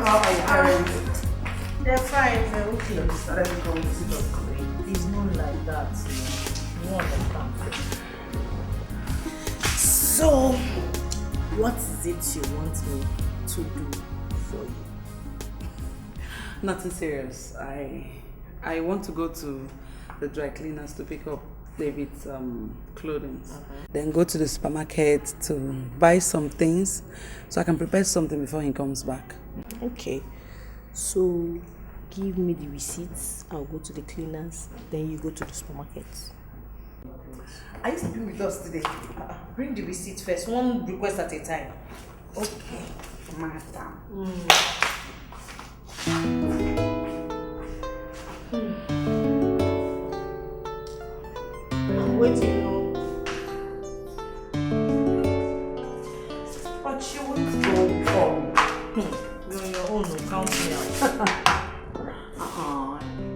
how are your parents? They're fine, they're okay. They started to come visit us today. It's not like that, you know. You understand. So, what is it you want me to do for you? Nothing serious. I want to go to the dry cleaners to pick up David's clothing. Then go to the supermarket to buy some things so I can prepare something before he comes back. Okay. So, give me the receipts. I'll go to the cleaners. Then you go to the supermarket. Are you sleeping with us today? Bring the receipt first. One request at a time. Okay, madam. I'm waiting. But you won't go home. You're on your own. Count me out.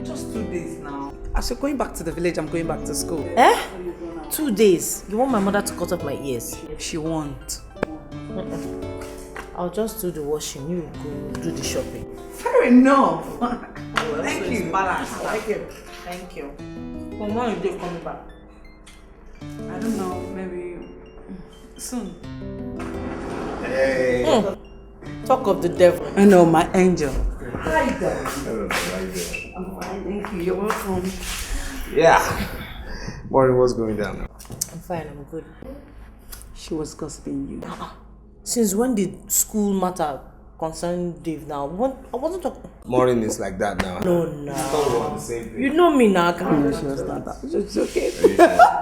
Just 2 days now. As you're going back to the village, I'm going back to school. 2 days. You want my mother to cut off my ears? She won't. I'll just do the washing. You go do the shopping. Fair enough. Thank you. Balance. Thank you. Thank you. When are you coming back? I don't know, maybe soon. Hey. Talk of the devil. I know, my angel. Hi there. I'm fine, thank you. You're welcome. Yeah. Morning, what's going down now? I'm fine, I'm good. She was gossiping you. Since when did school matter concern Dave now? I wasn't talking. Morning is like that now. No. We're on the same page. You know me now. No, she was not that. It's okay. Are you sure?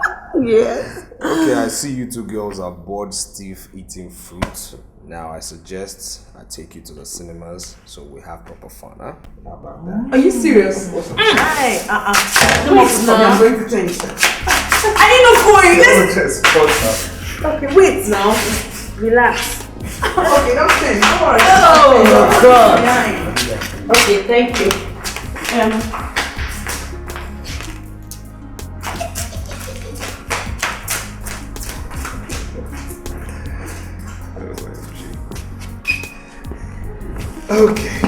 Yes. Okay, I see you two girls are bored stiff eating fruit. Now I suggest I take you to the cinemas so we have proper fun, huh? How about that? Are you serious? Hi. Wait now. I'm going to change. Are you not going? Just pause up. Okay, wait now. Relax. Okay, don't change. Don't worry. Oh, God. Okay, thank you. Okay.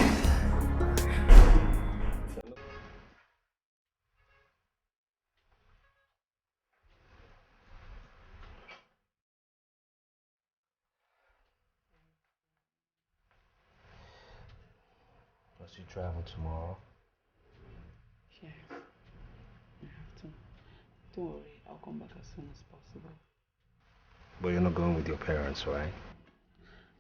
Must you travel tomorrow? Yeah, I have to. Don't worry, I'll come back as soon as possible. But you're not going with your parents, right?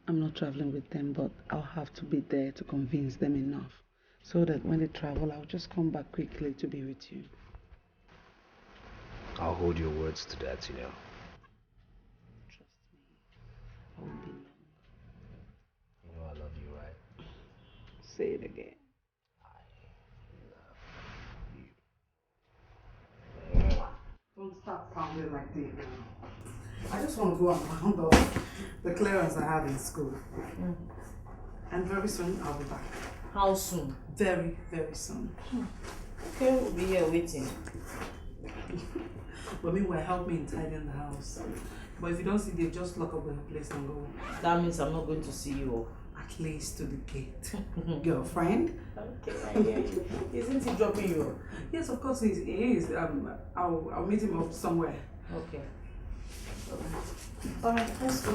I'm not traveling with them, but I'll have to be there to convince them enough so that when they travel, I'll just come back quickly to be with you. I'll hold your words to that, you know. Trust me, I won't be long. You know I love you, right? Say it again. Don't start sounding like this now. I just want to go and round off the clearance I have in school. And very soon I'll be back. How soon? Very, very soon. Okay, we'll be here waiting. But meanwhile, help me in tidying the house. But if you don't see Dave, just lock up the place and go. That means I'm not going to see you. At least to the gate. Girlfriend? Okay, I hear you. Isn't he dropping you? Yes, of course he is. I'll meet him up somewhere. Okay. Alright, let's go.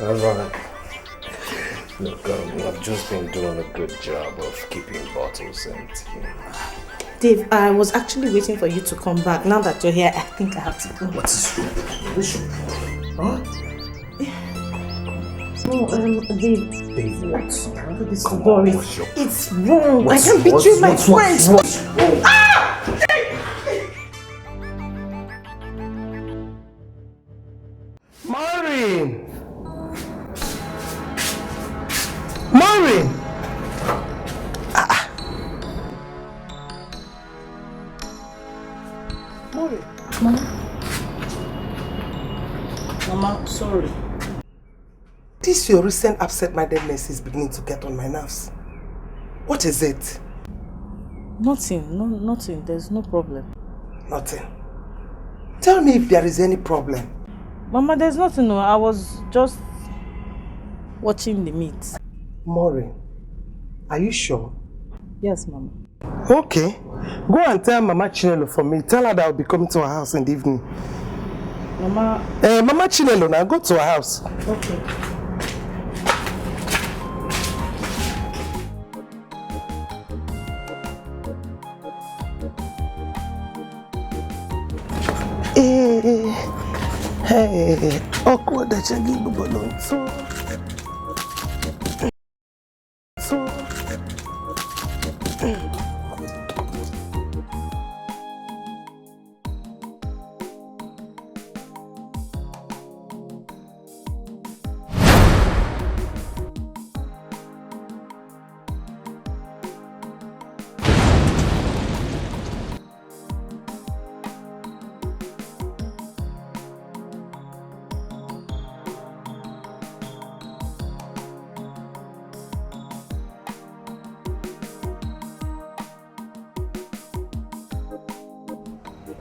Alright. Look, I've just been doing a good job of keeping bottles empty. Dave, I was actually waiting for you to come back. Now that you're here, I think I have to go. What is wrong? What's wrong? Huh? No, Dave. Dave, what? This story. It's wrong. I can't betray my friends. Maureen! Maureen! Maureen. Mama, sorry. This your recent absent-mindedness is beginning to get on my nerves. What is it? Nothing. No, nothing. There's no problem. Nothing. Tell me if there is any problem. Mama, there's nothing. No, I was just watching the meat. Maureen, are you sure? Yes, Mama. Okay. Go and tell Mama Chinelo for me. Tell her that I'll be coming to her house in the evening. Mama... Mama Chinelo, now go to her house. Okay. Hey, awkward that you give the balloon. So.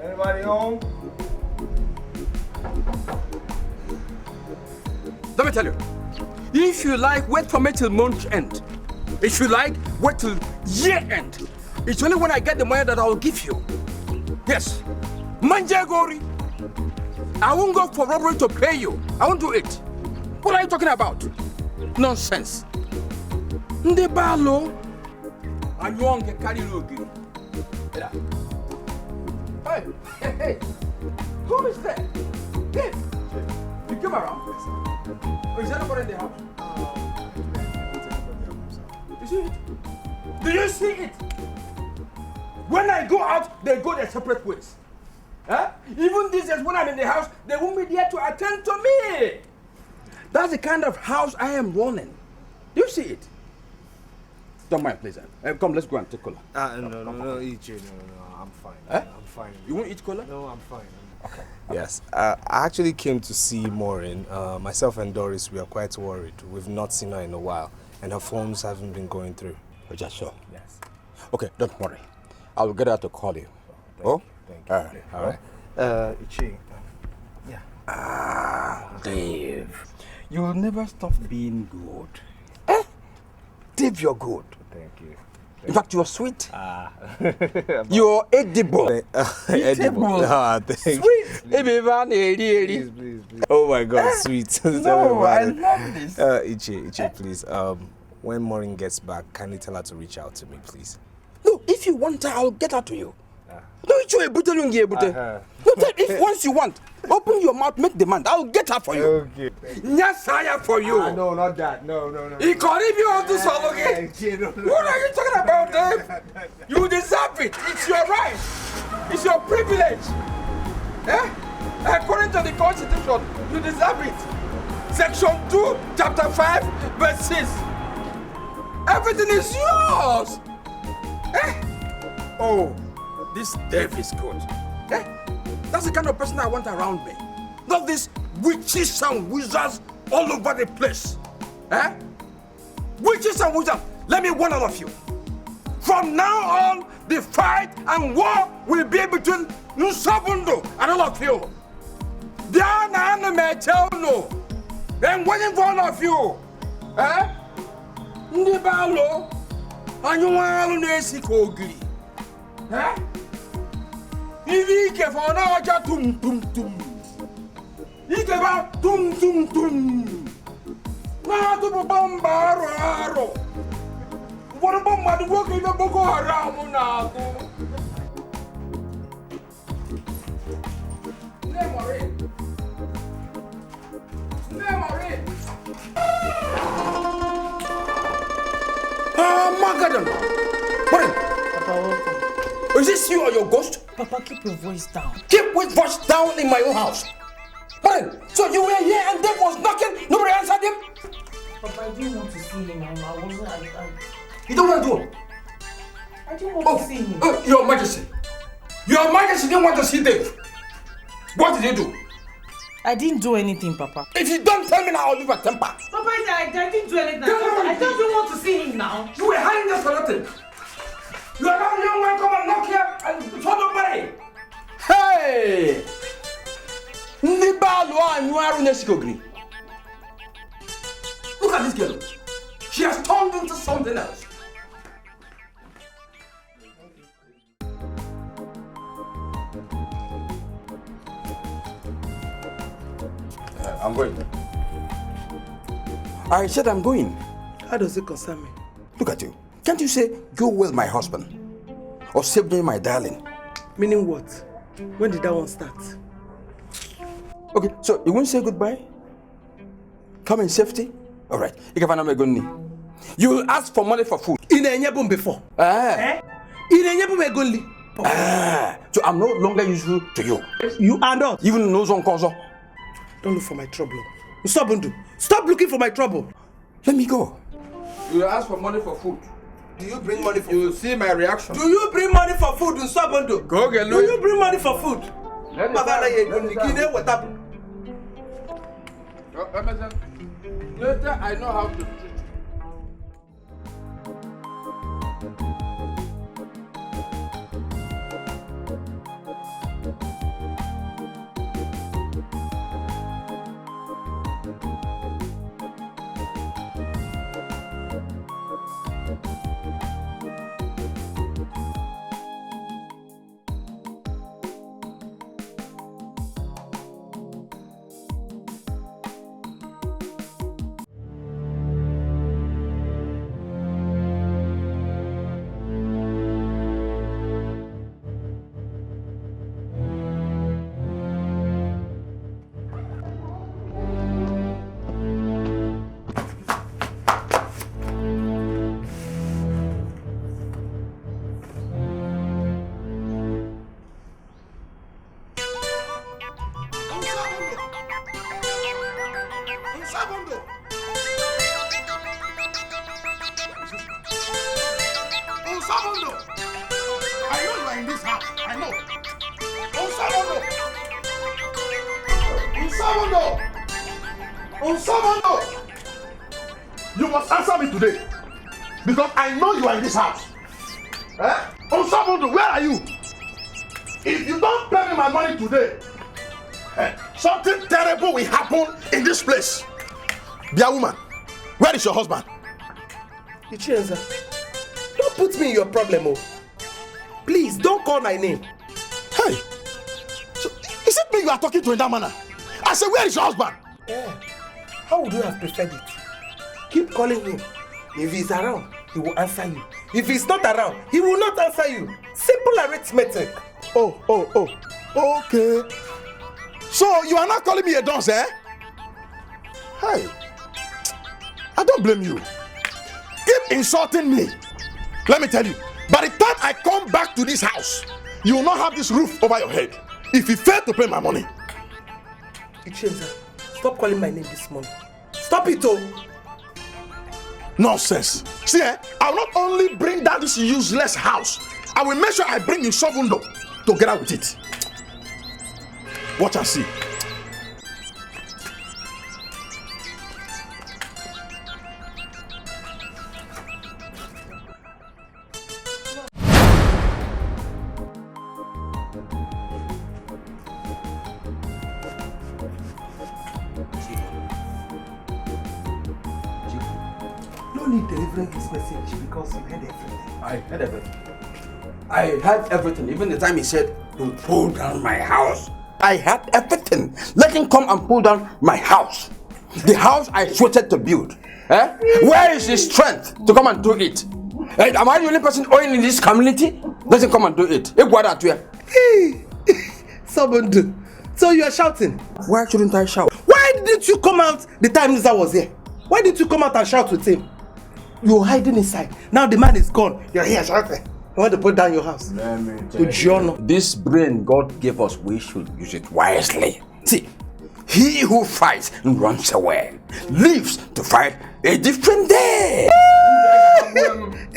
Anybody home? Let me tell you, if you like, wait for me till month end. If you like, wait till year end. It's only when I get the money that I will give you. Yes, Manjagori. I won't go for robbery to pay you. I won't do it. What are you talking about? Nonsense. Ndebalo. And you won't get carried away. Hey, hey, hey. Who is there? Hey, you came around. Oh, is anybody in the house? You see it? Do you see it? When I go out, they go their separate ways. Huh? Even this is when I'm in the house, they won't be there to attend to me. That's the kind of house I am running. Do you see it? Don't mind, please. Come, let's go and take cola. No, EJ, no, I'm fine. Eh? I'm fine. You won't eat cola? No, I'm fine. Okay. Yes, I actually came to see Maureen. Myself and Doris, we are quite worried. We've not seen her in a while, and her phones haven't been going through. Oh, just so? Yes. Okay, don't worry. I will get her to call you. Thank you. All right. Ichi. Yeah. Dave, you'll never stop being good. Eh? Dave, you're good. Thank you. In fact, you're sweet. You're edible. Edible. Sweet. Please. Oh my God, sweet. No, I love this. Ichi, please. When Maureen gets back, kindly tell her to reach out to me, please. No, if you want her, I'll get her to you. No, it's your able to if once you want, open your mouth, make demand. I'll get her for you. Okay. Nyasaya for you. No, not that. No. He can't even want to solve again. What are you talking about, Dave? You deserve it. It's your right. It's your privilege. Eh? According to the Constitution, you deserve it. Section 2, Chapter 5, Verse 6. Everything is yours. Eh? Oh, this Dave is good. Eh? That's the kind of person I want around me. Not these witches and wizards all over the place. Eh? Witches and wizards, let me warn all of you. From now on, the fight and war will be between Nsabundo and all of you. Diana and Metelno. I'm waiting for all of you. Eh? Ndibalo, and you want to know eh? If for now, tum. If about tum. Na to bombaro aro. What about my work in the Boko Haram now? Memory. Magadan. What? Papa, welcome. Is this you or your ghost? Papa, keep your voice down. Keep with voice down in my own house. What? So you were here and Dave was knocking, nobody answered him? Papa, I didn't want to see him. I wasn't. You don't want to? I didn't want to see him. Your Majesty. Your Majesty didn't want to see Dave. What did you do? I didn't do anything, Papa. If you don't tell me now, I'll leave a temper. Papa, I didn't do anything. I don't even want to see him now. You were hiding there for nothing. You are now young man, come and knock here and follow nobody. Hey! Look at this girl. She has turned into something else. I'm going. I said I'm going. How does it concern me? Look at you. Can't you say, go with my husband? Or save me, my darling? Meaning what? When did that one start? Okay, so you won't say goodbye? Come in safety? Alright. You will ask for money for food. In a before. In a So I'm no longer useful to you. You are not. Even no one cause. Don't look for my trouble. Stop looking for my trouble. Let me go. You will ask for money for food. Do you bring money for You will see my reaction. Do you bring money for food in Sabondo? Go get Do you bring money for food? Later, I know how to treat you. You must answer me today, because I know you are in this house. Onsabondo, where are you? If you don't pay me my money today, something terrible will happen in this place. Dear woman, where is your husband? Ichenza, don't put me in your problem, oh. Please, don't call my name. Hey, so is it me you are talking to in that manner? I said, where is your husband? Yeah. How would you have preferred it? Keep calling him. If he's around, he will answer you. If he's not around, he will not answer you. Simple arithmetic. Oh, okay. So you are not calling me a dunce, eh? Hey, I don't blame you. Keep insulting me. Let me tell you, by the time I come back to this house, you will not have this roof over your head if you fail to pay my money. Ichenza, stop calling my name this morning. Stop it, oh. Nonsense. See, I will not only bring down this useless house, I will make sure I bring in Sobundo to get out with it. Watch and see. No need delivering this message because you heard everything. I heard everything. I heard everything. Even the time he said, "Don't pull down my house." I heard everything. Let him come and pull down my house. The house I sweated to build. Eh? Where is his strength to come and do it? Am I the only person owing in this community? Doesn't come and do it. Hey, Sabundu. So you are shouting? Why shouldn't I shout? Why didn't you come out the time Lisa was here? Why didn't you come out and shout with him? You were hiding inside. Now the man is gone. You're here shouting. You want to put down your house? Let me tell you. This brain God gave us, we should use it wisely. See, he who fights and runs away lives to fight a different day.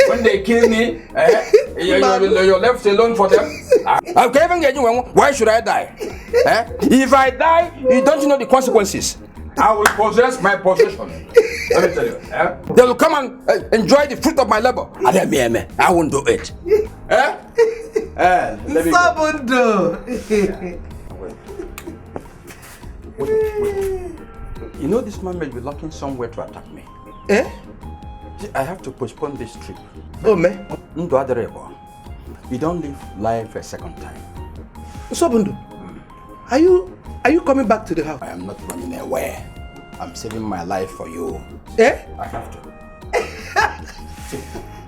When they kill me, you're left alone for them. Why should I die? If I die, you don't know the consequences. I will possess my possession. Let me tell you. They will come and enjoy the fruit of my labor. I won't do it. Sabundu. Wait. You know this man may be looking somewhere to attack me. Eh? See, I have to postpone this trip. Oh, man. You don't live life a second time. Sabundu, are you coming back to the house? I am not running away. I'm saving my life for you. Eh? I have to. See,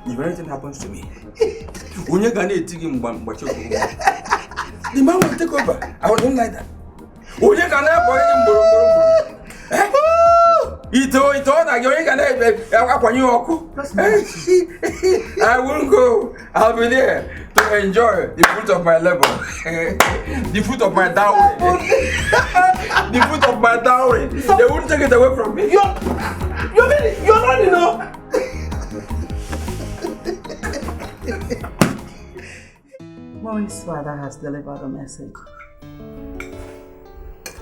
if anything happens to me, the man will take over. I don't like that. I won't go. I'll be there to enjoy the fruit of my labor. The fruit of my dowry. The fruit of my dowry. They won't take it away from me. You're not enough. Moi's father has delivered a message.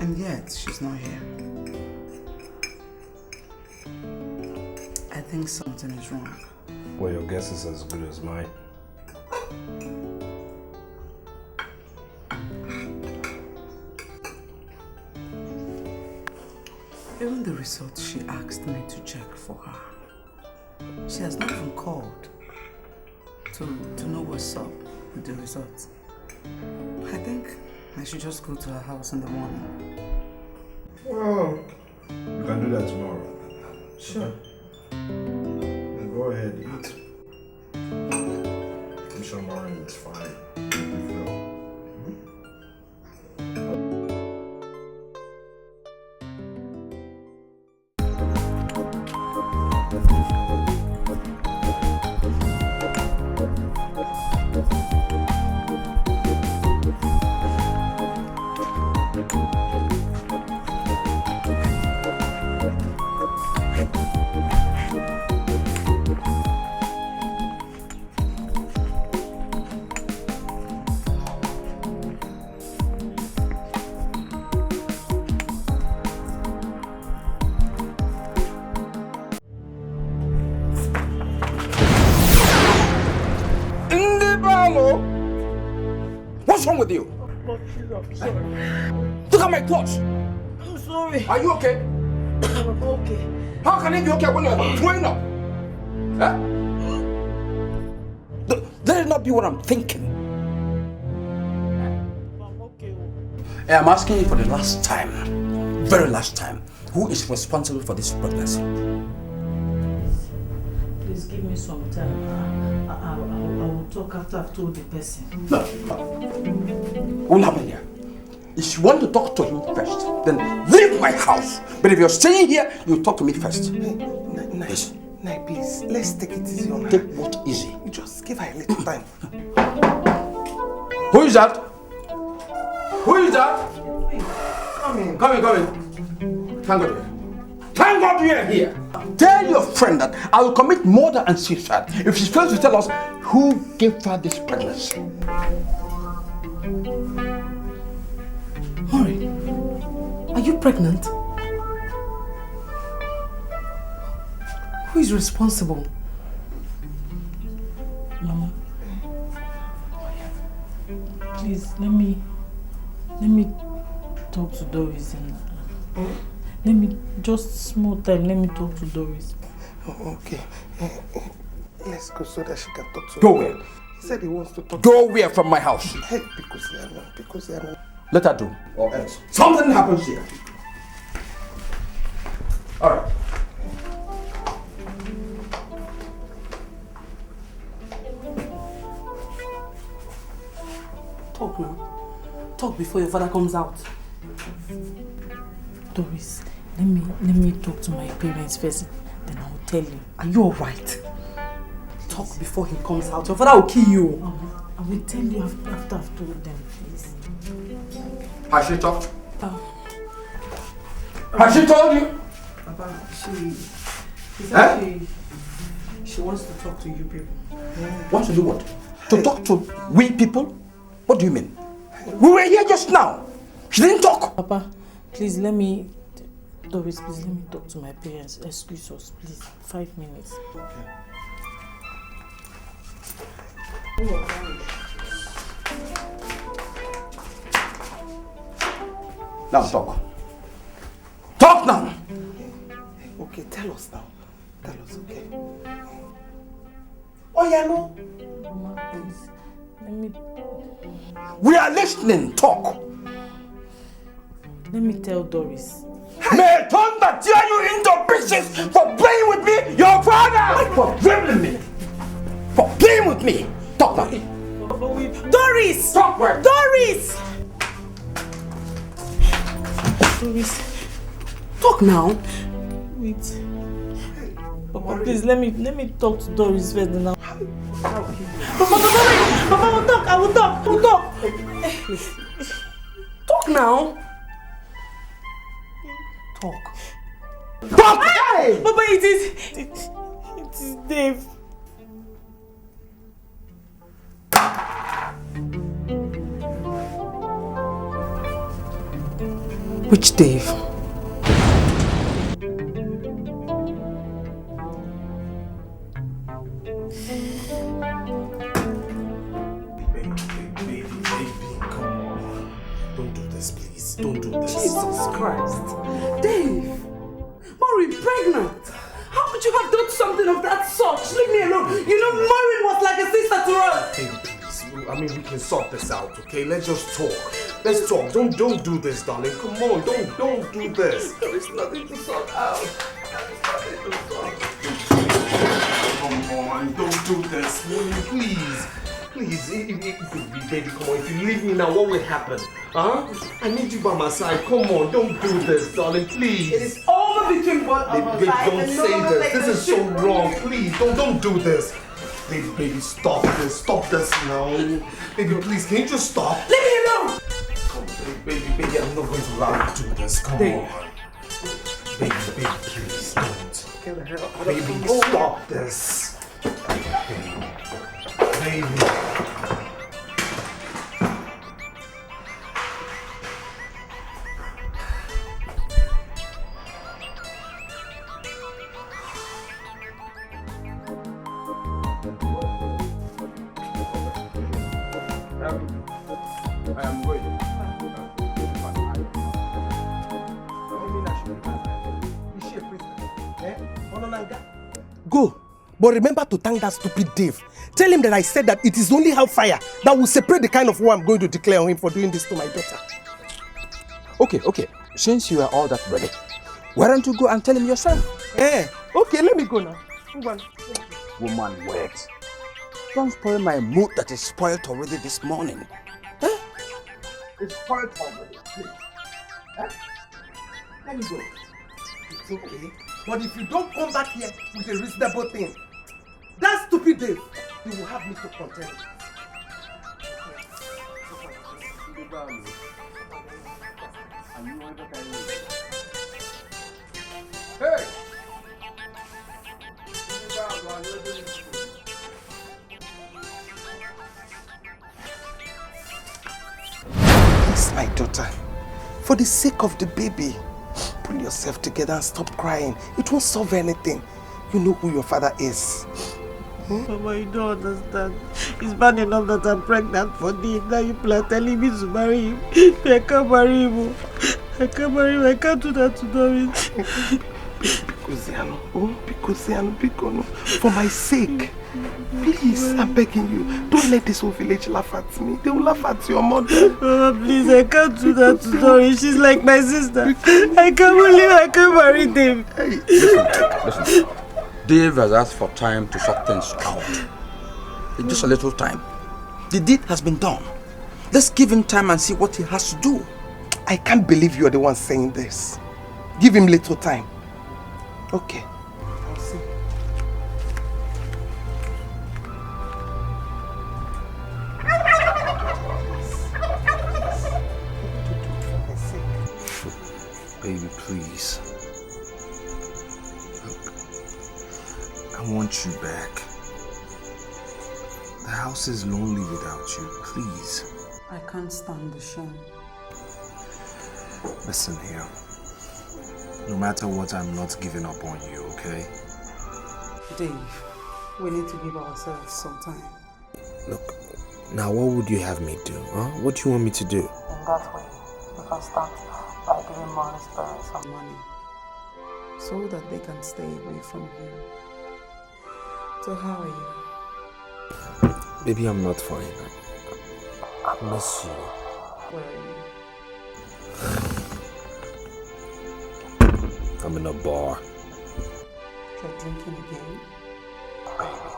And yet, she's not here. I think something is wrong. Well, your guess is as good as mine. Even the results she asked me to check for her, she has not even called to know what's up with the results. I think I should just go to her house in the morning. Well, you can do that tomorrow. Sure. Okay. Go ahead, eat. I'm sure morning is fine. What's wrong with you? I'm sorry. Look at my clothes. I'm sorry. Are you okay? I'm okay. How can it be okay when you're throwing up? Huh? Let it not be what I'm thinking. I'm okay. I'm asking you for the last time, very last time, who is responsible for this pregnancy? Please give me some time. I will talk after I've told the person. No. Won't happen here. If you want to talk to him first, then leave my house. But if you're staying here, you talk to me first. Yes. Nay, please, let's take it easy on her. Take what easy? Just give her a little time. Who is that? Who is that? Come in. Come in. Thank God. Thank God you are here. Tell your friend that I will commit murder and suicide if she fails to tell us who gave her this pregnancy. Mori, are you pregnant? Who is responsible? Mama, please let me talk to Doris and let me just small time. Let me talk to Doris. Oh, okay. Let's go so that she can talk to Go her. where? He said he wants to talk. Go where from my house? Hey, because they are not. Let her do. Or else something happens here. Alright. Talk now. Talk before your father comes out. Doris, let me talk to my parents first, then I will tell you. Are you alright? Talk before he comes out. Your father will kill you. I will tell you after I've told them, please. Has she talked? Has she told you? Papa, she said she wants to talk to you people. Want to do what? To talk to we people? What do you mean? We were here just now. She didn't talk. Papa, please Doris, please let me talk to my parents. Excuse us, please. 5 minutes. Now talk. Talk now. Okay, tell us now. Tell us, okay? Oh, yeah, no. Mama, please. Let me We are listening. Talk. Let me tell Doris. May thunder tear you into pieces for playing with me, your father! For dribbling me! For playing with me! Talk now! Doris! Talk where? Doris! Doris, Talk now. wait. Papa, please let me talk to Doris first now. Papa, I will talk. Talk now. Talk. Talk! Hey! Papa, it is Dave. Which Dave? Baby, come on. Don't do this, please. Don't do this. Jesus Christ. Dave! Maureen pregnant! How could you have done something of that sort? Leave me alone. You know, Maureen was like a sister to us. Baby, please. I mean, we can sort this out, okay? Let's just talk. Let's talk. Don't do this, darling. Come on, don't do this. There is nothing to sort out. There is nothing to sort out. Come on, don't do this. Please. Please, baby, come on. If you leave me now, what will happen? Huh? I need you by my side. Come on, don't do this, darling. Please. It is over between both of us. Baby, don't say this. This is so wrong. Please, don't do this. Baby, stop this. Stop this now. Baby, please, can you just stop? Leave me alone! Come on, baby, I'm not going to allow you to do this. Come on. Baby, please, don't. Get the hell out of Baby, here. stop this. Baby. I am going. Go. But remember to thank that stupid Dave. Tell him that I said that it is only hellfire that will separate the kind of war I'm going to declare on him for doing this to my daughter. Okay. Since you are all that ready, why don't you go and tell him yourself? Okay, let me go now. Woman, wait. Don't spoil my mood that is spoiled already this morning. It's spoiled already, please. Let me go. It's okay. But if you don't come back here with a reasonable thing, that stupid Dave, you will have me to contend with. Hey! Please, my daughter, for the sake of the baby, pull yourself together and stop crying. It won't solve anything. You know who your father is. Mama, you don't understand. It's bad enough that I'm pregnant for Dave. Now you are telling me to marry him. I can't marry him. I can't do that to Doris. Bikoziano, oh, Bikono, for my sake. Please, I'm begging you, don't let this whole village laugh at me. They will laugh at your mother. Mama, please, I can't do that to Dory. She's like my sister. I can't believe I can't marry Dave. Hey. Listen. Dave has asked for time to sort things out. Just a little time. The deed has been done. Let's give him time and see what he has to do. I can't believe you're the one saying this. Give him little time. Okay, I'll see. Baby, please. Look, I want you back. The house is lonely without you, please. I can't stand the shame. Listen here. No matter what, I'm not giving up on you, okay? Dave, we need to give ourselves some time. Look, now what would you have me do, huh? What do you want me to do? In that way, we can start by giving Morris parents some money so that they can stay away from you. So how are you? Baby, I'm not fine. I miss you. Where are you? I'm in a bar. You're drinking again? Baby.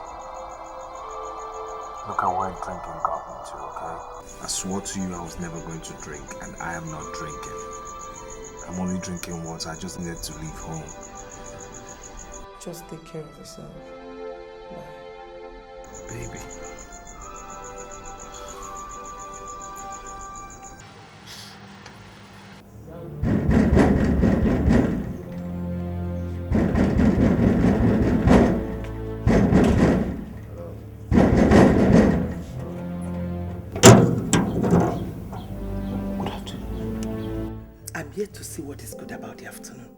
Look at where drinking got me to, okay? I swore to you I was never going to drink, and I am not drinking. I'm only drinking once. I just needed to leave home. Just take care of yourself. Bye. Baby. I'm here to see what is good about the afternoon.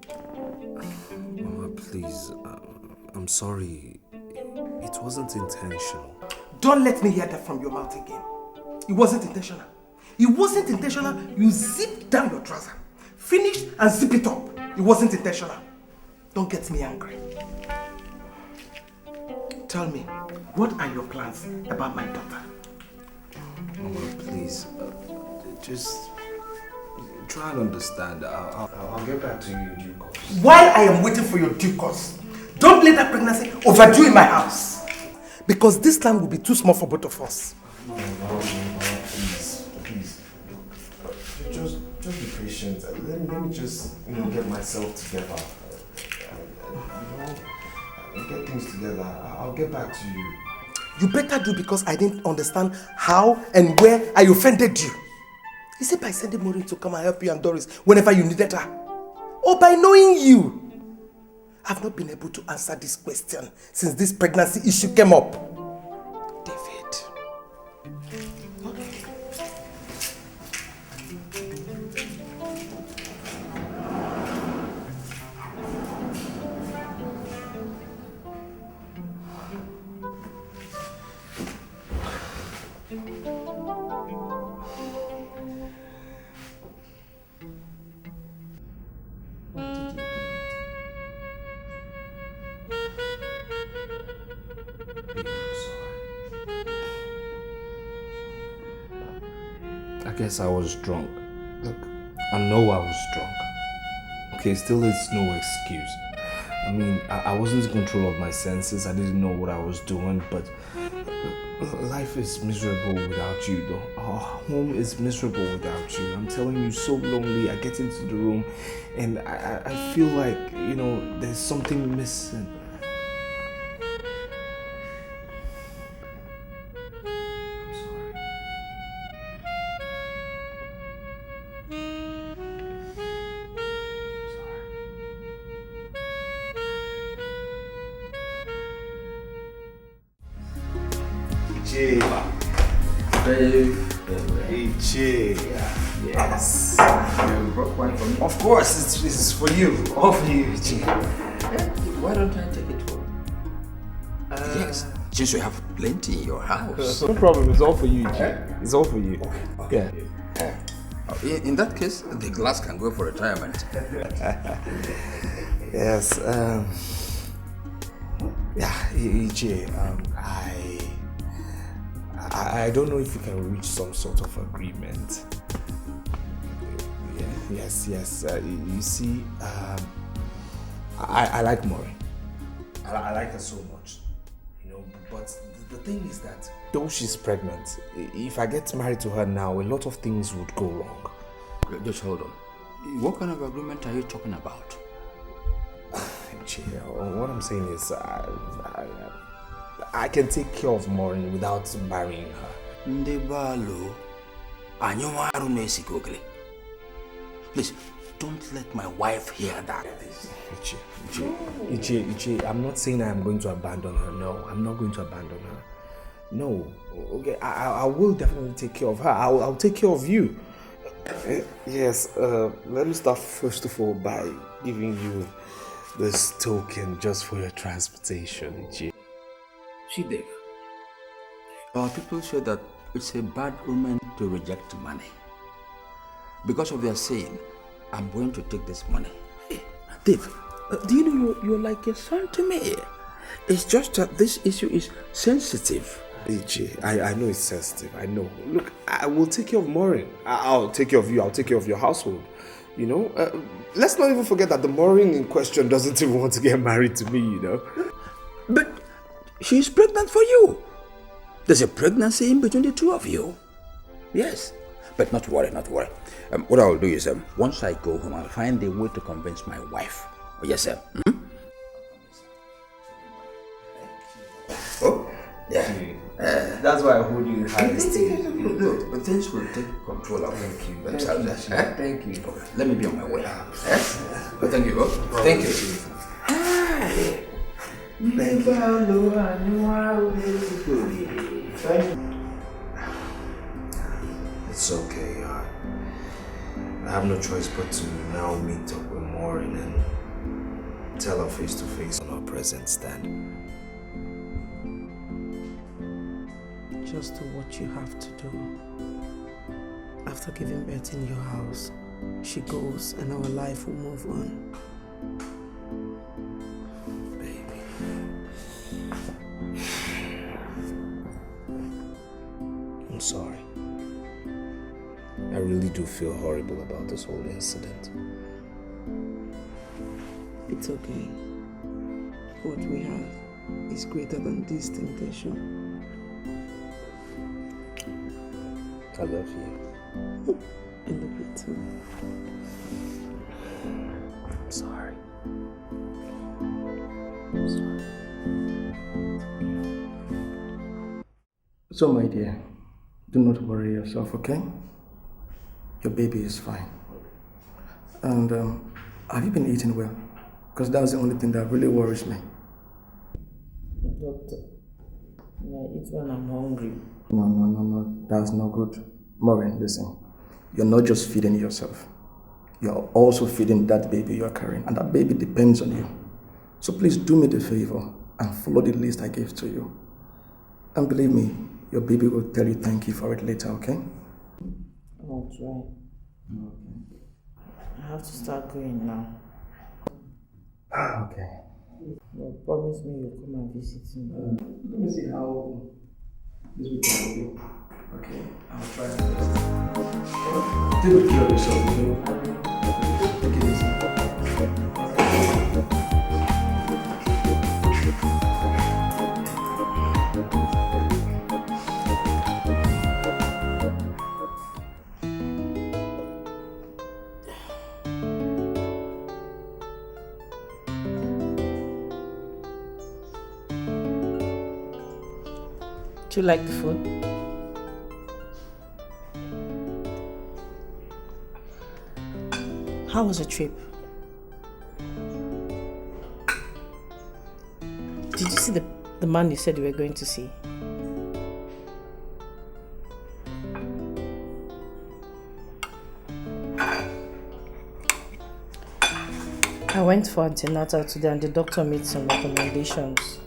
Mama, please. I'm sorry. It wasn't intentional. Don't let me hear that from your mouth again. It wasn't intentional. It wasn't intentional. You zipped down your trouser. Finished and zip it up. It wasn't intentional. Don't get me angry. Tell me, what are your plans about my daughter? Mama, please. Just try and understand. I'll get back to you in due course. While I am waiting for your due course, don't let that pregnancy overdue in my house. Because this land will be too small for both of us. No, please. Just be patient. Let me just get myself together. Get things together. I'll get back to you. You better do, because I didn't understand how and where I offended you. Is it by sending Maureen to come and help you and Doris whenever you needed her? Or by knowing you? I've not been able to answer this question since this pregnancy issue came up. David. Okay. I guess I was drunk. Look, I know I was drunk. Okay, still it's no excuse. I mean, I wasn't in control of my senses. I didn't know what I was doing, but life is miserable without you, though. Our home is miserable without you. I'm telling you, so lonely. I get into the room and I feel like, there's something missing. Yes. You brought wine for me? Of course, it's for you. All for you, G. Why don't I take it for? Yes, since you have plenty in your house. No problem, it's all for you, G. It's all for you. Okay. Yeah. In that case, the glass can go for retirement. Yes, yeah, EJ, I don't know if we can reach some sort of agreement. Yes. You see, I like Maureen. I like her so much, you know. But the thing is that though she's pregnant, if I get married to her now, a lot of things would go wrong. Just hold on. What kind of agreement are you talking about? What I'm saying is, I can take care of Maureen without marrying her. Ndebalo, anyomaru nesikogli. Please, don't let my wife hear that. Ichi, I'm not saying I'm going to abandon her. No, I'm not going to abandon her. No, okay, I will definitely take care of her. I'll take care of you. Yes, let me start first of all by giving you this token just for your transportation, Ichi. Chidek, our people say that it's a bad omen to reject money. Because of their saying, I'm going to take this money. Hey, Dave, do you know you're like a son to me? It's just that this issue is sensitive. Ichi, I know it's sensitive, I know. Look, I will take care of Maureen. I'll take care of you, I'll take care of your household. You know, let's not even forget that the Maureen in question doesn't even want to get married to me, you know. But she's pregnant for you. There's a pregnancy in between the two of you. Yes, but not worry. What I'll do is, once I go home, I'll find a way to convince my wife. Oh, yes, sir. Oh, yeah. That's why I hold you in high esteem. Look, but things will take control of themselves. Thank you. Okay, let me be on my way. But thank you. Thank you. It's okay. I have no choice but to now meet up with Maureen and tell her face to face on our present stand. Just do what you have to do. After giving birth in your house, she goes and our life will move on. Baby. I'm sorry. I really do feel horrible about this whole incident. It's okay. What we have is greater than this temptation. I love you. I love you too. I'm sorry. So, my dear, do not worry yourself, okay? Your baby is fine. And have you been eating well? Because that's the only thing that really worries me. Doctor, I eat when I'm hungry. No. That's not good. Maureen, listen. You're not just feeding yourself. You're also feeding that baby you're carrying. And that baby depends on you. So please do me the favor and follow the list I gave to you. And believe me, your baby will tell you thank you for it later, okay? I'll try. Okay. I have to start going now. Okay. Well, promise me you'll come and visit me. Let me see how this weekend will go. Okay, I'll try my best. Take good care of yourself, okay? Take it easy. Do you like the food? How was the trip? Did you see the man you said you were going to see? I went for antenatal today and the doctor made some recommendations.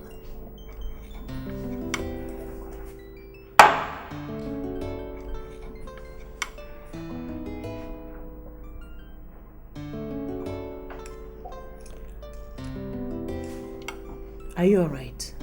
Are you alright?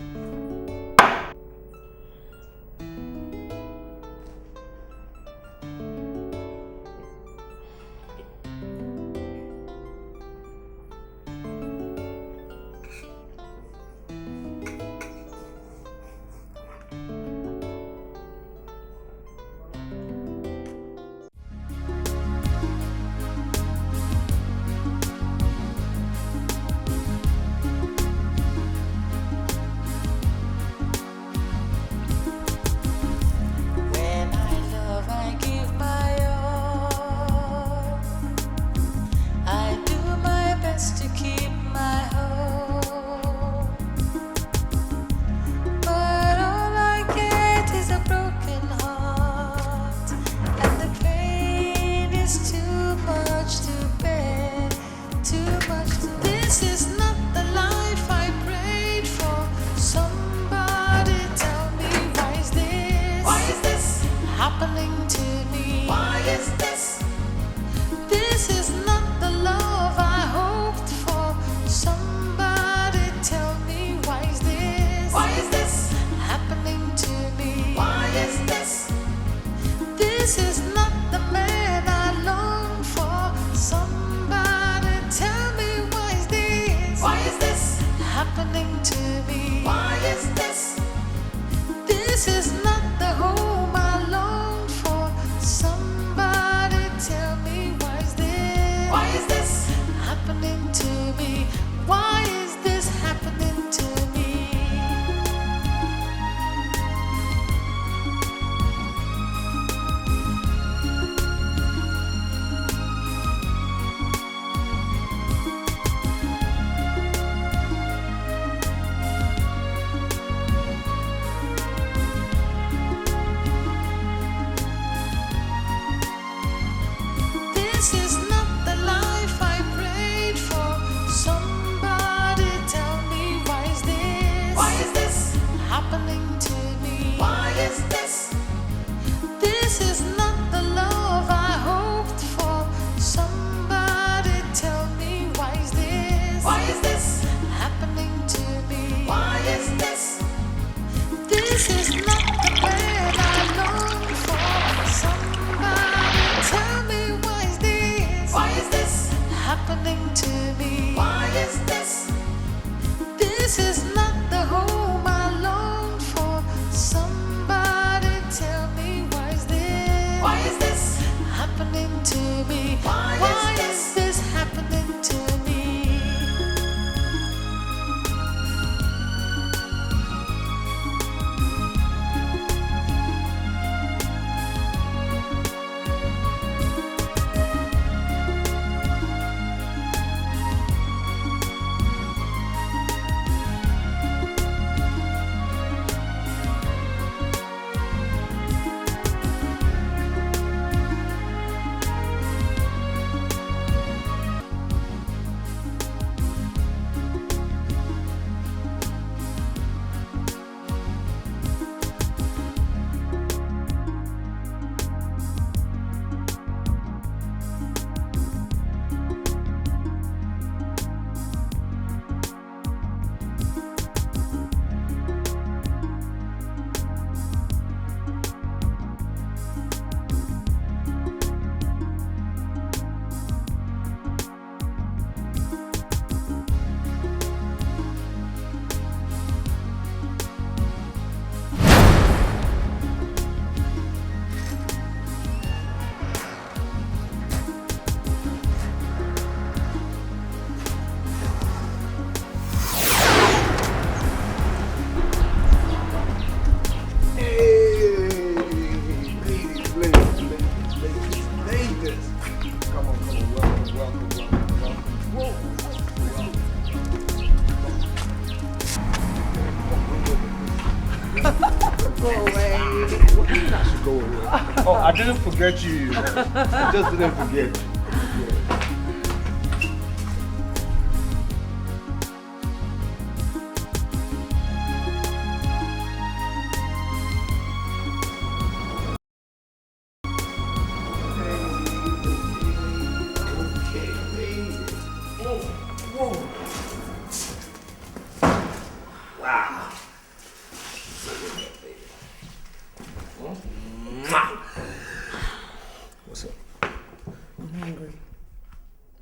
Oh, I didn't forget you. I just didn't forget you.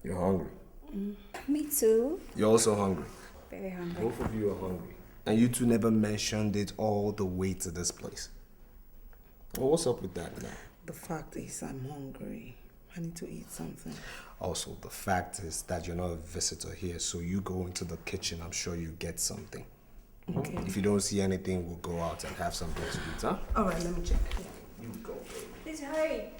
You're hungry. Me too. You're also hungry. Very hungry. Both of you are hungry. And you two never mentioned it all the way to this place. Well, what's up with that now? The fact is, I'm hungry. I need to eat something. Also, the fact is that you're not a visitor here, so you go into the kitchen, I'm sure you get something. Okay. If you don't see anything, we'll go out and have something to eat, huh? Alright, let me check. You go, baby. Please hurry.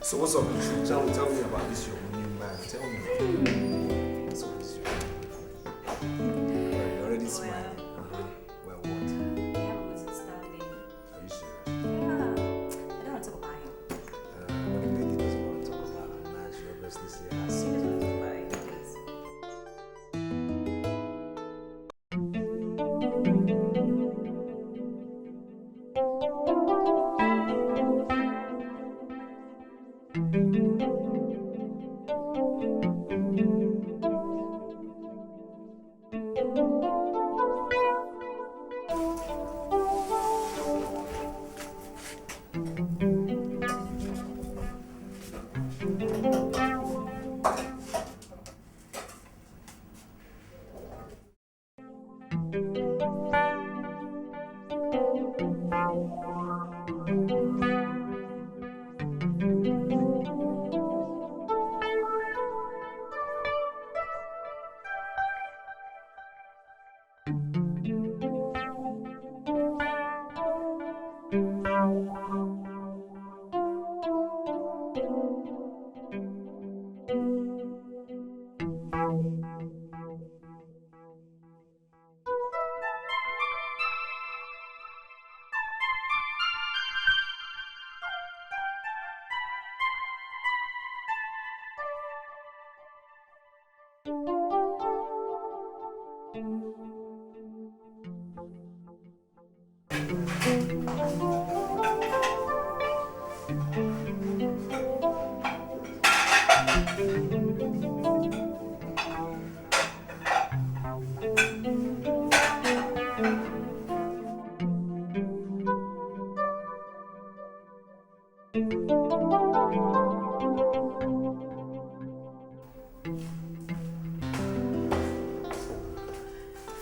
So what's up with you? Tell me about this, your new man. Tell me. What's up with you? You're already smiling. Well, what? We haven't gotten started. Are you serious? Yeah. I don't want to talk about him. When a lady doesn't want to talk about a man, she obviously say her. She doesn't want to talk about him, please.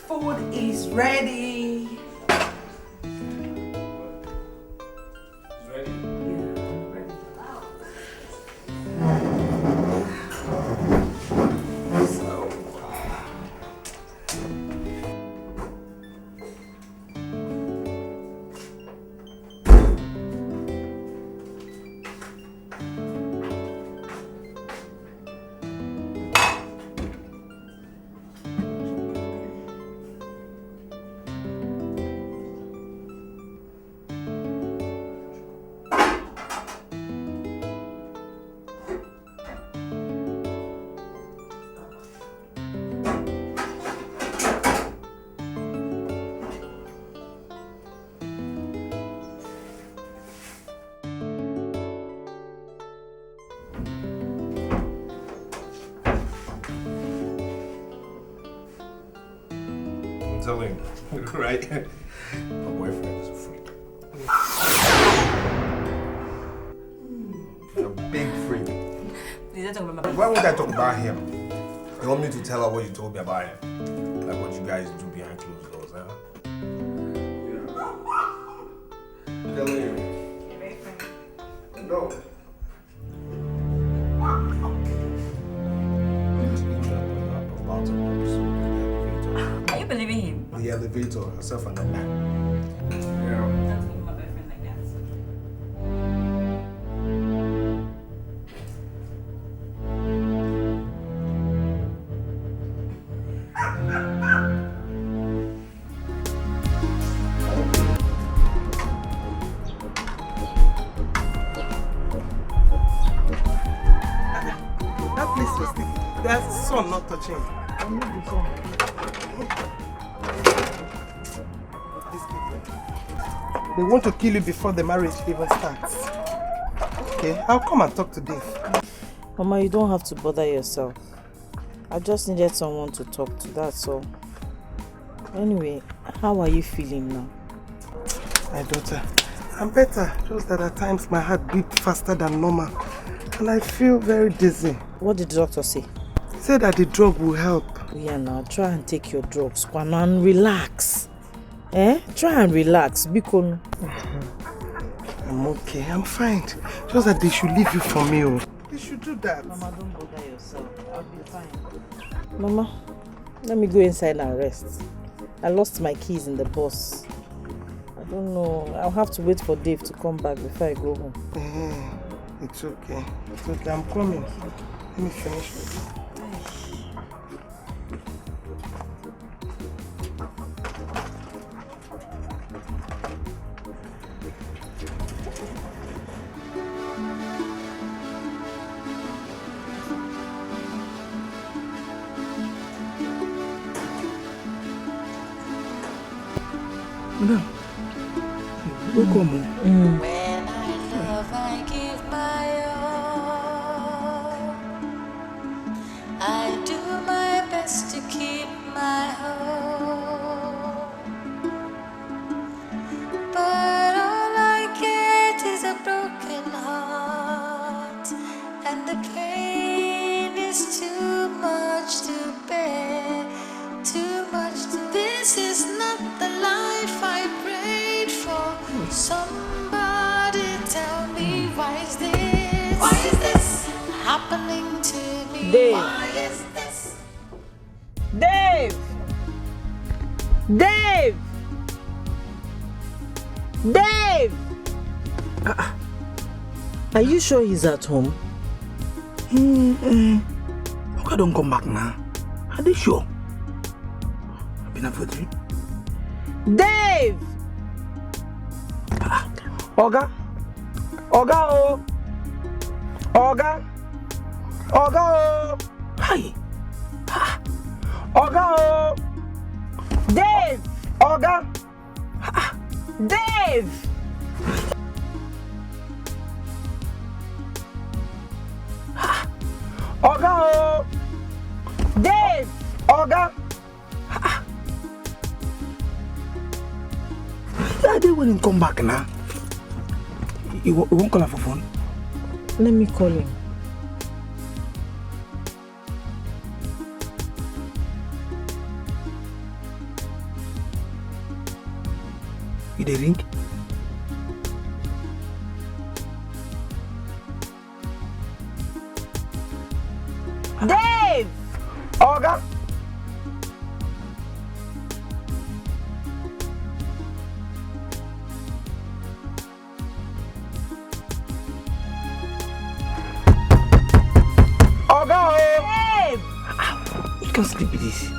Food is ready. It's ready? Yeah, ready. Telling you, right? My boyfriend is a freak. A big freak. Please don't talk about my Why would I talk about him? You want me to tell her what you told me about him? Like what you guys do behind closed doors, huh? Telling you. No. Are you believing him? The elevator, herself and the man. Yeah. Don't think of my boyfriend like that. That place was sticky. There's sun not touching. I need the sun. These people. They want to kill you before the marriage even starts. Okay, I'll come and talk to Dave. Mama, you don't have to bother yourself. I just needed someone to talk to, that's all. Anyway, how are you feeling now? My daughter, I'm better. Just that at times my heart beats faster than normal. And I feel very dizzy. What did the doctor say? He said that the drug will help. Yeah, now try and take your drugs, Kwana, and relax. Try and relax, Bikon. I'm okay, I'm fine. Just that they should leave you for me. Oh. They should do that. Mama, don't bother yourself. I'll be fine. Mama, let me go inside and rest. I lost my keys in the bus. I don't know. I'll have to wait for Dave to come back before I go home. It's okay. It's okay. I'm coming. Let me finish with you. Madam, welcome. When I love, I give my all. I do my best to keep my home. But all I get is a broken heart, and the pain is too much to bear. Too much to bear. This is not the life I prayed for. Somebody tell me, why is this happening to me? Dave. Why is this? Dave! Dave! Dave! Are you sure he's at home? Oga don't come back now. Are they sure? I've been up for 3. Dave! Oga! Oga oh! Oga! Oga oh! Hi! Oga oh! Dave! Oga! Dave! Oga oh! Dave! Oga! Yeah, they wouldn't come back now. You won't call her for phone? Let me call him. You dey ring? Dave! Oga! Oga oh! Dave! You can't sleep with this.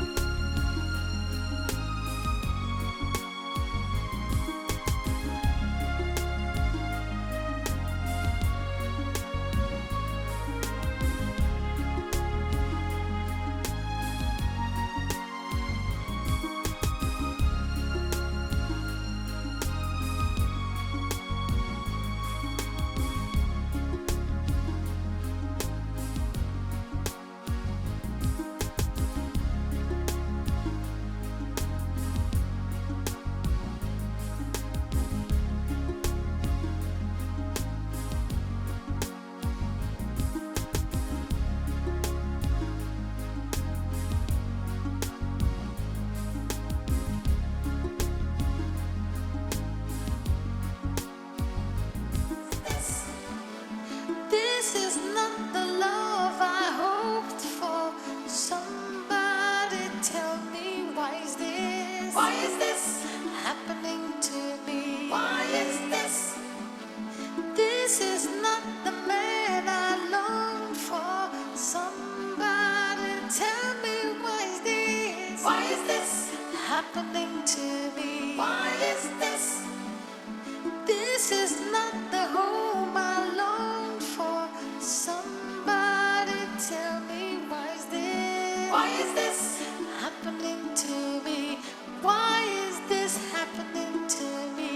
This is not the love I hoped for. Somebody tell me, why is this happening to me? Why is this? This is not the man I longed for. Somebody tell me, why is this happening to me? Why is this? This is not the home I longed for. Somebody tell me, why is this happening to me? Why is this happening to me?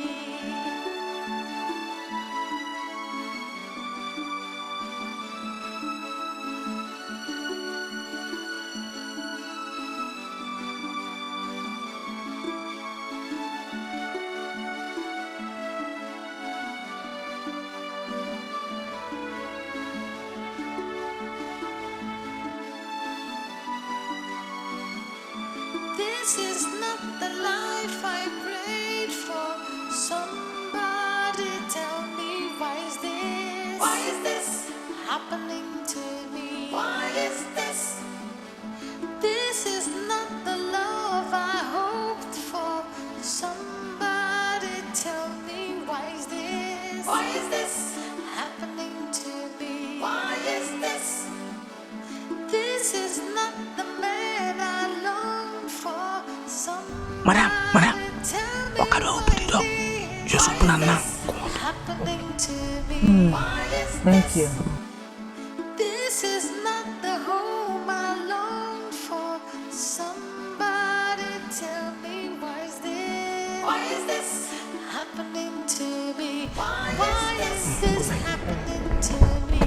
This is not the life I prayed for. Somebody tell me, why is this? Why is this happening to me? Why is this? This is not the love I hoped for. Somebody tell me, why is this? Why is this happening to me? Why is this? This is not the man I long for. Madam, Tell me what can I open it up? Just open it now. happening to me. Why is Thank you. this is not the home I long for. Somebody tell me, why is this? Why is this happening to me? Why is this happening to me?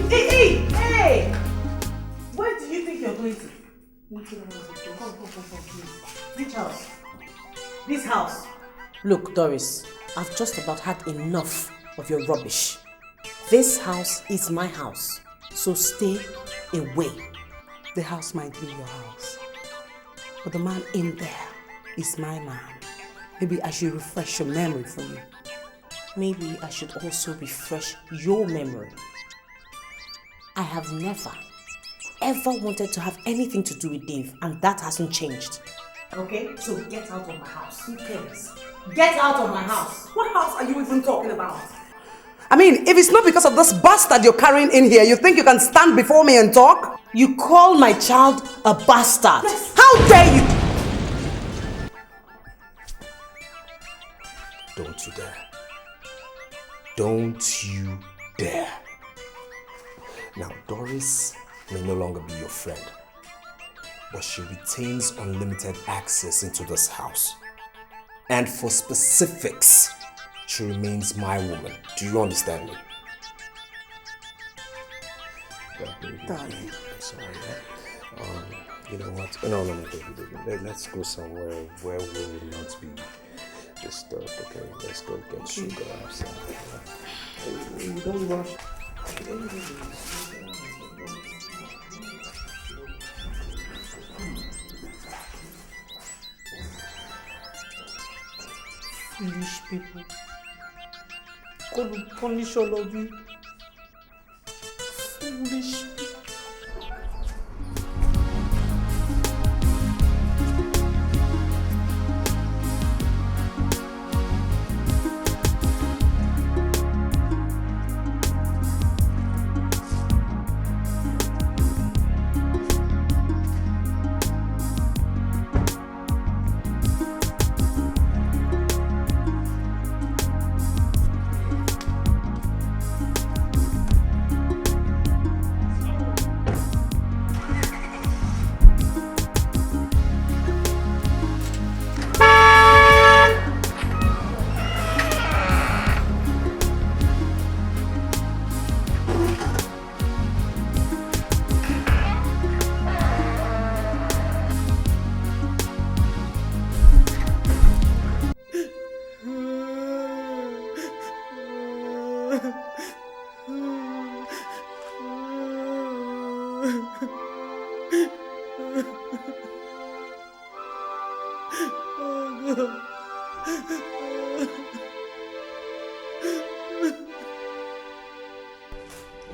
Hey! Where do you think you're going to? Come, please. Which house? This house. Look, Doris, I've just about had enough of your rubbish. This house is my house, so stay away. The house might be your house, but the man in there is my man. Maybe I should refresh your memory for you. Maybe I should also refresh your memory. I have never, ever wanted to have anything to do with Dave, and that hasn't changed. Okay? So get out of my house. Who cares? Get out of my house. What house are you even talking about? I mean, if it's not because of this bastard you're carrying in here, you think you can stand before me and talk? You call my child a bastard? Yes. How dare you? Don't you dare. Don't you dare. Now, Doris may no longer be your friend, but she retains unlimited access into this house. And for specifics, she remains my woman. Do you understand me? Darling. Sorry, you know what? No, baby. Let's go somewhere where we will not be disturbed, okay? Let's go get sugar outside. You don't rush. Foolish people. God will punish all of you. Foolish people.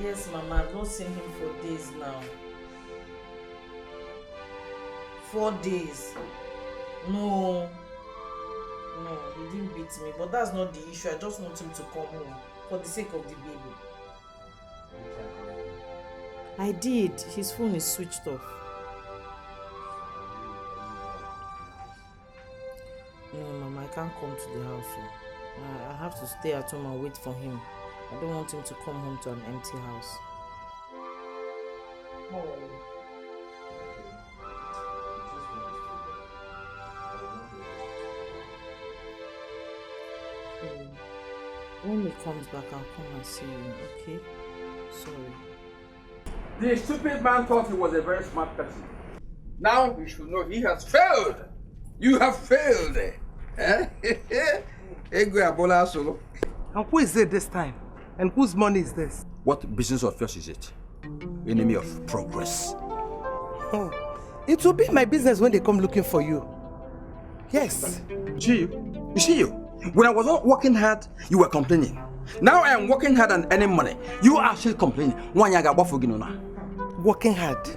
Yes, Mama, I've not seen him for days now. 4 days. No, he didn't beat me, but that's not the issue. I just want him to come home for the sake of the baby. I did. His phone is switched off. No, Mama, I can't come to the house. I have to stay at home and wait for him. I don't want him to come home to an empty house. When he comes back, I'll come and see you, okay? Sorry. The stupid man thought he was a very smart person. Now you should know he has failed. You have failed. Eh? And who is it this time? And whose money is this? What business of yours is it? Enemy of progress. Oh, it will be my business when they come looking for you. Yes. You see you. When I was not working hard, you were complaining. Now I am working hard and earning money. You are still complaining. Working hard?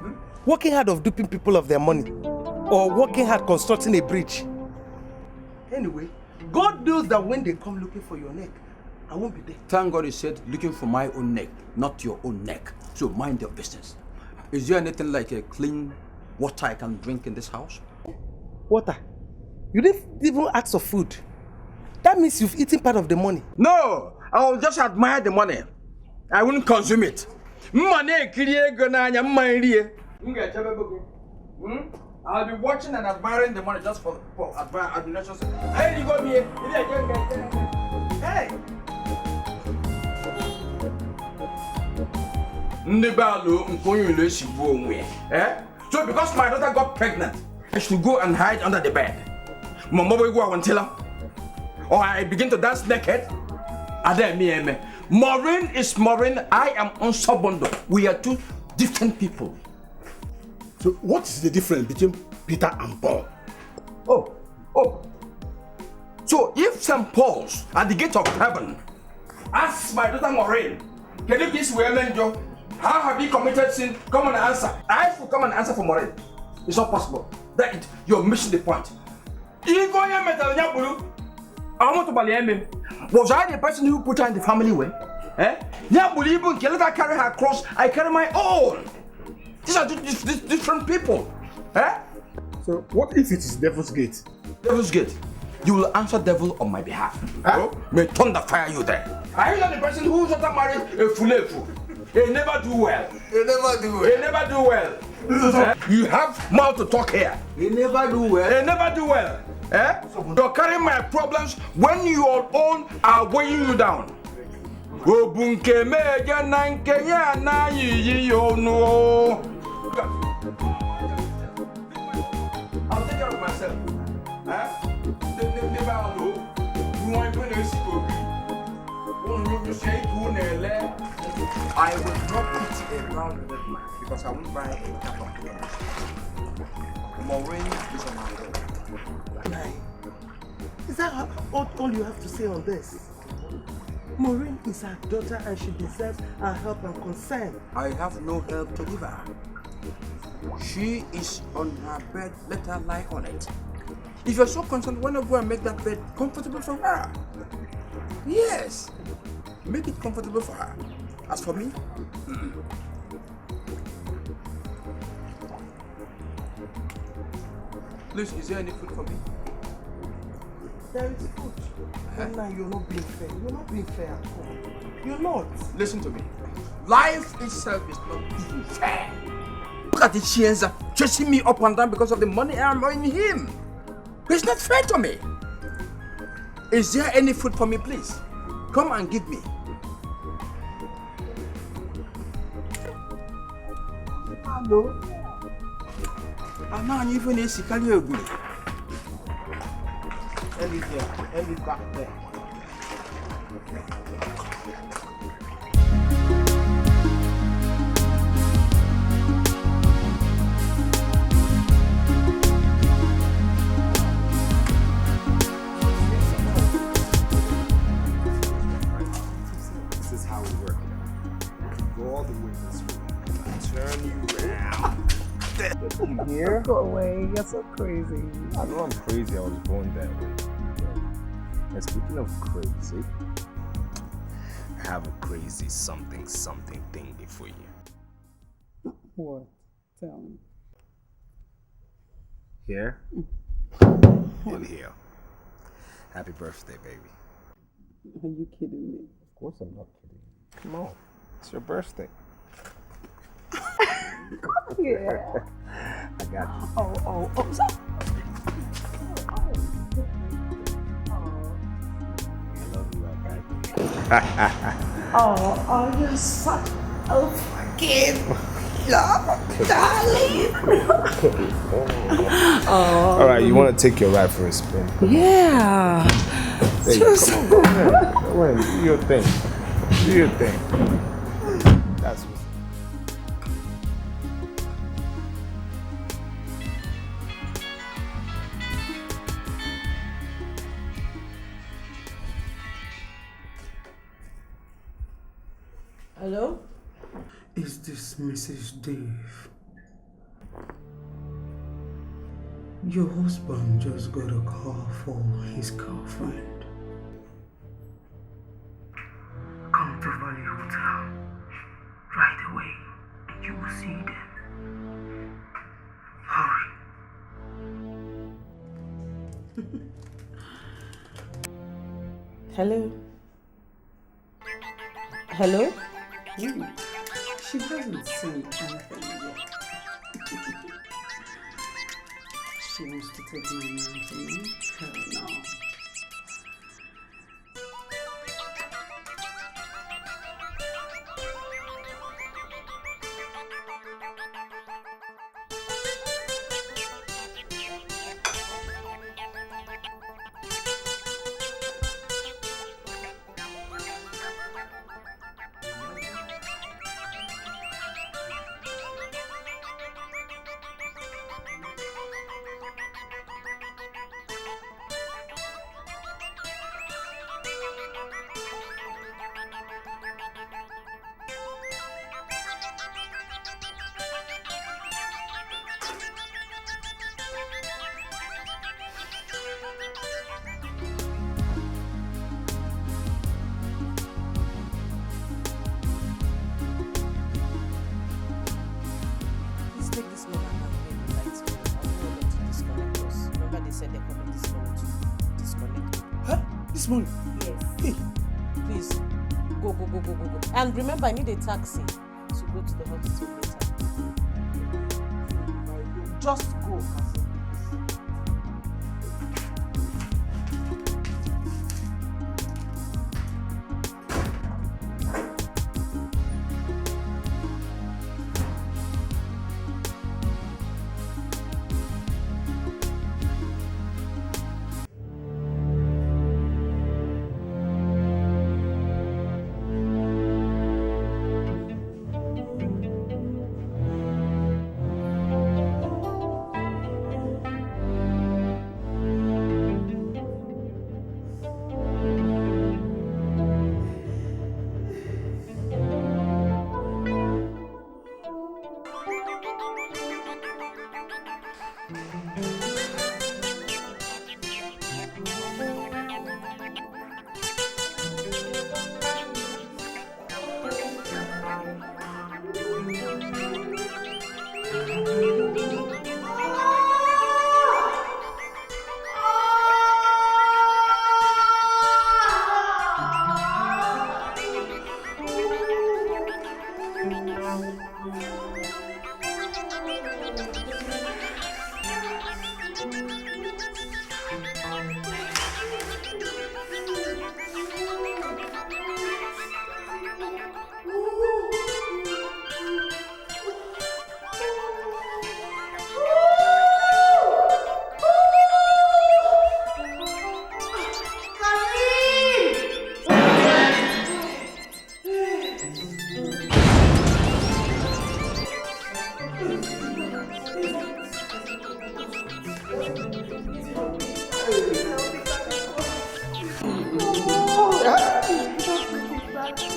Working hard of duping people of their money? Or working hard constructing a bridge? Anyway, God knows that when they come looking for your neck, I won't be there. Thank God you said looking for my own neck, not your own neck. So mind your business. Is there anything like a clean water I can drink in this house? Water? You didn't even ask for food. That means you've eaten part of the money. No! I will just admire the money. I wouldn't consume it. I'll be watching and admiring the money just for admiration. Hey, you go here. Hey! So because my daughter got pregnant, I should go and hide under the bed. Mama will go and tell her. Or I begin to dance naked. Maureen is Maureen, I am Unsobondo. We are two different people. So what is the difference between Peter and Paul? Oh. So if St. Paul's at the gate of heaven asks my daughter Maureen, can you please women Joe? How have you committed sin? Come and answer. I will come and answer for Maureen. It's not possible. You're missing the point. Was I the person who put her in the family way? Let her carry her cross, I carry my own. These are different people. So what if it is Devil's Gate? Devil's Gate? You will answer devil on my behalf. May thunder fire you there. Are you not the person who just married a fulefu? They never do well. They never do well. You have mouth to talk here. They never do well. You're carrying my problems when your own are weighing you down. I'll take care of myself. I will not eat a round red man because I won't buy a cup of tea. Maureen is on my way. Is that all you have to say on this? Maureen is our daughter and she deserves our help and concern. I have no help to give her. She is on her bed, let her lie on it. If you're so concerned, why not go and make that bed comfortable for her? Yes, make it comfortable for her. As for me, please, is there any food for me? There is food. Now you're not being fair. You're not being fair at all. You're not. Listen to me. Life itself is not even fair. Look at the Chienza chasing me up and down because of the money I'm owing him. It's not fair to me. Is there any food for me, please? Come and give me. Hello? I'm not even a sicario. Ellie there. Ellie back there. This is how we work. Go all the way this way. Turn you around. You here? Go away. You're so crazy. I know I'm crazy. I was born that way. And speaking of crazy, I have a crazy something thing for you. What? Tell me. Here and here. Happy birthday, baby. Are you kidding me? Of course I'm not kidding. Come on. It's your birthday. Yeah. I got you. Oh. I love you, I got you. Oh, you're such a fucking Darling. All right, you want to take your ride for a spin? Yeah. Hey, come on, go ahead. Go ahead, do your thing. Do your thing. That's what's Hello? Is this Mrs. Dave? Your husband just got a call for his girlfriend. Come to Valley Hotel right away and you will see them. Hurry. Hello? Hello? She hasn't seen anything yet. She wants to take my man from me? Hell no. This morning? Yes. Hey. Please, go. And remember, I need a taxi to go to the hospital later. Just go,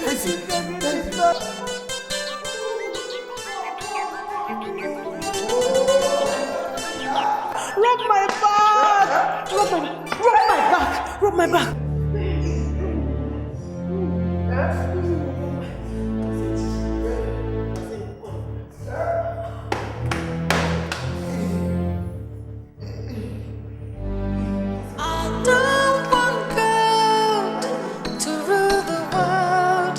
Cassie. Rub my back. I don't want God to rule the world.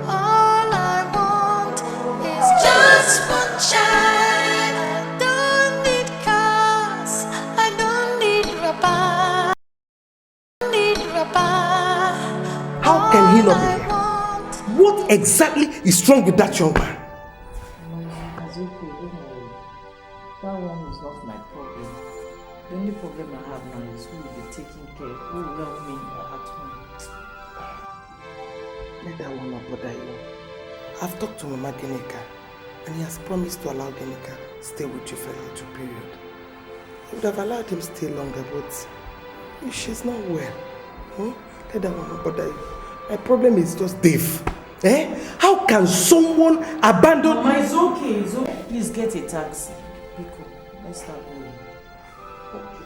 All I want is just one child. I don't need cars. I don't need rubber. How can he not be here? What exactly is wrong with that young man? want to bother you. I've talked to Mama Genika, and he has promised to allow Genika stay with you for a little period. I would have allowed him stay longer, but she's not well. Let that one not bother you. My problem is just Dave. How can someone abandon... Mama, it's okay, it's okay. Please get a taxi. Biko, let's start going. Okay.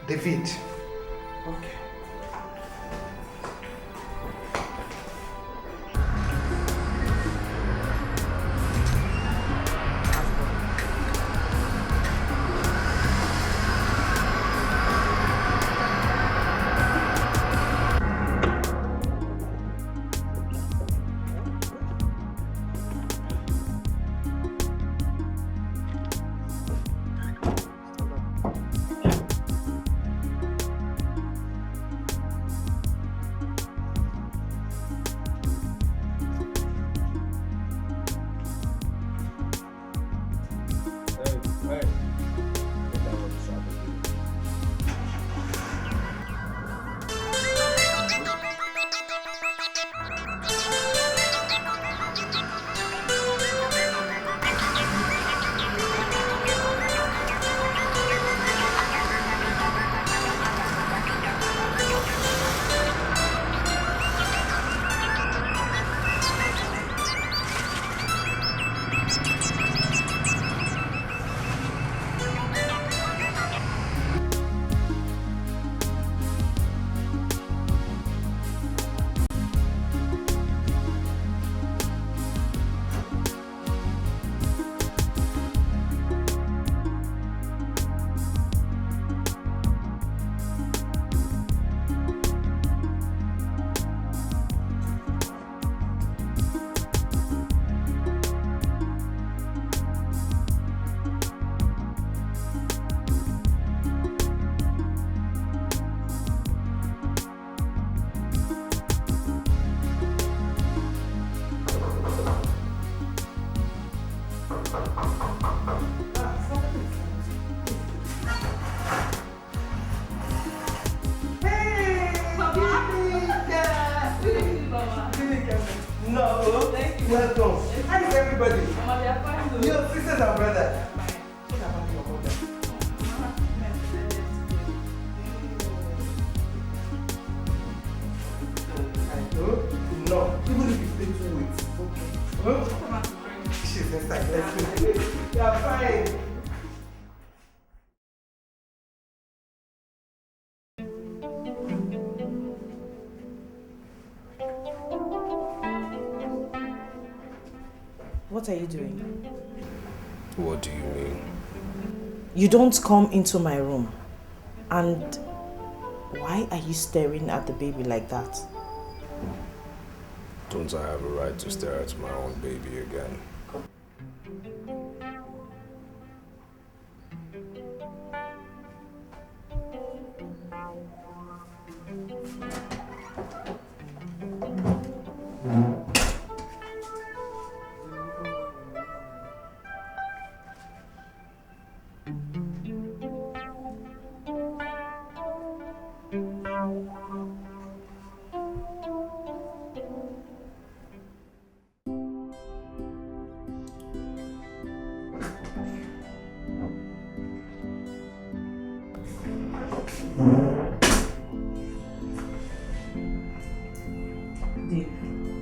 David. Okay. Welcome. How is everybody? Your sisters and brothers. No, even if you stay 2 weeks, okay. She's inside. Let's go. You're fine. What are you doing? What do you mean? You don't come into my room. And why are you staring at the baby like that? Don't I have a right to stare at my own baby again?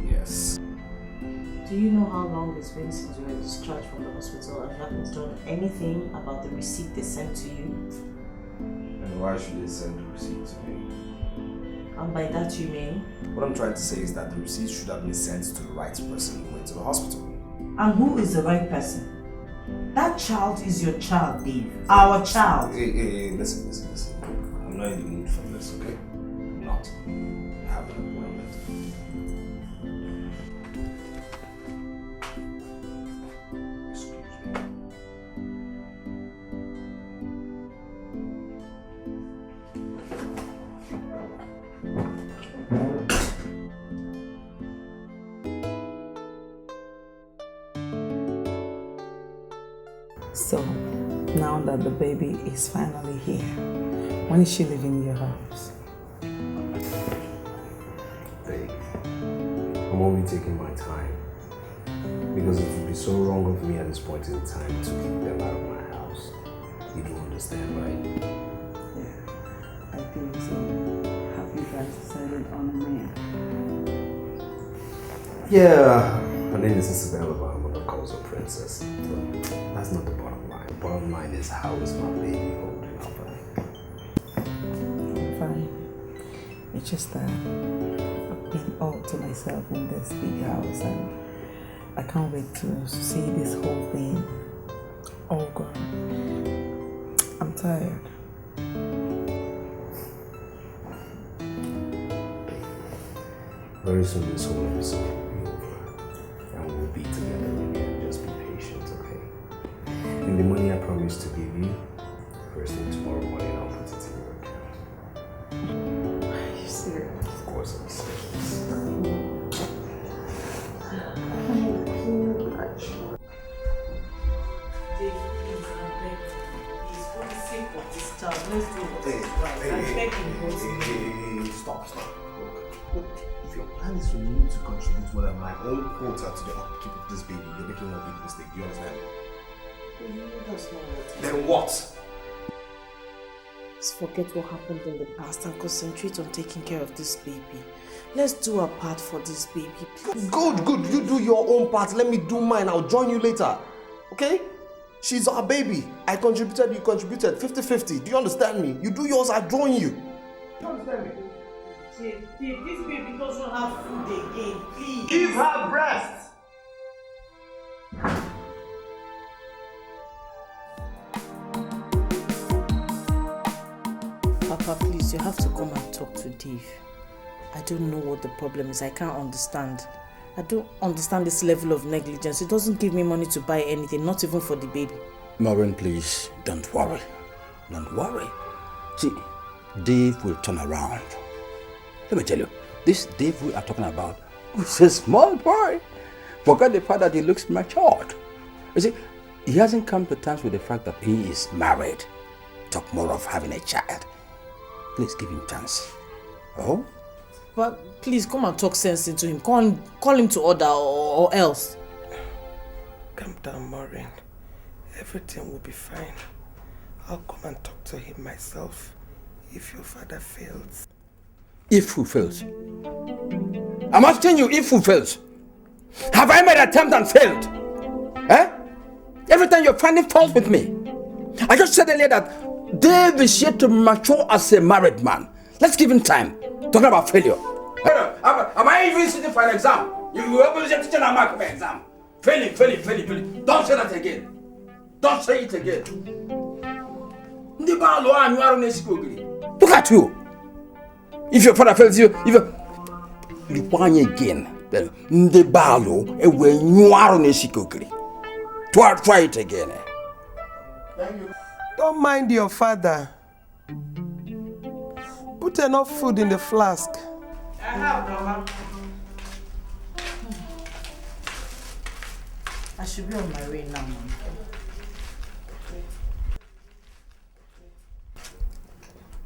Yes. Do you know how long it's been since you were discharged from the hospital and haven't done anything about the receipt they sent to you? And why should they send the receipt to me? And by that you mean? What I'm trying to say is that the receipt should have been sent to the right person who went to the hospital. And who is the right person? That child is your child, Dave. Our child. Hey, listen. I'm not in the mood for this, okay? I'm not. I have an appointment. So, now that the baby is finally here, when is she leaving your house? I'm only taking my time. Because it would be so wrong of me at this point in time to keep them out of my house. You do understand, right? Yeah, I think so. Have you guys decided on a man? Yeah, her name is Isabella, but her mother calls her Princess. So that's not the bottom line. The bottom line is, how is my baby holding up? I'm fine. It's just that I've been all to myself in this big house and I can't wait to see this whole thing all gone. I'm tired. Very soon this whole episode will be over. And we'll be together again. Just be patient, okay? And the money I promised to give you, first thing tomorrow morning I'll put it in your account. Are you serious? Of course I'm serious. Stop. Look, if your plan is for me to contribute more than my own quota to the upkeep of this baby, you're making a big mistake. Do you understand? Then what? Let's forget what happened in the past and concentrate on taking care of this baby. Let's do our part for this baby, please. Good. You do your own part. Let me do mine. I'll join you later. Okay? She's our baby. I contributed, you contributed. 50-50. Do you understand me? You do yours, I'll join you. Do you understand me? This baby doesn't have food again, please. Give her breast. Papa, please, you have to come and talk to Dave. I don't know what the problem is. I can't understand. I don't understand this level of negligence. It doesn't give me money to buy anything, not even for the baby. Maureen, please, don't worry. Don't worry. See, Dave will turn around. Let me tell you, this Dave we are talking about is a small boy. Forget the fact that he looks matured. You see, he hasn't come to terms with the fact that he is married. Talk more of having a child. Please give him a chance. Oh? But please come and talk sense into him. Call him to order or else. Calm down, Maureen. Everything will be fine. I'll come and talk to him myself if your father fails. If who fails? I'm asking you, if who fails? Have I made an attempt and failed? Eh? Every time you're finding fault with me. I just said earlier that Dave is yet to mature as a married man. Let's give him time. Talking about failure. Am I even sitting for an exam? You will be teaching a mark for exam. Failing. Don't say that again. Don't say it again. Look at you. If your father fails you, if you want again, then try it again. Don't mind your father. Put enough food in the flask. I have, Mama. I should be on my way now, Mama.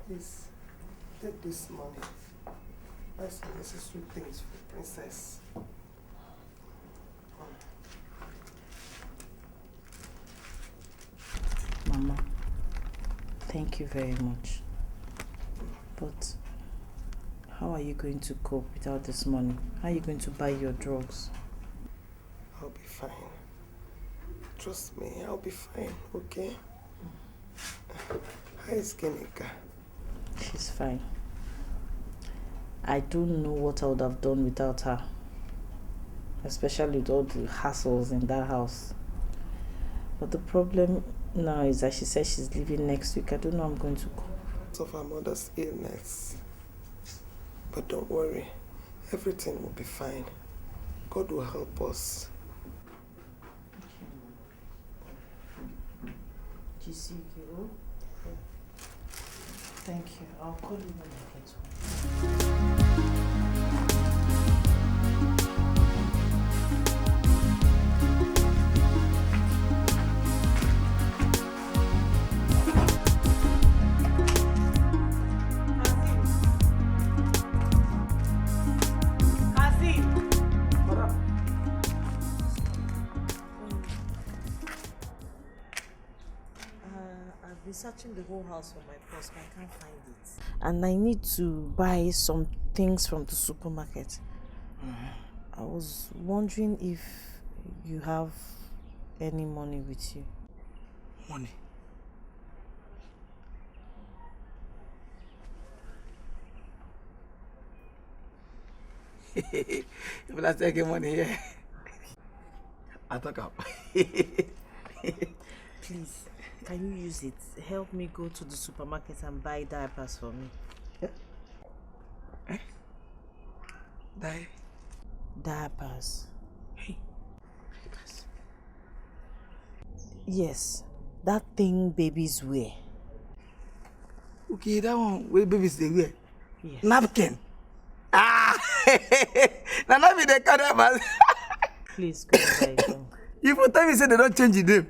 Please, take this money. Buy some necessary things for Princess. Mama, thank you very much. But how are you going to cope without this money? How are you going to buy your drugs? I'll be fine. Trust me, I'll be fine, okay? How is Genika? She's fine. I don't know what I would have done without her. Especially with all the hassles in that house. But the problem now is that she says she's leaving next week. I don't know how I'm going to go. Of her mother's illness. But don't worry, everything will be fine. God will help us. Thank you. I'll call you when I get home. searching the whole house for my purse, but I can't find it. And I need to buy some things from the supermarket. I was wondering if you have any money with you. Money? If I take money here, I talk up. Please, can you use it? Help me go to the supermarket and buy diapers for me. Diapers. Hey, diapers. Yes, that thing babies wear. Okay, that one where babies they wear. Yes. Napkin. Ah, now not be the diapers. Please go and buy it. You for time you say they don't change the name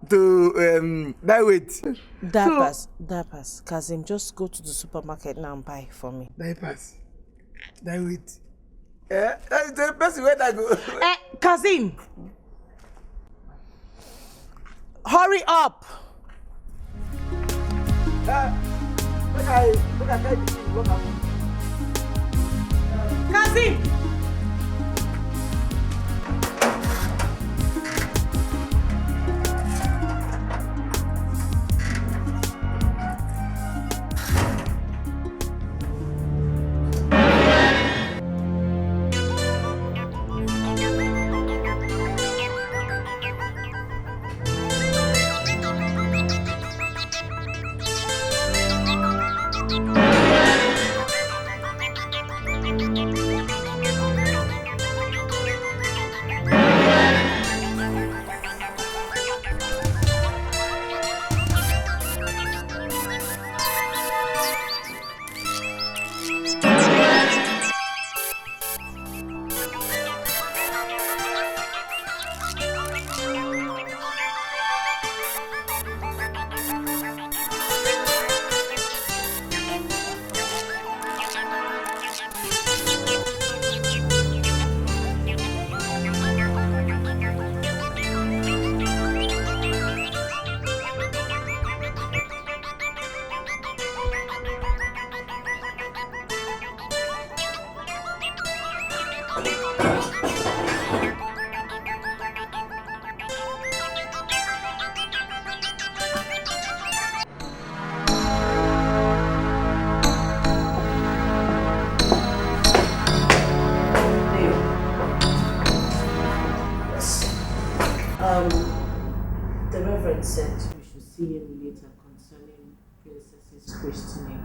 to that weight. Diapers. Kazim, just go to the supermarket now and buy for me. Diapers. That weight. That's the person where I go. Kazim! Hurry up! Kazim! The Reverend said we should see him later concerning Princess's christening.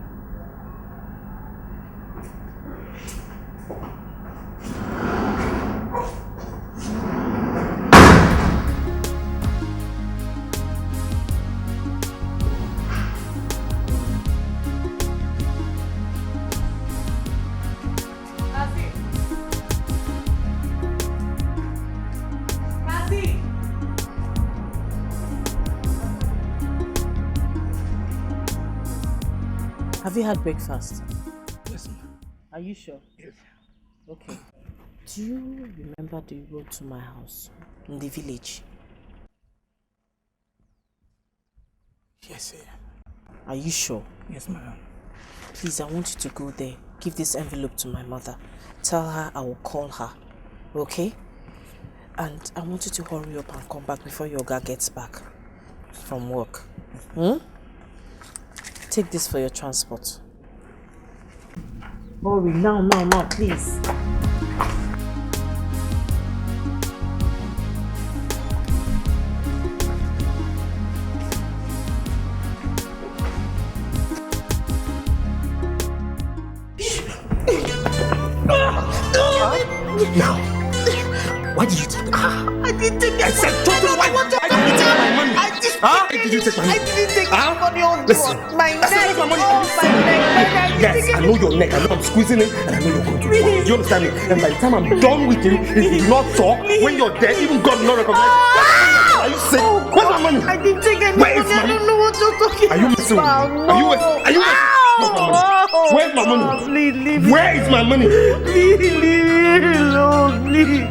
Have you had breakfast? Yes, ma'am. Are you sure? Yes. Okay. Do you remember the road to my house in the village? Yes, sir. Are you sure? Yes, ma'am. Please, I want you to go there. Give this envelope to my mother. Tell her I will call her. Okay? And I want you to hurry up and come back before your guy gets back from work. Take this for your transport. Hurry, now, please. Now, why did you take I didn't take I said, totally, why did you take my money? Why did you take my money? I didn't take my money on Listen, my neck. my money. My neck. Yes, I know your neck. I know I'm squeezing it, and I know you're going to. Do you understand me? And by the time I'm done with you, if you do not talk, when you're dead, even God will not recognize you. Are you sick? Where's my money? I didn't take any Where is money. I my don't know what you're talking about. Are you messing with me? Are you Where's my money? Please, leave me. Where is my money? Please, leave me alone, please.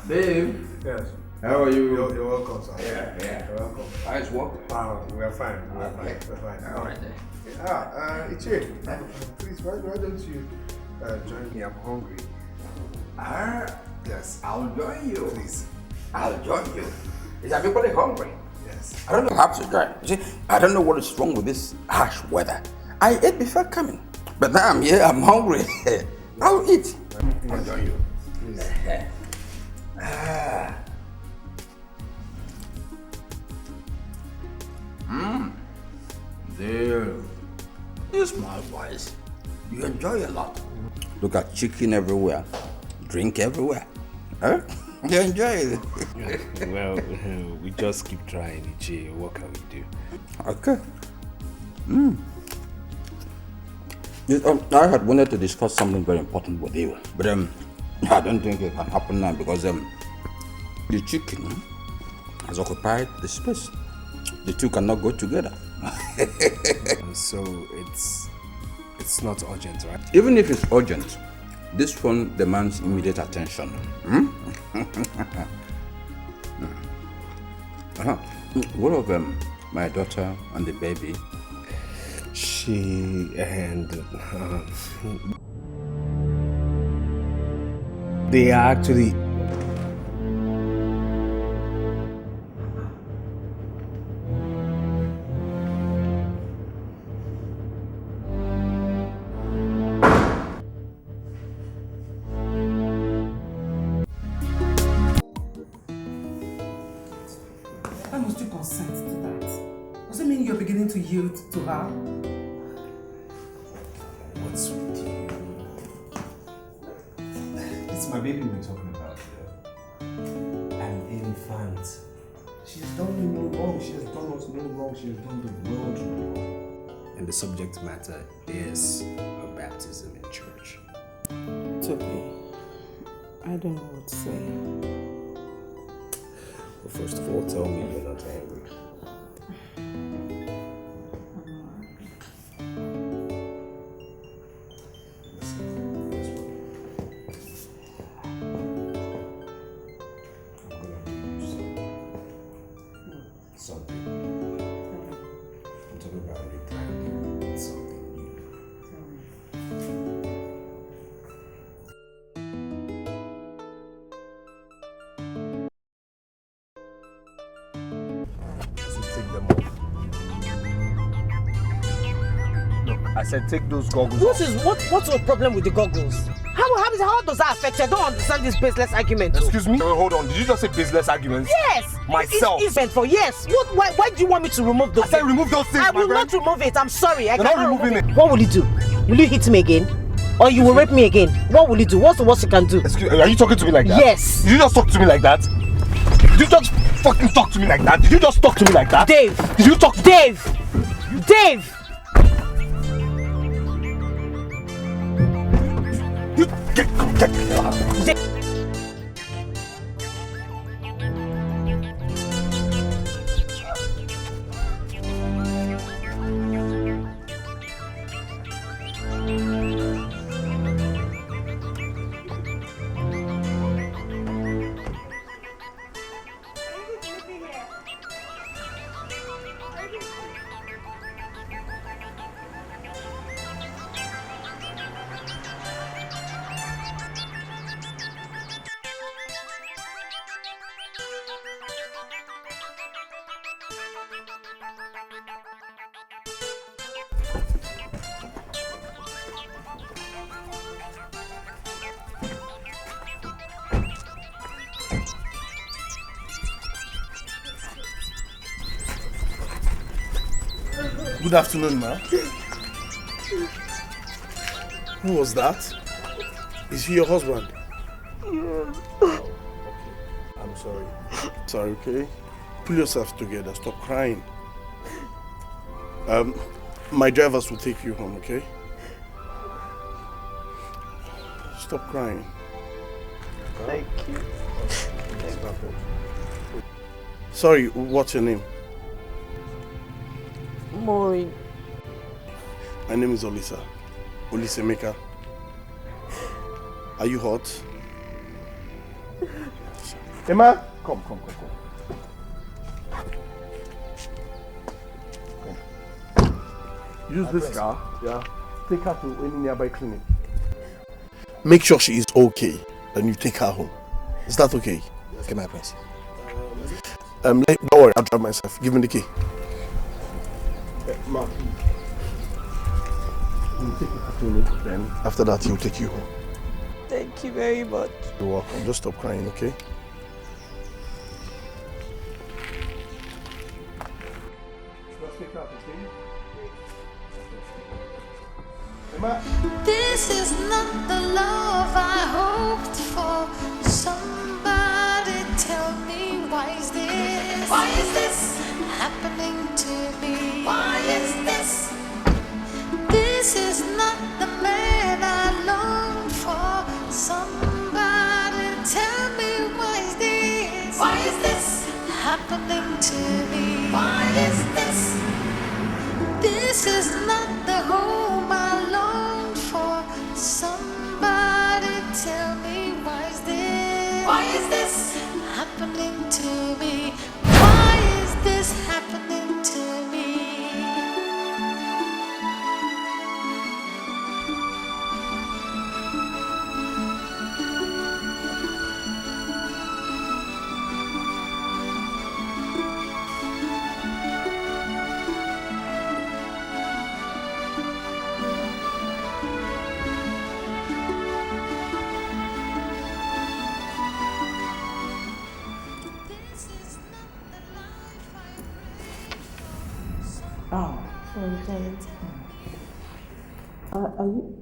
Dave. Yes. How are you? You're welcome, sir. Yeah. You're welcome. Nice work. We're fine. We're fine. All right then. Ichie, please, why don't you join me? I'm hungry. Yes. I'll join you. Please. I'll join you. Is everybody hungry? Yes. I don't know how to join. See, I don't know what is wrong with this harsh weather. I ate before coming, but now I'm here. I'm hungry. I'll eat. I'll join you. Please. There. You small boys. You enjoy a lot. Look at chicken everywhere. Drink everywhere. Huh? You enjoy it. Well, we just keep trying, Ichie. What can we do? Okay. I had wanted to discuss something very important with you, but I don't think it can happen now because the chicken has occupied the space. The two cannot go together. So it's not urgent, right? Even if it's urgent, this phone demands immediate attention. What of my daughter and the baby? She and they are actually. Why must you consent to that? Does it mean you're beginning to yield to her? What's with you? It's my baby we're talking about here. An infant. She's done me no wrong. She has done us no wrong. She has done the world wrong. And the subject matter is her baptism in church. It's okay. I don't know what to say. Well, first of all, tell me you're not angry. I said take those goggles What's your problem with the goggles? How does that affect you? I don't understand this baseless argument. Excuse me? Hold on. Did you just say business arguments? Yes. Myself. It's meant for yes. Why do you want me to remove those? I said remove those things. I will not remove it. I'm sorry. You're not removing it. What will you do? Will you hit me again? Or you will rape me again? What will you do? What's the worst you can do? Excuse me, are you talking to me like that? Yes. Did you just talk to me like that? Did you just fucking talk to me like that? Did you just talk to me like that? Dave. Did you talk? Dave. Dave. Get the hell out. Good afternoon, ma. Who was that? Is he your husband? Yes. I'm sorry. Sorry, okay? Pull yourself together. Stop crying. My drivers will take you home, okay? Stop crying. Thank you. Sorry, what's your name? Maureen. My name is Olisa. Olisemeka. Are you hot? Emma, come. Use this car, yeah. Take her to any nearby clinic. Make sure she is okay, then you take her home. Is that okay? Okay, my prince. Don't worry, I'll drive myself. Give me the key. Mark. We'll take you to clinic, then after that he'll take you home. Thank you very much. You're welcome. Just stop crying, okay? This is not the love I hoped for. Somebody tell me, why is this? Why is this happening to me? Why is this? This is not the man I longed for. Somebody tell me, why is this? Why is this happening to me? Why is this? This is not the home I longed for. Somebody tell me, why is this? Why is this happening to me? Why is this happening to me? Oh, sorry, darling.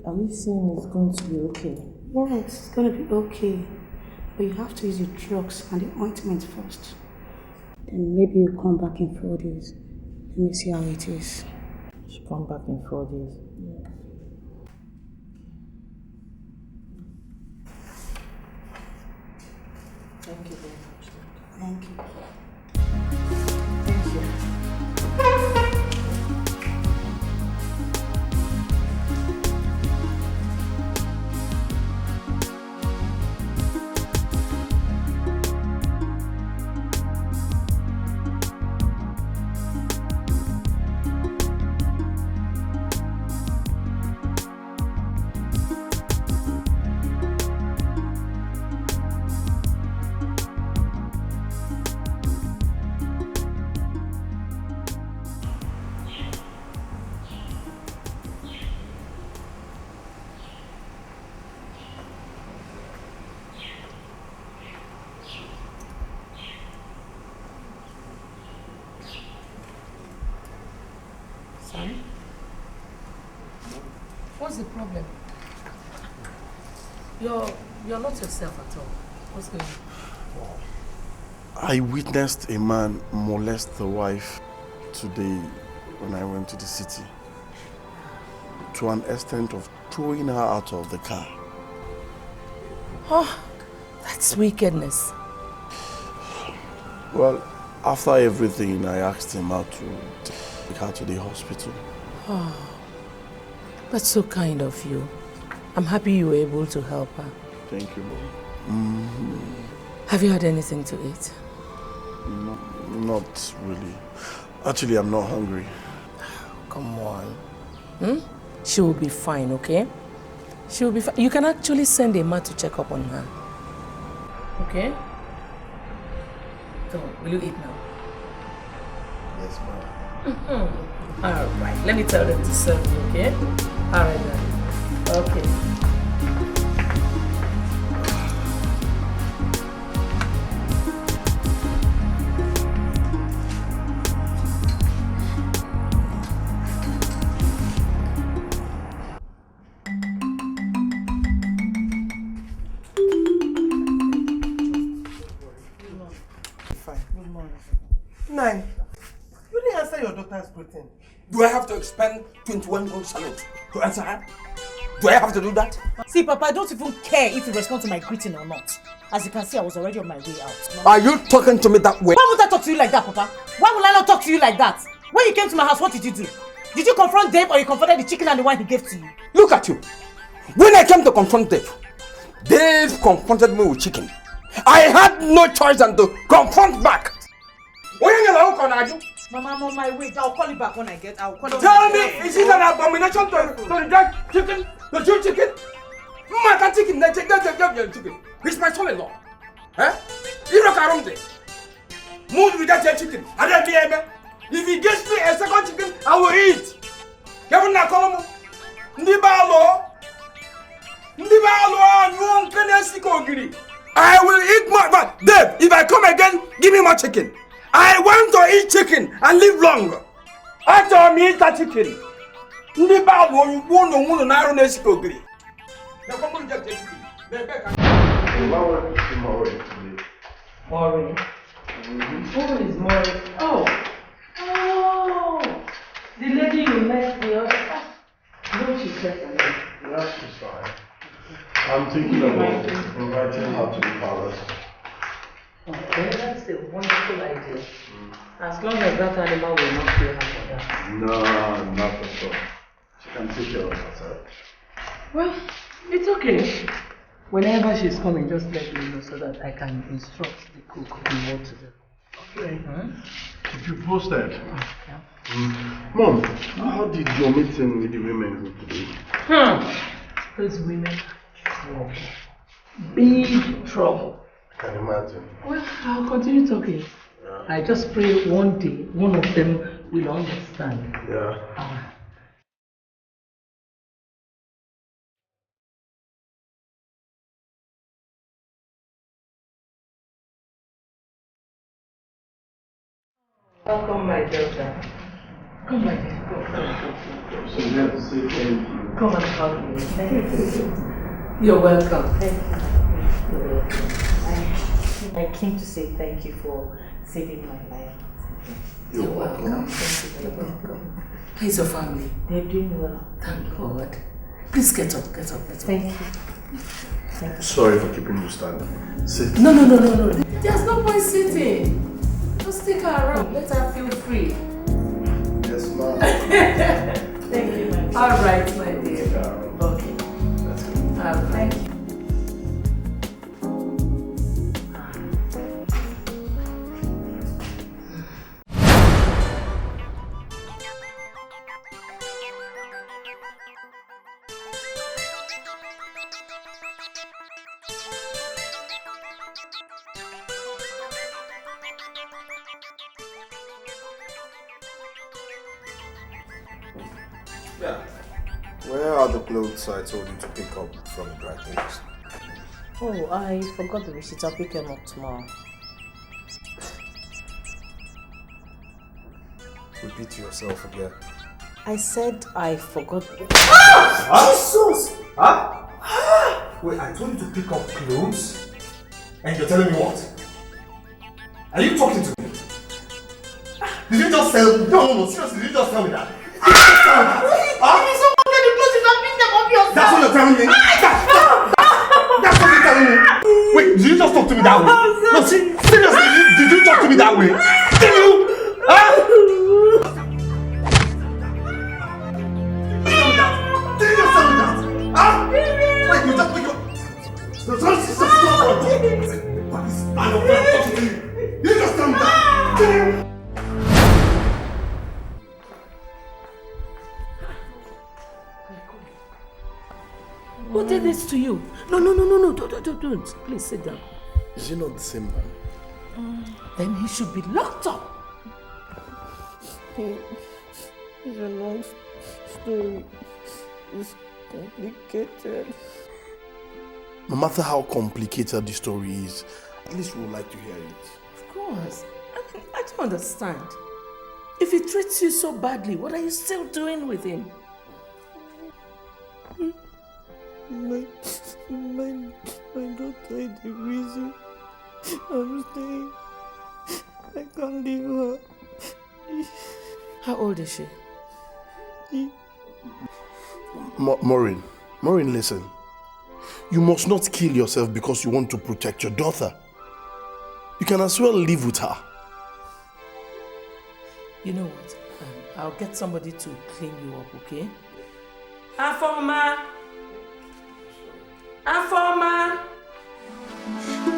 Are you saying it's going to be okay? Yeah, it's gonna be okay. But you have to use your drugs and the ointment first. Then maybe you come back in 4 days. Let me see how it is. She come back in 4 days. Yeah. Thank you very much. Thank you. Thank you. What's the problem? You're not yourself at all. What's going on? I witnessed a man molest the wife today when I went to the city, to an extent of throwing her out of the car. Oh, that's wickedness. Well, after everything, I asked him how to take her to the hospital. Oh, that's so kind of you. I'm happy you were able to help her. Thank you, Mom. Have you had anything to eat? No, not really. Actually, I'm not hungry. Come on. She will be fine, okay? She will be fine. You can actually send a man to check up on her. Okay? So, will you eat now? Yes, ma'am. Alright, let me tell them to serve you, okay? Alright then. Okay. Nine, you didn't answer your daughter's greeting. Do I have to expend 21 gold salute to answer her? Do I have to do that? See, Papa, I don't even care if you respond to my greeting or not. As you can see, I was already on my way out. Are you talking to me that way? Why would I talk to you like that, Papa? Why would I not talk to you like that? When you came to my house, what did you do? Did you confront Dave or you confronted the chicken and the wine he gave to you? Look at you. When I came to confront Dave, Dave confronted me with chicken. I had no choice than to confront back. Mama, I'm on my way. I'll call you back when I get. I'll call you. Tell me, is it an abomination to the dark chicken, the Jew chicken? Mata chicken, the chicken. It's my son-in-law. Eh? You look around there. Move with that chicken. I don't be able. If he gives me a second chicken, I will eat. You not call him. Ndibalo, I will eat more. But Dave, if I come again, give me more chicken. I want to eat chicken and live long. I told me eat that chicken. Ndibalo, you won't know now on this cookie. Now come on, just chicken. Maureen. Who is Maureen? Oh, the lady you met the other time. No, she said to me. Yeah, she's fine. I'm thinking about inviting her to the palace. Okay, that's a wonderful idea. As long as that animal will not kill her for that. No, not at all. She can take care of herself. Well, it's okay. Whenever she's coming, just let me know so that I can instruct the cook on what to do. Okay. Keep you posted. Yeah. Mom, how did your meeting with the women go today? Those women are big trouble. I can imagine. Well, I'll continue talking. Yeah. I just pray one day one of them will understand. Yeah. Welcome, my daughter. Come, my dear. Go. So you have to say thank you. Come and hug me. Thank you. You're welcome. Thank you. You're welcome. I came to say thank you for saving my life. You're welcome. Thank you very much. How's your family? They're doing well. Thank God. Please get up. Thank you. Sorry for keeping you standing. Sit. No. There's no point sitting. Just take her around. Let her feel free. Yes, ma'am. Thank you, my dear. All right, my dear. Okay. That's good. Thank you. Yeah. Where are the clothes I told you to pick up from the dry cleaners? Oh, I forgot the receipt. I'll pick them up tomorrow. Repeat to yourself again. I said I forgot. Jesus! Huh? Wait, I told you to pick up clothes? And you're telling me what? Are you talking to me? Did you just tell me? No, seriously, did you just tell me that? That's what you're telling me? That's what you're telling me? Wait, did you just talk to me that way? No, seriously, did you talk to me that way? Did you? Huh? Did you just tell me that? Huh? Wait, you just pick up. You just tell me that? Who did this to you? No, don't. Please sit down. Is he not the same man? Then he should be locked up. It's a long story. It's complicated. No matter how complicated the story is, at least we would like to hear it. Of course. I don't understand. If he treats you so badly, what are you still doing with him? My daughter is the reason I'm staying. I can't leave her. How old is she? Maureen, listen. You must not kill yourself because you want to protect your daughter. You can as well live with her. You know what? I'll get somebody to clean you up, okay? Afoma!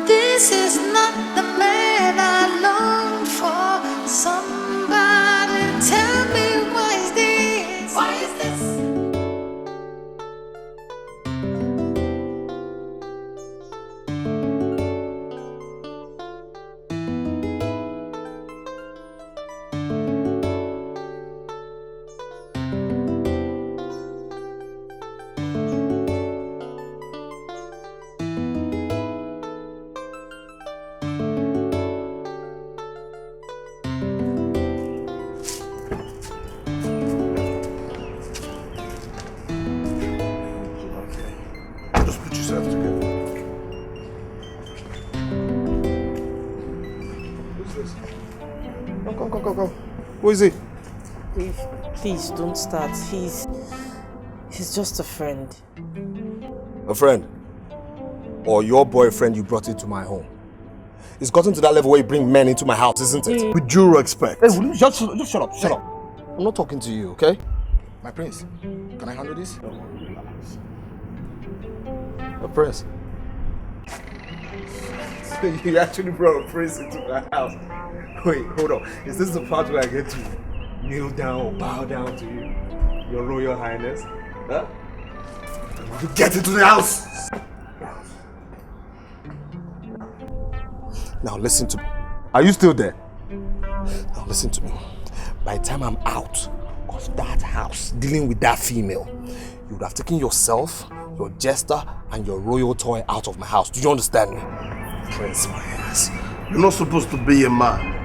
This is not the man I long for. Somebody tell me why is this? Why is this? Just put yourself together. Who's this? Come. Who is he? Please don't start. He's just a friend. A friend? Or your boyfriend you brought into my home? It's gotten to that level where you bring men into my house, isn't it? With due respect. Hey, will you just shut up, shut up. I'm not talking to you, okay? My prince, can I handle this? A prince? You actually brought a prince into my house. Wait, hold on. Is this the part where I get to kneel down or bow down to you? Your Royal Highness? Huh? You get into the house! Now listen to me. Are you still there? Now listen to me. By the time I'm out of that house dealing with that female, you would have taken yourself, your jester, and your royal toy out of my house. Do you understand me? Prince, my ass. You're not supposed to be a man.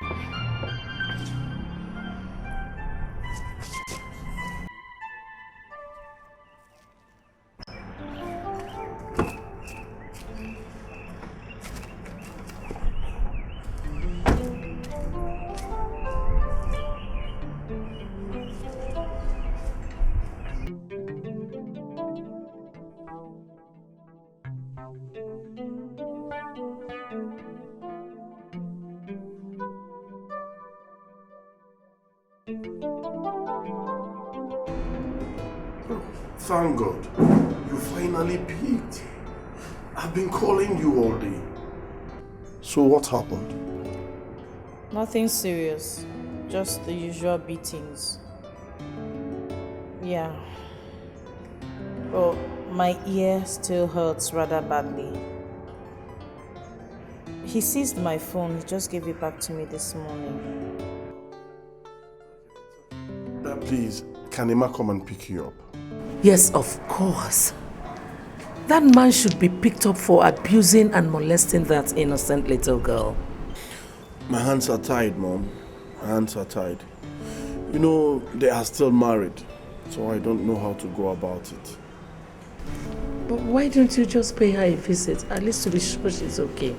Thank God. You finally picked. I've been calling you all day. So what happened? Nothing serious. Just the usual beatings. Yeah. Well, my ear still hurts rather badly. He seized my phone. He just gave it back to me this morning. Please, can Emma come and pick you up? Yes, of course. That man should be picked up for abusing and molesting that innocent little girl. My hands are tied, Mom. My hands are tied. You know, they are still married, so I don't know how to go about it. But why don't you just pay her a visit, at least to be sure she's okay?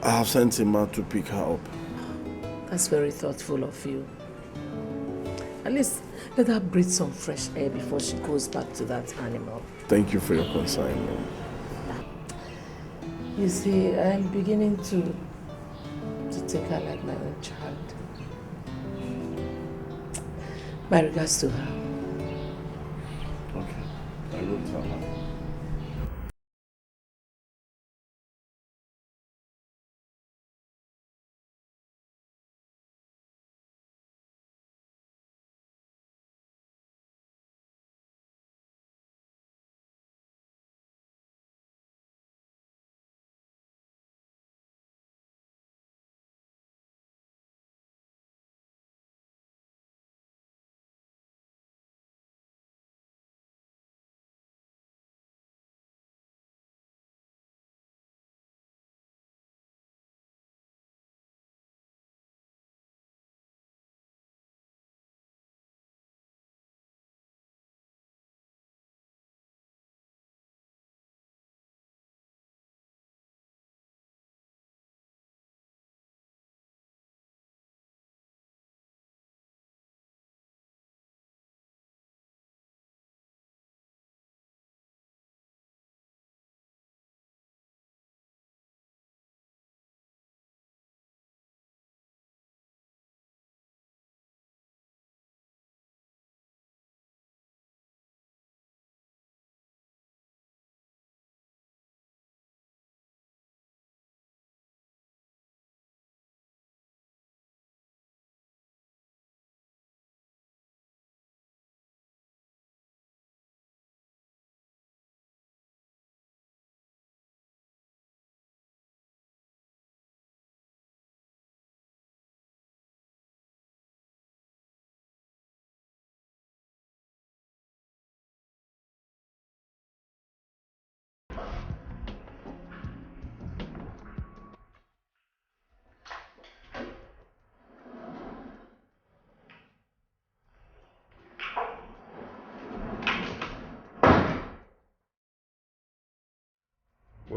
I have sent Emma to pick her up. That's very thoughtful of you. At least let her breathe some fresh air before she goes back to that animal. Thank you for your concern, Mom. You see, I'm beginning to take her like my own child. My regards to her. Okay, I will tell her.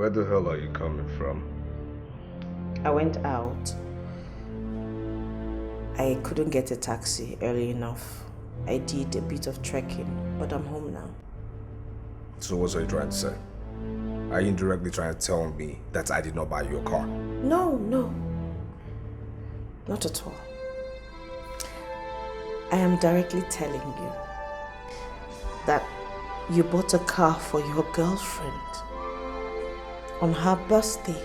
Where the hell are you coming from? I went out. I couldn't get a taxi early enough. I did a bit of trekking, but I'm home now. So what are you trying to say? Are you indirectly trying to tell me that I did not buy you a car? No. Not at all. I am directly telling you that you bought a car for your girlfriend on her birthday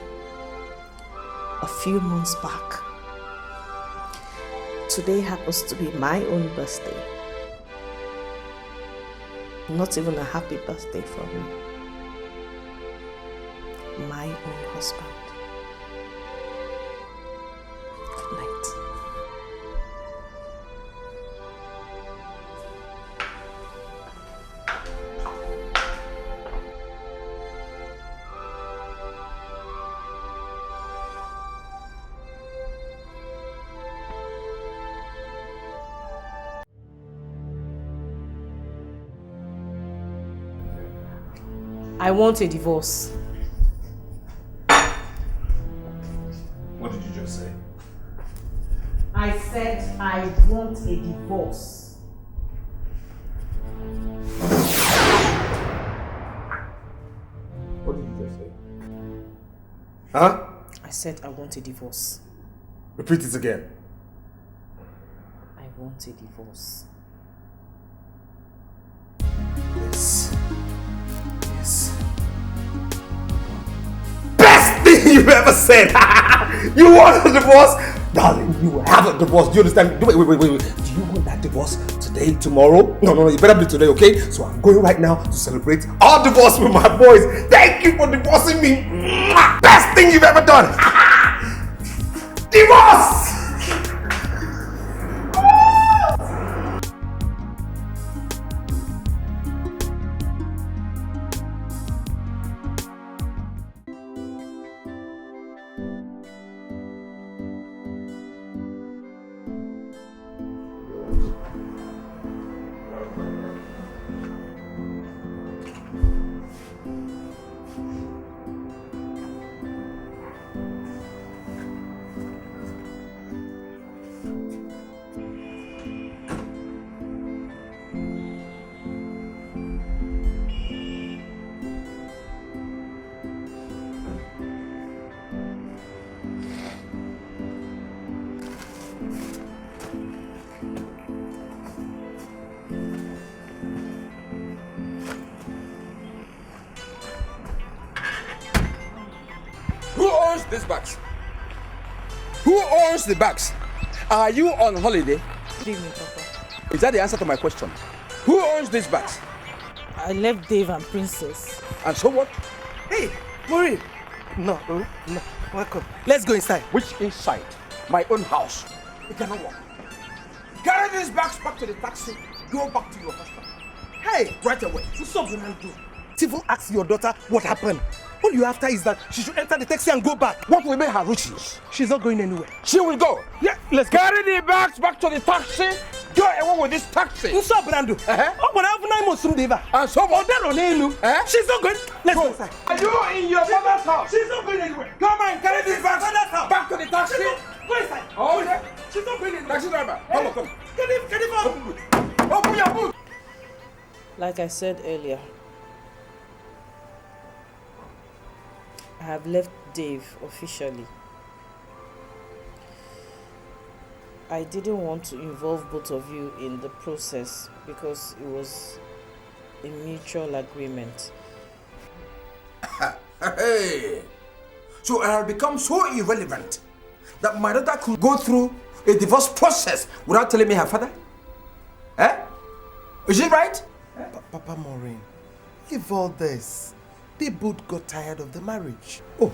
a few months back. Today happens to be my own birthday. Not even a happy birthday for me. My own husband. Good night. I want a divorce. What did you just say? I said I want a divorce. What did you just say? Huh? I said I want a divorce. Repeat it again. I want a divorce. Yes. Best thing you've ever said! You want a divorce? Darling, you will have a divorce. Do you understand? Wait. Do you want that divorce today, tomorrow? No, you better be today, okay? So I'm going right now to celebrate our divorce with my boys. Thank you for divorcing me. Best thing you've ever done. Divorce! These bags. Who owns the bags? Are you on holiday? Good evening, Papa. Is that the answer to my question? Who owns these bags? I left Dave and Princess. And so what? Hey, Maureen. No. Welcome. Let's go inside. Which inside? My own house. It cannot work. Carry these bags back to the taxi. Go back to your husband. Hey, Right away. what's up, Ronaldo? Even ask your daughter what happened. All you after is that she should enter the taxi and go back. What will make her riches? She's not going anywhere. She will go. Yeah, let's go. Carry the bags back to the taxi. Go away with this taxi. What's up, Brando? Oh, but I have 9 months from Deva. And so what? She's not going. Let's go inside. Are you in your mother's house? She's not going anywhere. Come on, carry these bags back to the taxi. Go inside. Okay. She's not going anywhere. Taxi driver, come on. Get him out. Open your boot. Like I said earlier, I have left Dave officially. I didn't want to involve both of you in the process because it was a mutual agreement. Hey! So I have become so irrelevant that my daughter could go through a divorce process without telling me her father? Is it right? Papa Maureen, leave all this. They both got tired of the marriage. Oh,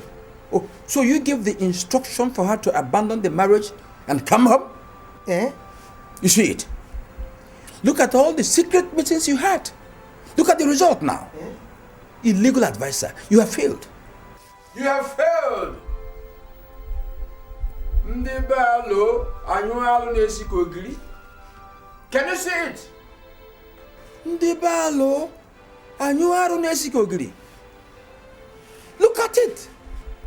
so you give the instruction for her to abandon the marriage and come home? You see it? Look at all the secret meetings you had. Look at the result now. Illegal advisor, you have failed. You have failed. Can you see it? Look at That's it.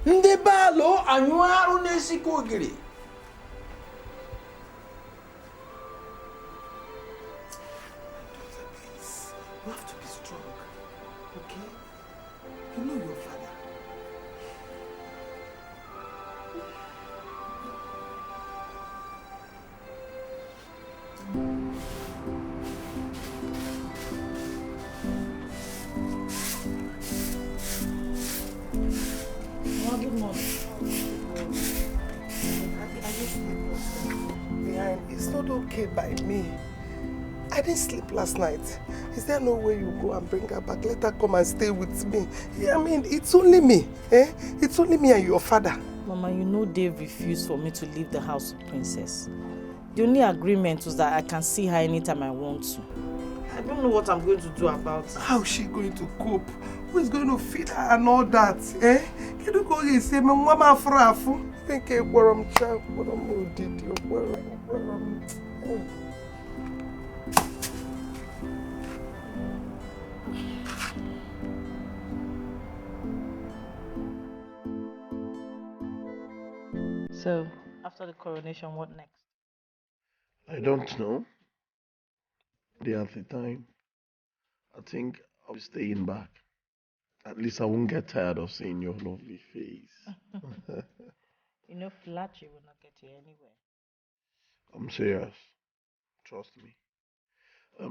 Ndebalo anywaru nesikogiri. You have to be strong, okay? You know your father. Good morning. It's not okay by me. I didn't sleep last night. Is there no way you go and bring her back? Let her come and stay with me. Yeah, I mean, it's only me. It's only me and your father. Mama, you know Dave refused for me to leave the house of Princess. The only agreement was that I can see her anytime I want to. I don't know what I'm going to do about it. How is she going to cope? Who is going to feed her and all that? Can you go and say, Mama Frafu? Think a worm child, what a did you worm? So, after the coronation, what next? I don't know. Day at a time. I think I'll be staying back. At least I won't get tired of seeing your lovely face. You know, flattery will not get you anywhere. I'm serious. Trust me.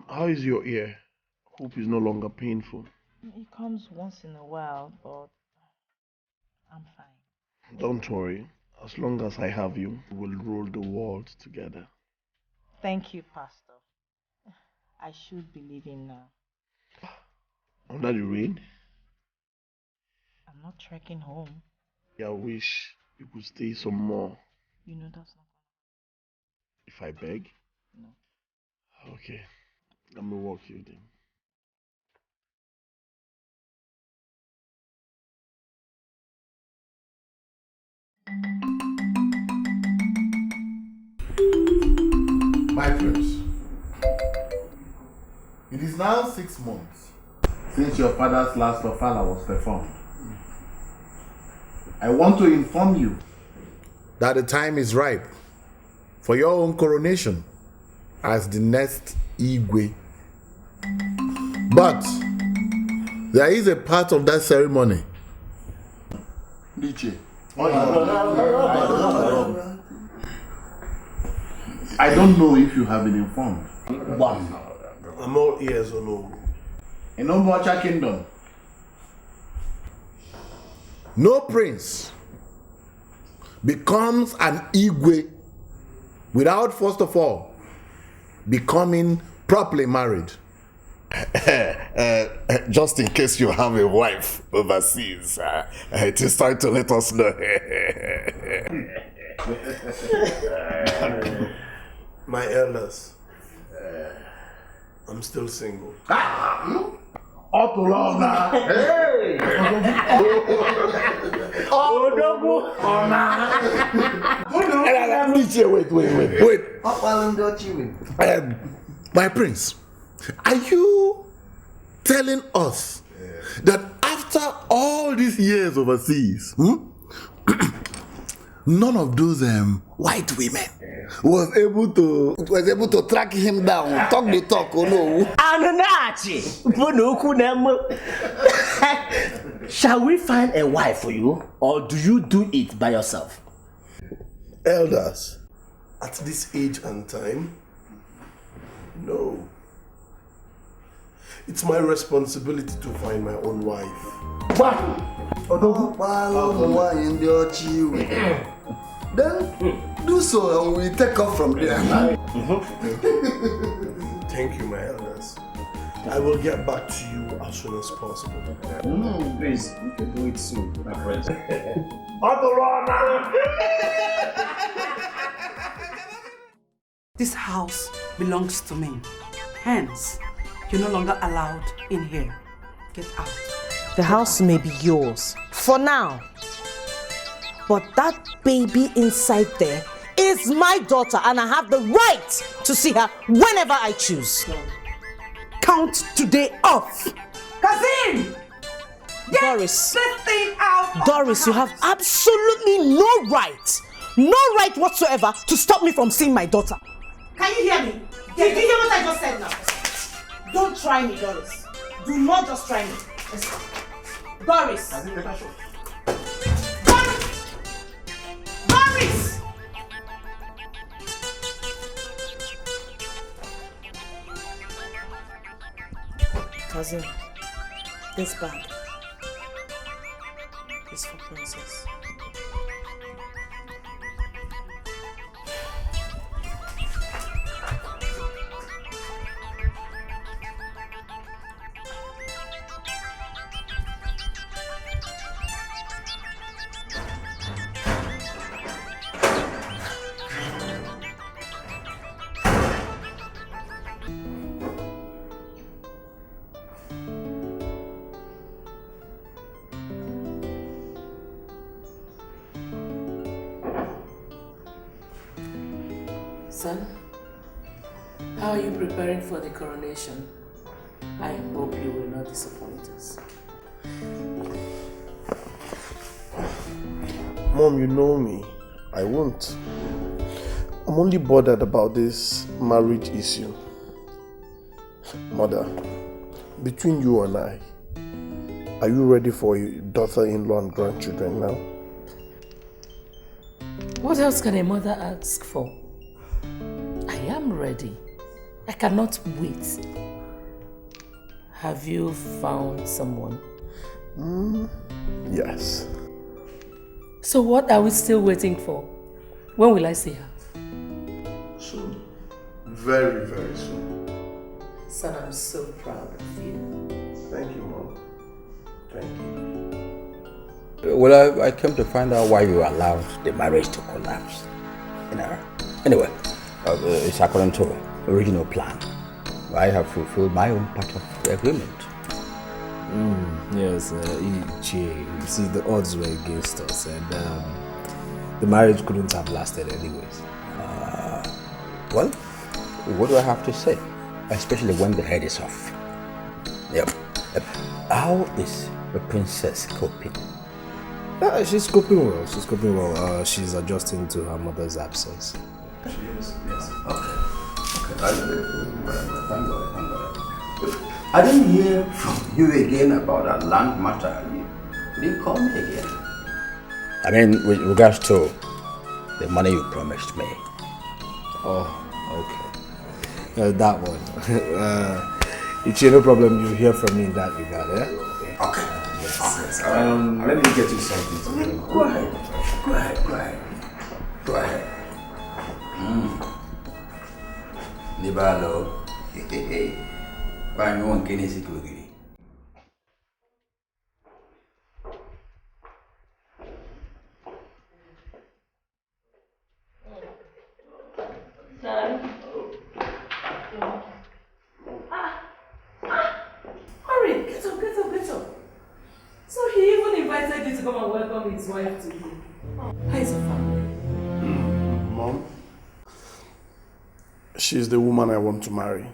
How is your ear? Hope it's no longer painful. It comes once in a while, but I'm fine. Don't worry. As long as I have you, we'll rule the world together. Thank you, Pastor. I should be leaving now. Under the rain? I'm not trekking home. I wish you could stay some more. You know that's not If I beg? No. Okay. Let me walk you then. My prince, it is now 6 months since your father's last ofala was performed. I want to inform you that the time is ripe for your own coronation as the next Igwe. But there is a part of that ceremony. Dikeh. I don't know if you have been informed. I'm all ears on all. In Omocha Kingdom, no prince becomes an Igwe without first of all becoming properly married. Just in case you have a wife overseas, it is time to let us know. My elders, I'm still single. Otulona. Hey! Wait. My prince, are you telling us that after all these years overseas, none of those white women was able to track him down, talk the talk, oh no? Shall we find a wife for you, or do you do it by yourself? Elders, at this age and time, no. It's my responsibility to find my own wife. Then do so and we take off from there. Thank you, my elders. I will get back to you as soon as possible. Please, you can do it soon, my friend. This house belongs to me. Hence, you're no longer allowed in here. Get out. The house may be yours for now, but that baby inside there is my daughter, and I have the right to see her whenever I choose. Count today off. Kazim! Doris. This thing out. Doris, you have absolutely no right whatsoever to stop me from seeing my daughter. Can you hear me? Did you hear what I just said now? Don't try me, Doris. Do not just try me. Doris. Doris! Cousin, this bag is for Princess. Son, how are you preparing for the coronation? I hope you will not disappoint us. Mom, you know me. I won't. I'm only bothered about this marriage issue. Mother, between you and I, are you ready for your daughter-in-law and grandchildren now? What else can a mother ask for? I am ready. I cannot wait. Have you found someone? Yes. So what are we still waiting for? When will I see her? Soon. Very, very soon. Son, I'm so proud of you. Thank you, Mom. Thank you. Well, I came to find out why you allowed the marriage to collapse. You know. Anyway, it's according to original plan. I have fulfilled my own part of the agreement. Yes, you see, the odds were against us, and the marriage couldn't have lasted anyways. Well, what do I have to say? Especially when the head is off. Yep. How is the princess coping? She's coping well. She's coping well. She's adjusting to her mother's absence. She is, yes. Okay. Thank God. I didn't hear from you again about that land matter. You didn't call me again. I mean, with regards to the money you promised me. Oh, okay. That one. It's no problem. You hear from me in that regard, yeah? Okay. Yes. Let me get you something to drink. Go ahead. Nibalo. Why no one can see you? Hurry, get up. So he even invited you to come and welcome his wife to you. How is your family? Mom, she's the woman I want to marry.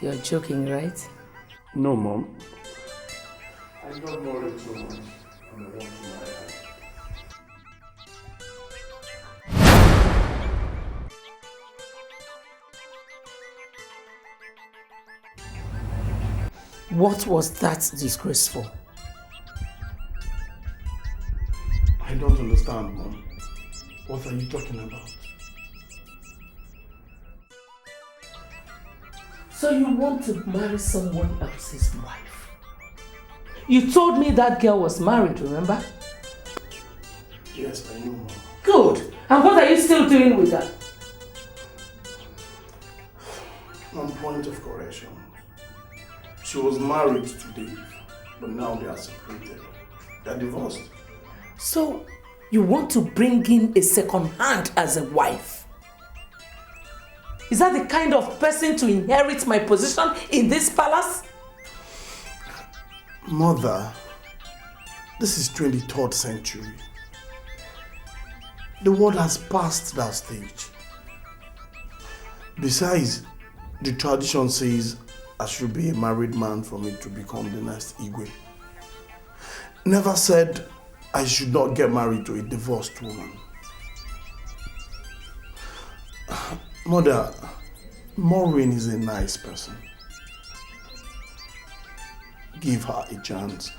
You're joking, right? No, Mom. I don't worry too much. I want to marry her. What was that disgraceful? I don't understand, Mom. What are you talking about? So you want to marry someone else's wife? You told me that girl was married, remember? Yes, I know, Mom. Good. And what are you still doing with her? On point of correction. She was married to Dave, but now they are separated. They are divorced. So you want to bring in a second hand as a wife? Is that the kind of person to inherit my position in this palace? Mother, this is 23rd century. The world has passed that stage. Besides, the tradition says I should be a married man for me to become the next Igwe. Never said I should not get married to a divorced woman. Mother, Maureen is a nice person. Give her a chance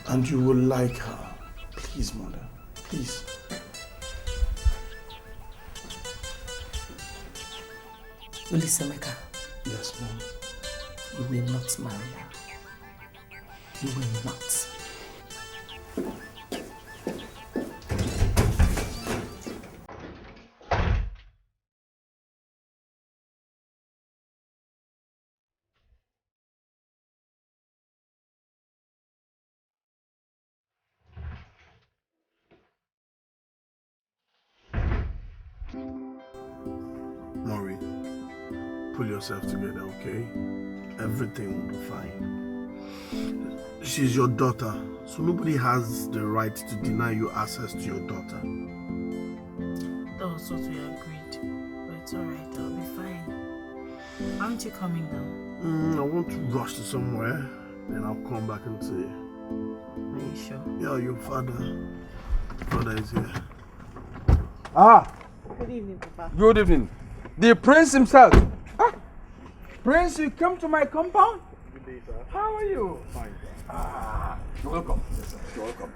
and you will like her. Please, Mother, please. Ulisemeka. Yes, Mom. You will not marry her. You will not. Maureen, pull yourself together, okay? Everything will be fine. She's your daughter, so nobody has the right to deny you access to your daughter. That was what we agreed. But it's alright, I'll be fine. Aren't you coming down? I want to rush to somewhere, then I'll come back and see you. Are you sure? Yeah, your father is here. Ah! Good evening, Papa. Good evening. The prince himself. Ah! Prince, you come to my compound? Good day, sir. How are you? Fine, sir. Ah, you're welcome. Yes, sir. You're welcome.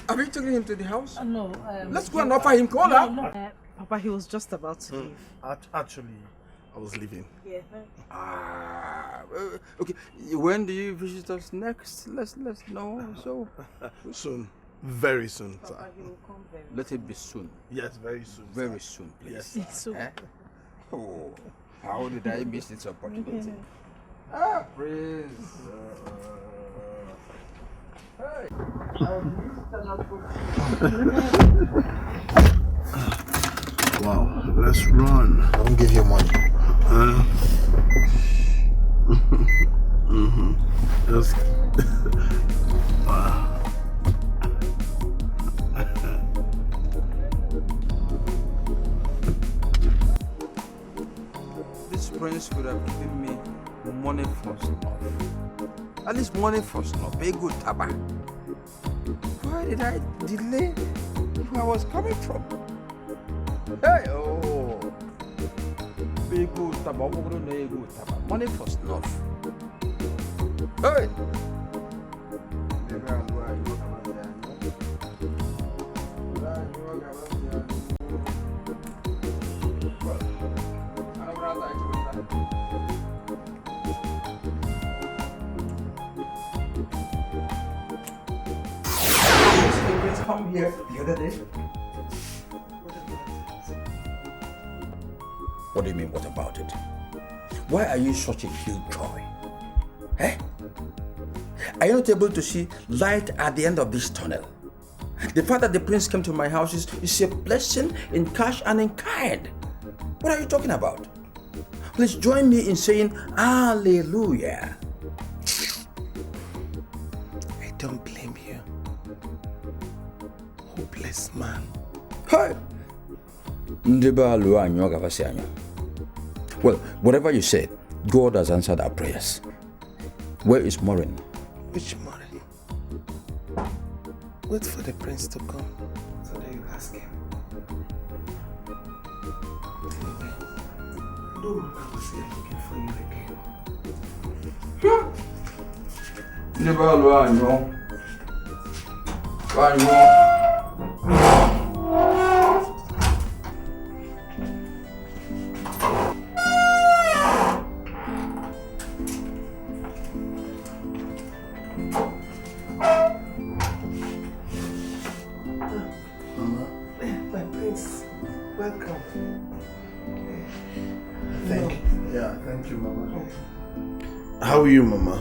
Have you taken him to the house? No. Let's go and offer him cola. No. Papa, he was just about to leave. Actually, I was leaving. Yeah. Okay. When do you visit us next? Let's know. So soon. Very soon, sir. Papa, he will come very soon. Let it be soon. Yes, very soon. Very soon, please. Yes, sir. Eh? Oh, how did I miss this opportunity? Ah, Prince. Hey. Wow, let's run. I won't give you money. Just wow. This prince could have given me money for snuff. At least money for snuff, a good taba. Why did I delay where I was coming from? Hey, oh. Big good taba, good taba. Money for snuff. Hey. Come here the other day. What do you mean, what about it? Why are you such a killjoy? Eh? Are you not able to see light at the end of this tunnel? The fact that the prince came to my house is a blessing in cash and in kind. What are you talking about? Please join me in saying Hallelujah. I don't blame you. Hopeless man. Hey! Well, whatever you said, God has answered our prayers. Where is Maureen? Which Maureen? Wait for the prince to come, so that you ask him. Don't worry, I will see him looking for you again. How are you, Mama?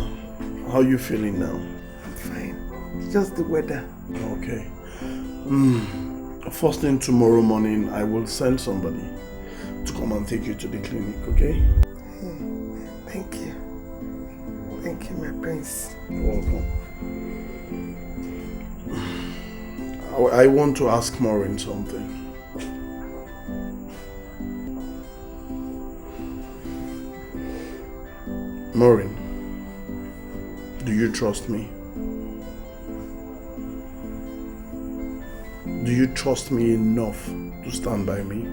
How are you feeling now? I'm fine. It's just the weather. Okay. First thing tomorrow morning, I will send somebody to come and take you to the clinic, okay? Thank you. Thank you, my prince. You're welcome. I want to ask Maureen something. Maureen, do you trust me? Do you trust me enough to stand by me?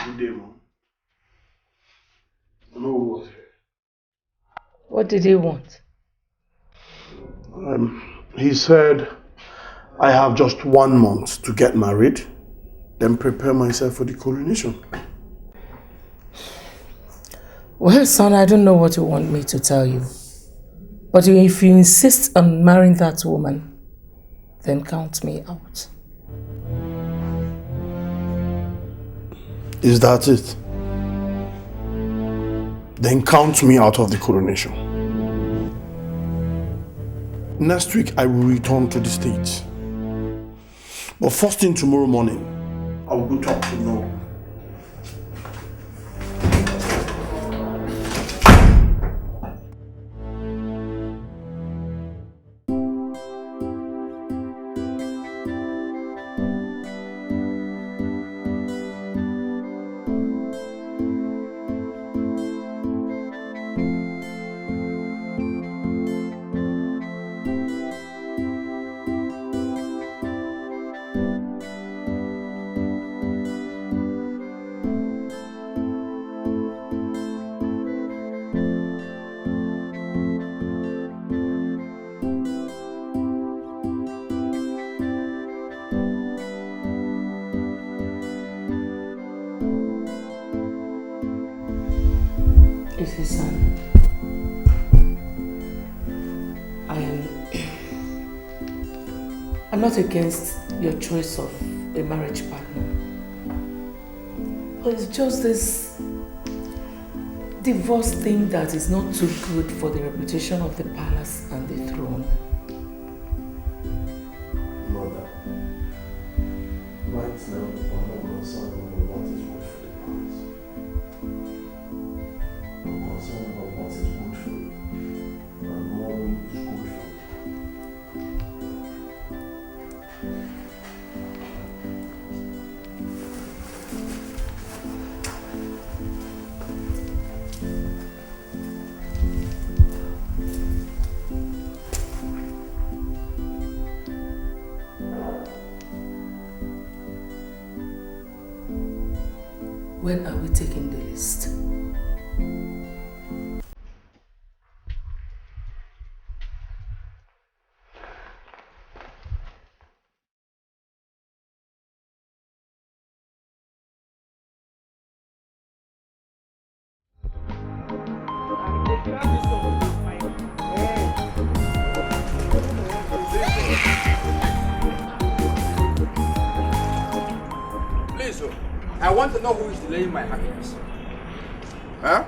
Good day, Mom. No was here. What did he want? He said, I have just 1 month to get married, then prepare myself for the coronation. Well, son, I don't know what you want me to tell you. But if you insist on marrying that woman, then count me out. Is that it? Then count me out of the coronation. Next week, I will return to the States. But first thing tomorrow morning, I will go talk to Noah. I'm not against your choice of a marriage partner. But it's just this divorce thing that is not too good for the reputation of the palace and the throne. Mother, right now, I'm concerned about what is good for the palace. I'm concerned about what is good for you, and what is good for you. When are we taking the list? Please, I want to know who is delaying my happiness. Huh?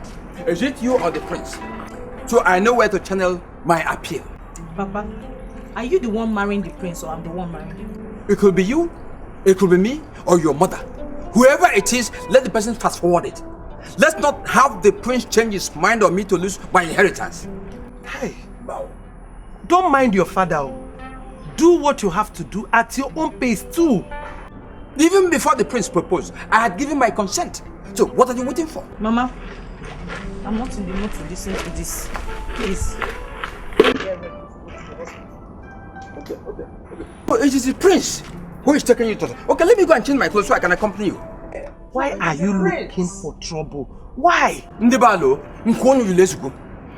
Is it you or the prince? So I know where to channel my appeal. Papa, are you the one marrying the prince or I'm the one marrying him? It could be you, it could be me, or your mother. Whoever it is, let the person fast forward it. Let's not have the prince change his mind on me to lose my inheritance. Hey, don't mind your father. Do what you have to do at your own pace too. Even before the prince proposed, I had given my consent. So what are you waiting for? Mama, I'm not in the mood to listen to this. Please. Okay. But it is the prince who is taking you to... Okay, let me go and change my clothes so I can accompany you. Why are you looking for trouble? Why? Ndebalo, nkwono yulesugo.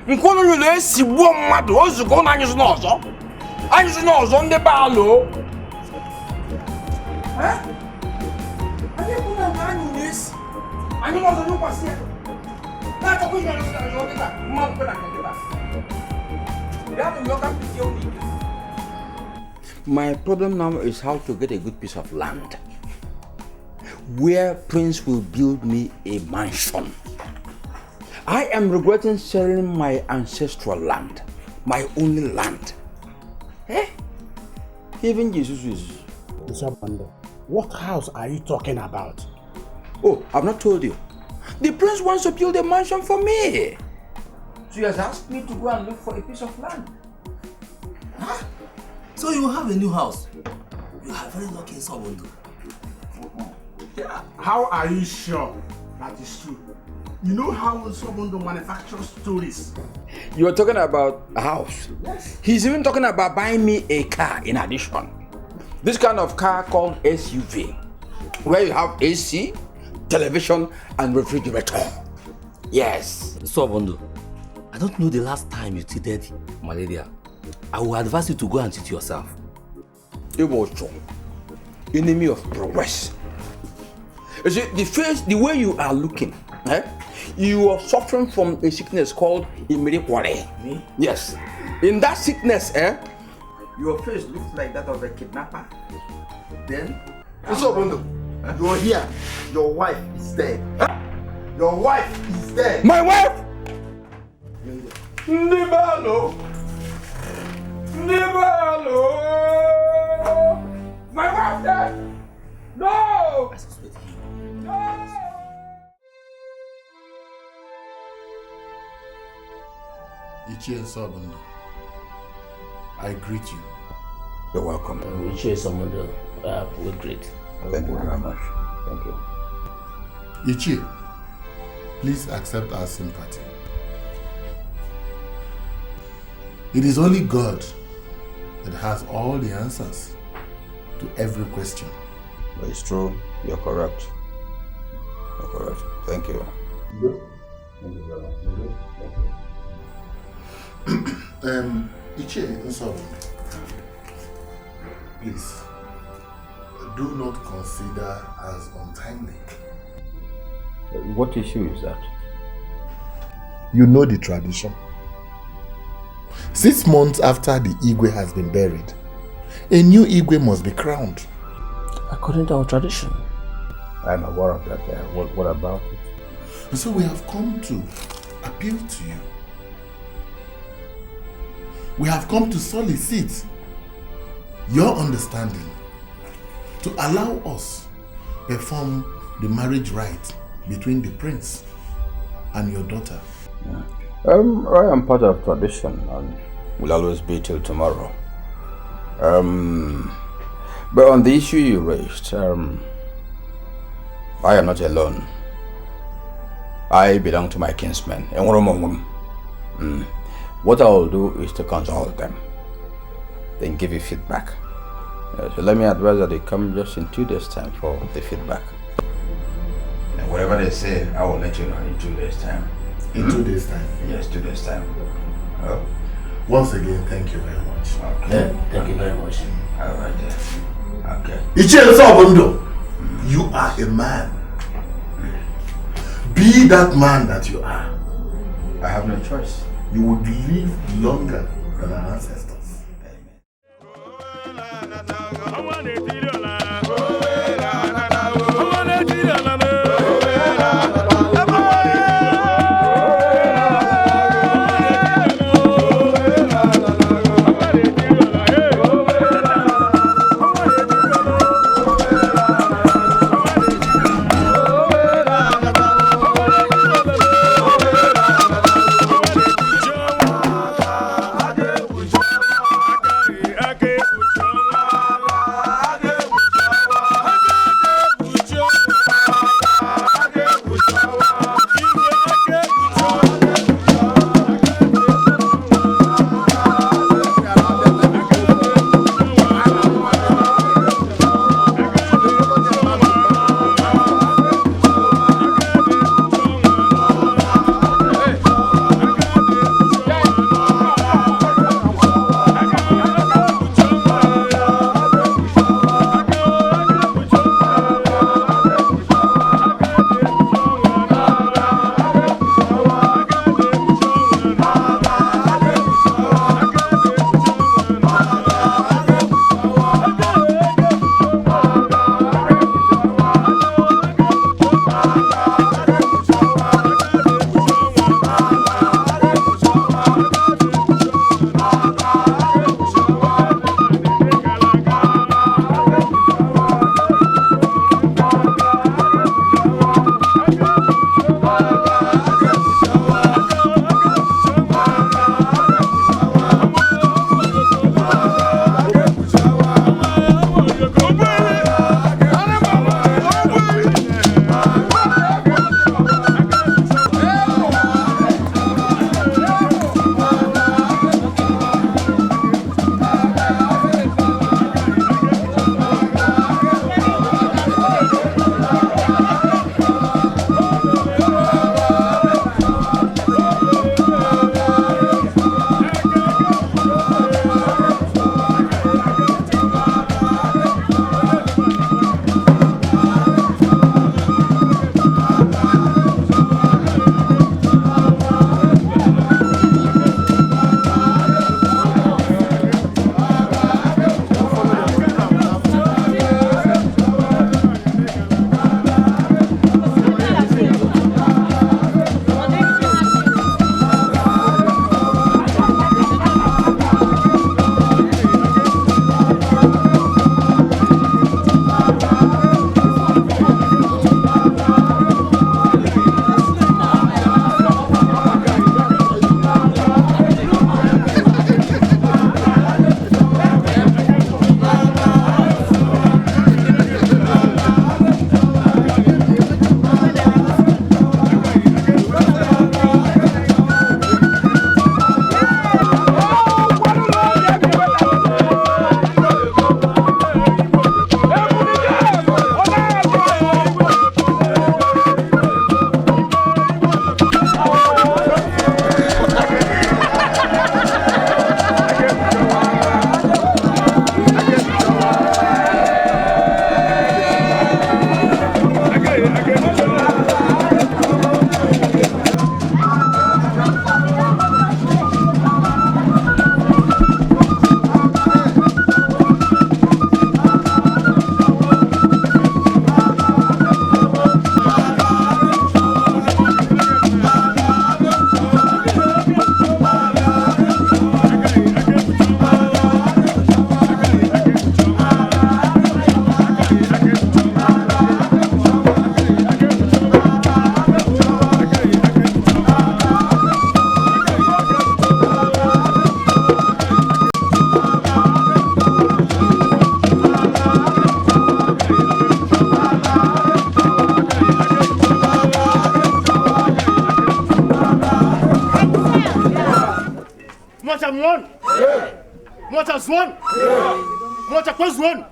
Nkwono yulesi bo mmadu ozugo na anyi znozo. Anyi znozo ndebalo. Eh? Ani kuna ngani yulesi. Ani mozo nukwasi. Na to kunya znozo ndeba. Mma pela ndeba. Ya to yoka pitio ni. My problem now is how to get a good piece of land where Prince will build me a mansion. I am regretting selling my ancestral land, my only land. Eh? Even Jesus is. What house are you talking about? Oh, I've not told you. The prince wants to build a mansion for me. So he has asked me to go and look for a piece of land. Huh? So you will have a new house? You are very lucky in Sobondo. Yeah. How are you sure that is true? You know how Sobondo manufactures stories. You are talking about a house. Yes. He's even talking about buying me a car in addition. This kind of car called SUV, where you have AC, television, and refrigerator. Yes. Sobondo, I don't know the last time you treated malaria. I will advise you to go and treat yourself. It was true. Enemy of progress. You see, the way you are looking, you are suffering from a sickness called Imirikwale. Me? Yes. In that sickness, your face looks like that of a kidnapper. Then, Sobondo, you're here. Your wife is dead. Your wife is dead. My wife? Nibalo! Nibalo! My wife dead! No! I suspect him. No! Ichie Sobondo, I greet you. You're welcome. Ichie Sobondo, we're great. Thank you very much. Thank you. Ichie, please accept our sympathy. It is only God that has all the answers to every question. But it's true. You're correct. You're correct. Thank you. Thank you very much. Thank you. Ichie Nsobo, please, do not consider as untimely. What issue is that? You know the tradition. 6 months after the Igwe has been buried, a new Igwe must be crowned. According to our tradition. I'm aware of that. What about it? And so we have come to appeal to you. We have come to solicit your understanding to allow us perform the marriage rite between the prince and your daughter. Yeah. I am part of tradition and will always be till tomorrow. But on the issue you raised, I am not alone. I belong to my kinsmen. What I will do is to consult them, then give you feedback. So let me advise that they come just in 2 days' time for the feedback. And whatever they say, I will let you know in 2 days' time. In 2 days' time? Yes, 2 days' time. Once again, thank you very much. Okay. Thank you very much. All right, okay. Ichie Nsobo, you are a man. Be that man that you are. I have no choice. You would live longer than our ancestors. Age Umuacha one. Umuacha's one. Umuacha plus one.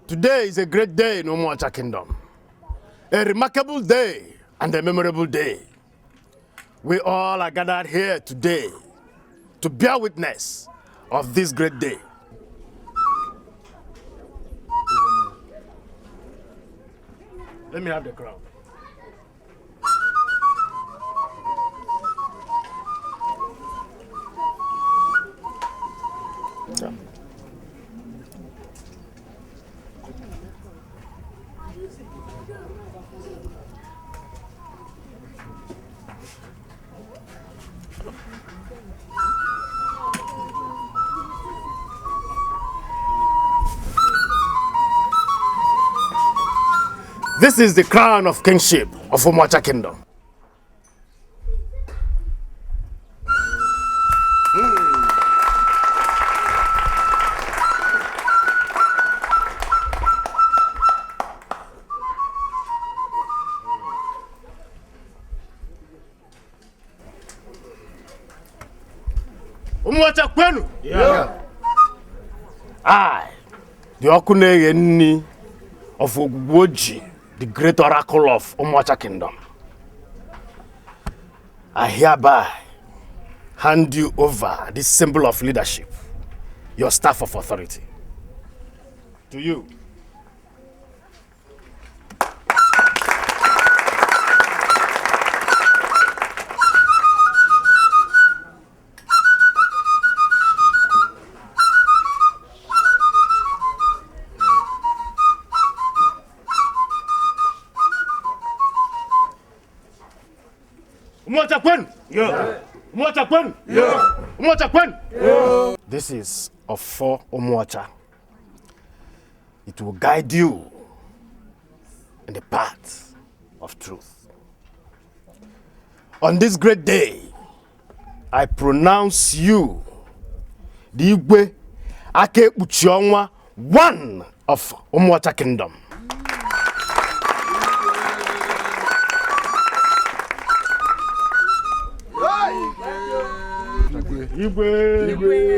Today is a great day in Umuacha Kingdom. A remarkable day and a memorable day. We all are gathered here today to bear witness of this great day. Let me have the crown. Yeah. This is the crown of kingship of Umuacha Kingdom. Umuacha kwenu? Yeah. I, the Okuneye Ini of Ogwoji, the great oracle of Umuacha Kingdom, I hereby hand you over this symbol of leadership, your staff of authority. To you. Umuacha kwenu? Yeah. Umuacha kwenu? Yeah. Umuacha kwenu? Yeah. This is of 4 Umuacha. It will guide you in the path of truth. On this great day, I pronounce you the Igwe Ake Uchionwa, one of Umuacha Kingdom. Igwe.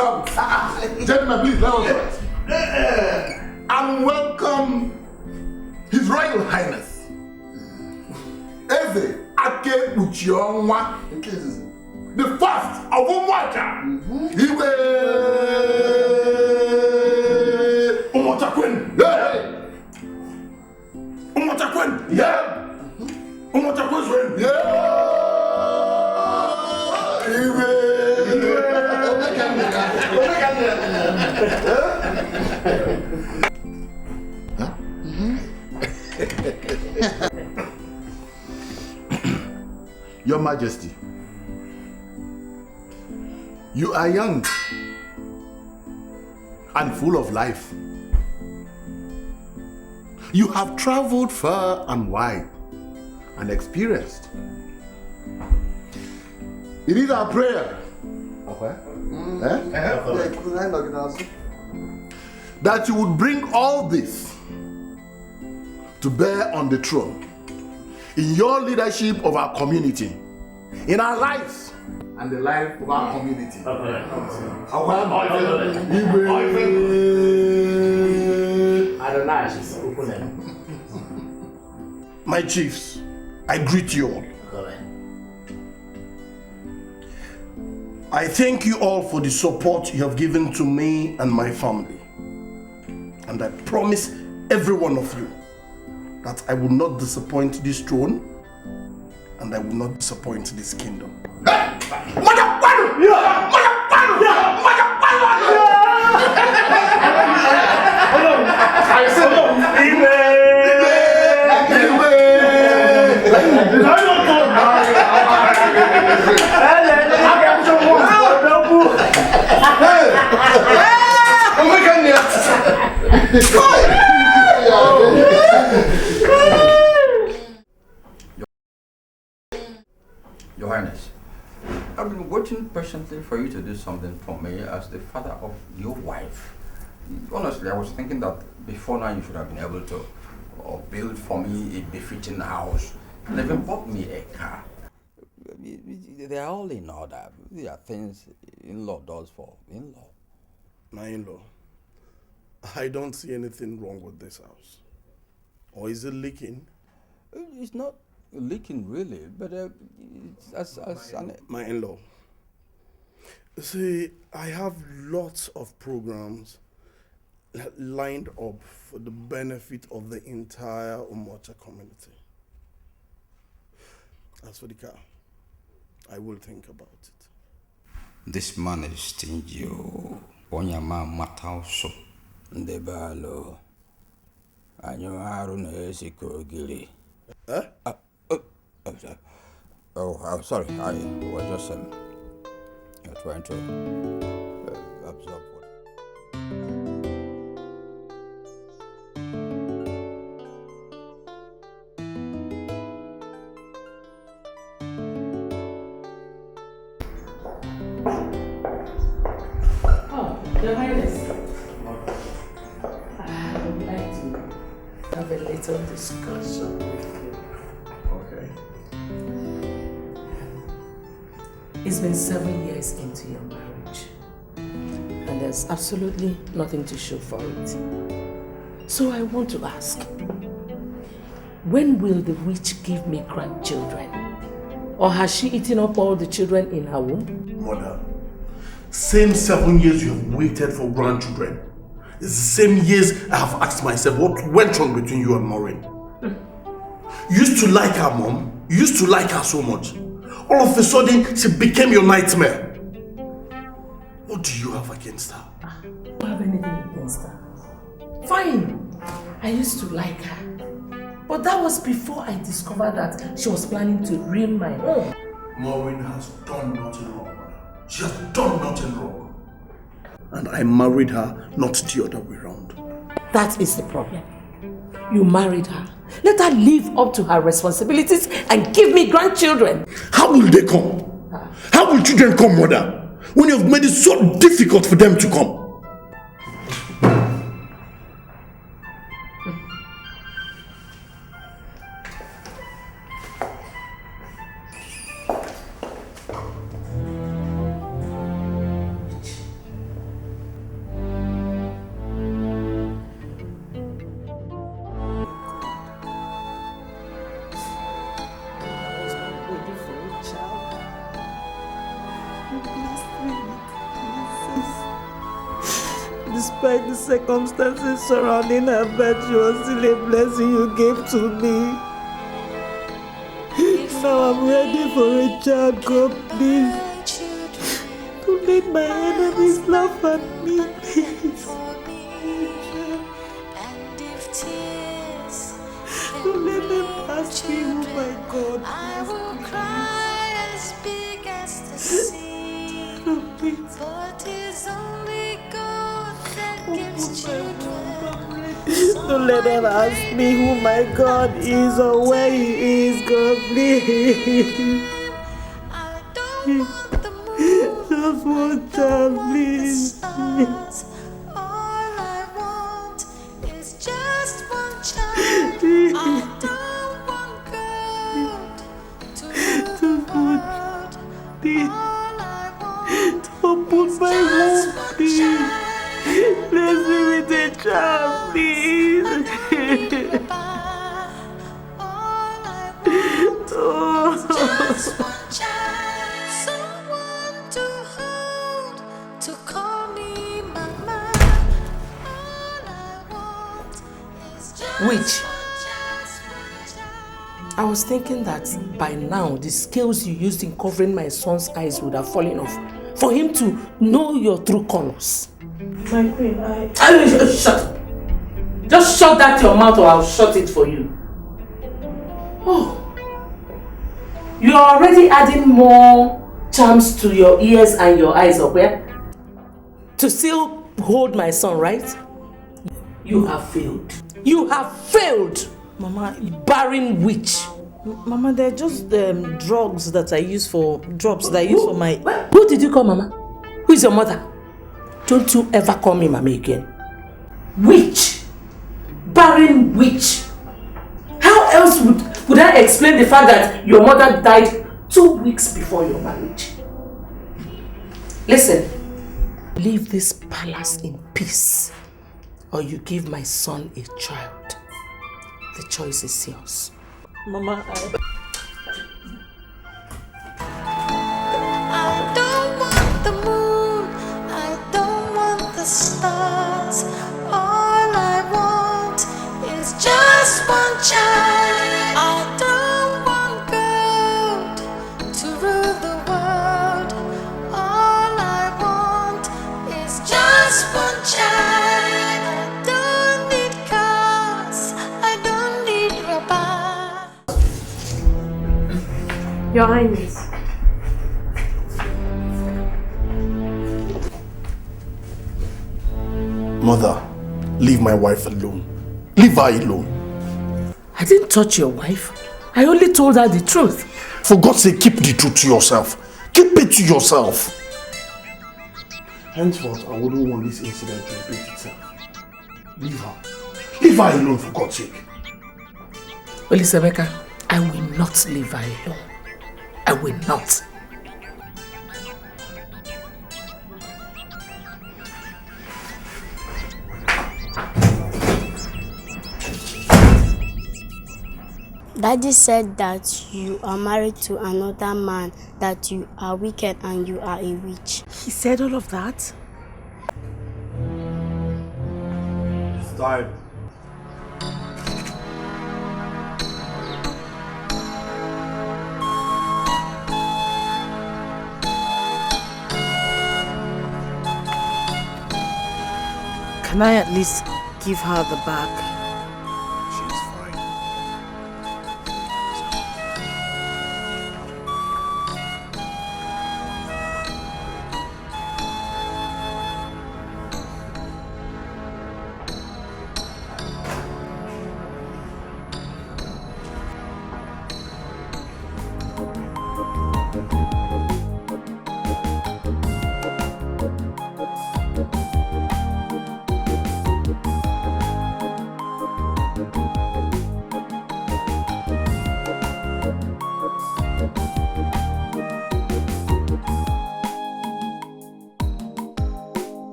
Come. Gentlemen, please, let us rise. And welcome His Royal Highness Eze Ake Uchionwa, the first of Umwacha. Iwe Umwacha Queen. Yeah. Umwacha Queen. Yeah. Umwacha Queen. Yeah. Your Majesty, you are young and full of life. You have traveled far and wide and experienced. It is our prayer that you would bring all this to bear on the throne in your leadership of our community, in our lives and the life of our community. My chiefs, I greet you all. I thank you all for the support you have given to me and my family. And I promise every one of you that I will not disappoint this throne and I will not disappoint this kingdom. Your Highness, I've been waiting patiently for you to do something for me as the father of your wife. Honestly, I was thinking that before now you should have been able to build for me a befitting house and even bought me a car. They are all in order. They are things in-law does for in-law. My in-law, I don't see anything wrong with this house. Or is it leaking? It's not leaking really, but my in-law. See, I have lots of programs lined up for the benefit of the entire Umwacha community. As for the car, I will think about it. This man is stingy. Onyama matauso ndebalo. Anyo haru na esiko gili. I'm sorry. I was just trying to absorb what. Your Highness, I would like to have a little discussion with you. Okay. It's been 7 years into your marriage, and there's absolutely nothing to show for it. So I want to ask, when will the witch give me grandchildren? Or has she eaten up all the children in her womb? Mother, same 7 years you have waited for grandchildren. It's the same years I have asked myself what went wrong between you and Maureen. You used to like her, Mom. You used to like her so much. All of a sudden, she became your nightmare. What do you have against her? I don't have anything against her. Fine. I used to like her. But that was before I discovered that she was planning to ruin my home. Maureen has done nothing wrong, Mother. She has done nothing wrong. And I married her, not the other way around. That is the problem. You married her. Let her live up to her responsibilities and give me grandchildren. How will they come? How will children come, Mother? When you have made it so difficult for them to come? despite the circumstances surrounding her birth, she was still a blessing you gave to me. Now I'm ready for a child, God, please. Don't let my enemies laugh at me, please. Don't let them ask me, oh my God. I will cry as big as the sea. But it's only God that gives children. Don't let them ask me who my God is or where he is, God, please. Just one time, please. All I want is just one child. I don't want God to rule the world. All I want don't put my just home, one please. child. Bless me with a child, please. Just one child, someone to hold, to call me mama. All I want is just Which? I was thinking that by now the scales you used in covering my son's eyes would have fallen off for him to know your true colors. My queen, Shut up! Just shut that your mouth or I'll shut it for you. Oh. You're already adding more charms to your ears and your eyes, okay? To still hold my son, right? You have failed. You have failed! Mama, barren witch. Mama, they're just drugs that I use for my... Who did you call Mama? Who is your mother? Don't you ever call me Mama again. Witch! Barren witch! How else would I explain the fact that your mother died 2 weeks before your marriage? Listen, leave this palace in peace or you give my son a child. The choice is yours. Mama, I don't want the moon, I don't want the stars. All I want is just one child. I don't want God to rule the world. All I want is just one child. I don't need cars, I don't need rubber. Your Highness. Mother, leave my wife alone. Leave her alone. I didn't touch your wife. I only told her the truth. For God's sake, keep the truth to yourself. Keep it to yourself. Henceforth, I wouldn't want this incident to repeat itself. Leave her. Leave her alone, for God's sake. Elisabeka, I will not leave her alone. I will not. Daddy said that you are married to another man, that you are wicked and you are a witch. He said all of that? It's time. Can I at least give her the bag?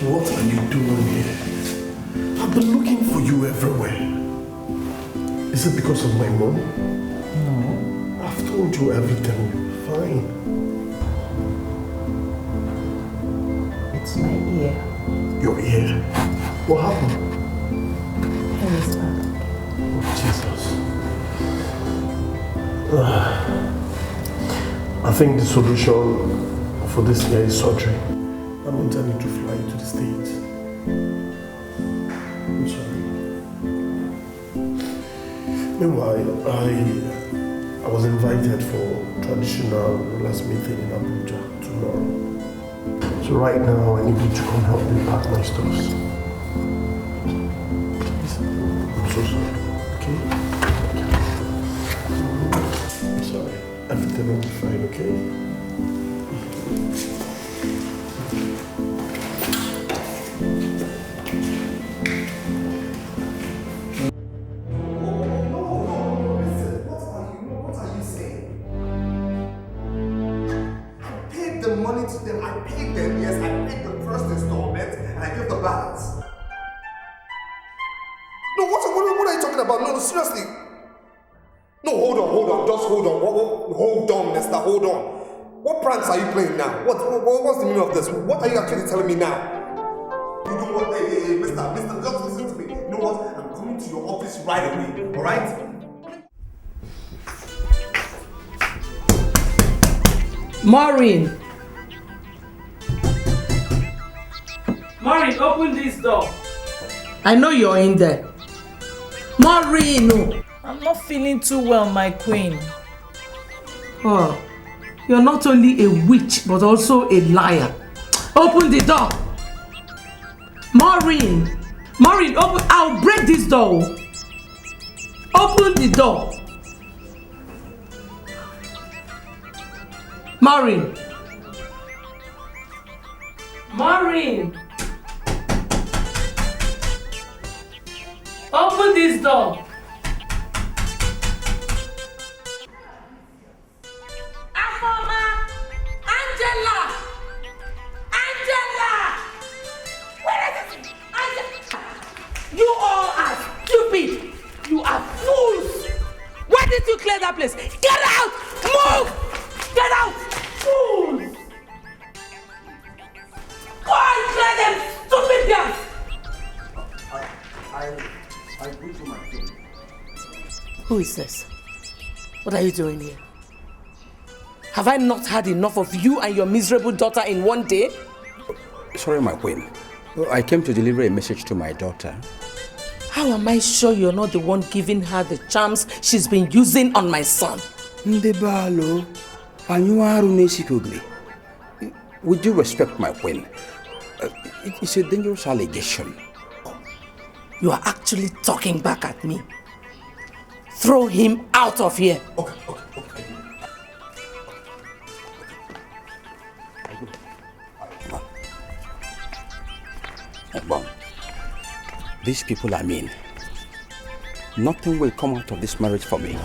what are you doing here? I've been looking for you everywhere. Is it because of my mom? No. I've told you everything. Fine. It's my ear. Your ear? What happened? Pain is back. Oh, Jesus. I think the solution for this year is surgery. I'm intending to fly to the States. I'm sorry. Meanwhile, I was invited for traditional last meeting in Abuja tomorrow. So right now I need you to come help me pack my stuffs. Please. I'm so sorry. Okay? I'm sorry. Everything will be fine, okay? Seriously. No, hold on. Just hold on. Hold on, mister. Hold on. What pranks are you playing now? What's the meaning of this? What are you actually telling me now? You know what? Hey, mister, just listen to me. You know what? I'm coming to your office right away. Alright? Maureen! Maureen, open this door. I know you're in there. Maureen! I'm not feeling too well, my queen. Oh, you're not only a witch, but also a liar. Open the door. Maureen! Maureen, open. I'll break this door. Open the door. Maureen! Maureen! Open this door. Afoma! Angela! Where is it? Angela! You all are stupid. You are fools. Why did you clear that place? Get out! Move! Get out! Fools! Go and clear them, stupid girls! I go to my phone. Who is this? What are you doing here? Have I not had enough of you and your miserable daughter in one day? Sorry, my queen. I came to deliver a message to my daughter. How am I sure you're not the one giving her the charms she's been using on my son? Ndebalo, anyuaru nesikugli. With due respect, my queen, it's a dangerous allegation. You are actually talking back at me. Throw him out of here. Okay. Well, these people are mean. Nothing will come out of this marriage for me.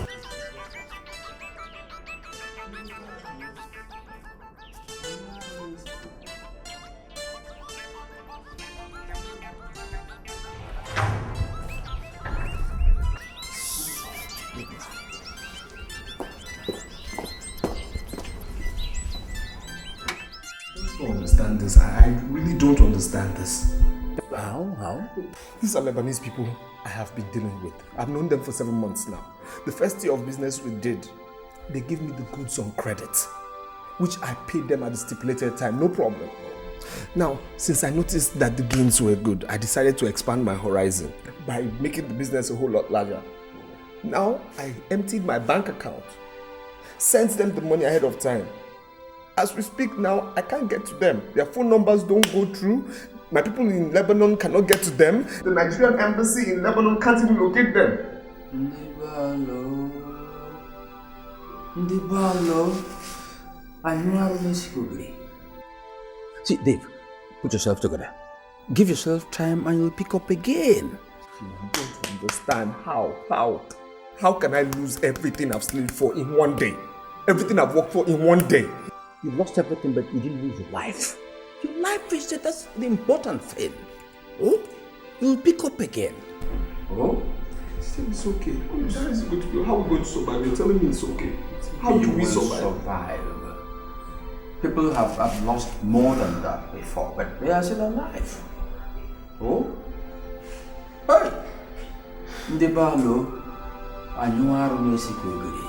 I really don't understand this. How? These are Lebanese people I have been dealing with. I've known them for 7 months now. The first year of business we did, they gave me the goods on credit, which I paid them at the stipulated time, no problem. Now, since I noticed that the gains were good, I decided to expand my horizon by making the business a whole lot larger. Now, I emptied my bank account, sent them the money ahead of time. As we speak now, I can't get to them. Their phone numbers don't go through. My people in Lebanon cannot get to them. The Nigerian embassy in Lebanon can't even locate them. See, Dave, put yourself together. Give yourself time and you'll pick up again. You don't understand how. How can I lose everything I've slaved for in one day? Everything I've worked for in one day? You lost everything, but you didn't lose your life. Your life Life is that's the important thing. Oh, you'll pick up again. Oh, it's okay. How are we going to survive? You're telling me it's okay. How do we survive? People have lost more than that before, but they are still alive. Oh? Hey! Ndị balo anyụ arụ n'esikwa obere.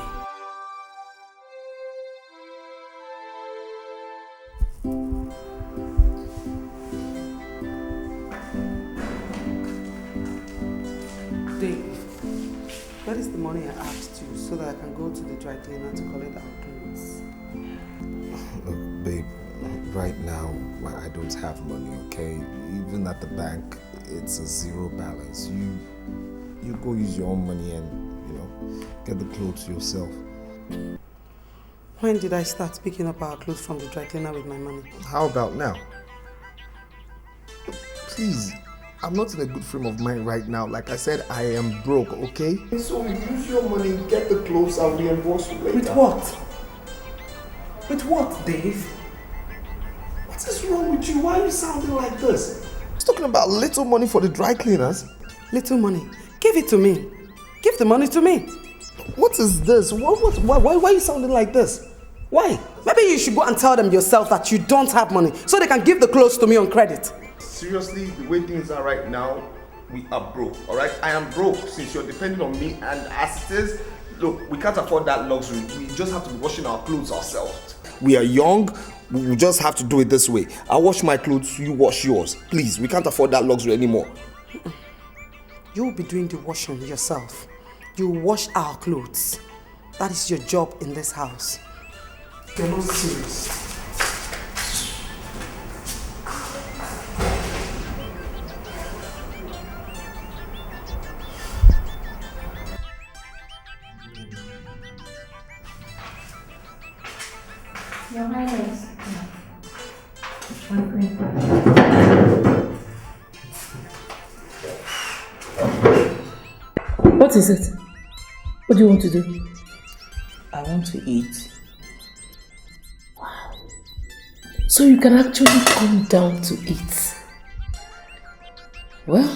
Dave, that is the money I asked you so that I can go to the dry cleaner to collect our clothes. Look, babe, right now I don't have money, okay? Even at the bank, it's a zero balance. You go use your own money and, get the clothes yourself. When did I start picking up our clothes from the dry cleaner with my money? How about now? Please, I'm not in a good frame of mind right now. Like I said, I am broke, okay? So use your money, get the clothes, I'll reimburse you later. With what? With what, Dave? What is wrong with you? Why are you sounding like this? He's talking about little money for the dry cleaners. Little money? Give it to me. Give the money to me. What is this? Why are you sounding like this? Why? Maybe you should go and tell them yourself that you don't have money so they can give the clothes to me on credit. Seriously, the way things are right now, we are broke, alright? I am broke since you're depending on me, and as it is, look, we can't afford that luxury. We just have to be washing our clothes ourselves. We are young, we just have to do it this way. I wash my clothes, you wash yours. Please, we can't afford that luxury anymore. You will be doing the washing yourself. You wash our clothes. That is your job in this house. You're not serious. Your Highness. What is it? What do you want to do? I want to eat. Wow. So you can actually come down to eat. Well,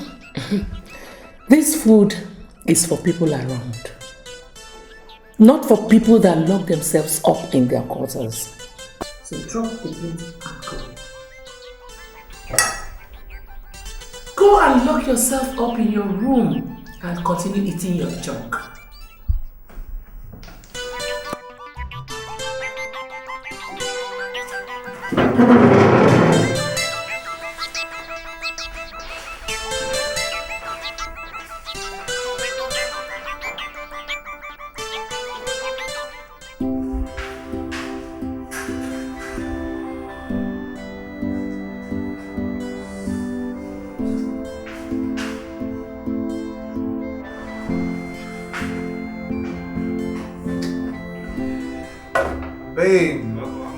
this food is for people around. Not for people that lock themselves up in their quarters. So drop the bin and go. Go and lock yourself up in your room and continue eating your junk. Babe,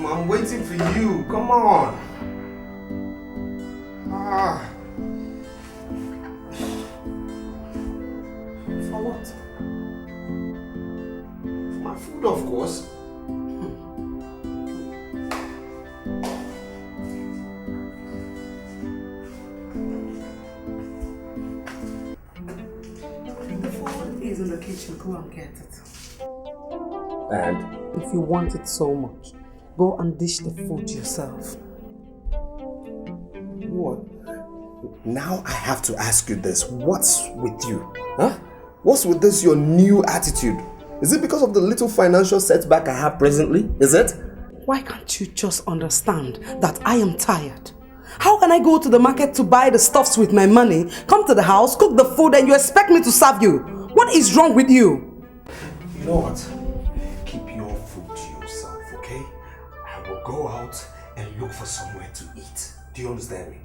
I'm waiting for you. Come on. For what? For my food, of course. The food is in the kitchen. Go and get it. And if you want it so much, go and dish the food yourself. What? Now I have to ask you this. What's with you? Huh? What's with this your new attitude? Is it because of the little financial setback I have presently? Is it? Why can't you just understand that I am tired? How can I go to the market to buy the stuffs with my money, come to the house, cook the food, and you expect me to serve you? What is wrong with you? You know what? Keep your food to yourself, okay? I will go out and look for somewhere to eat. Do you understand me?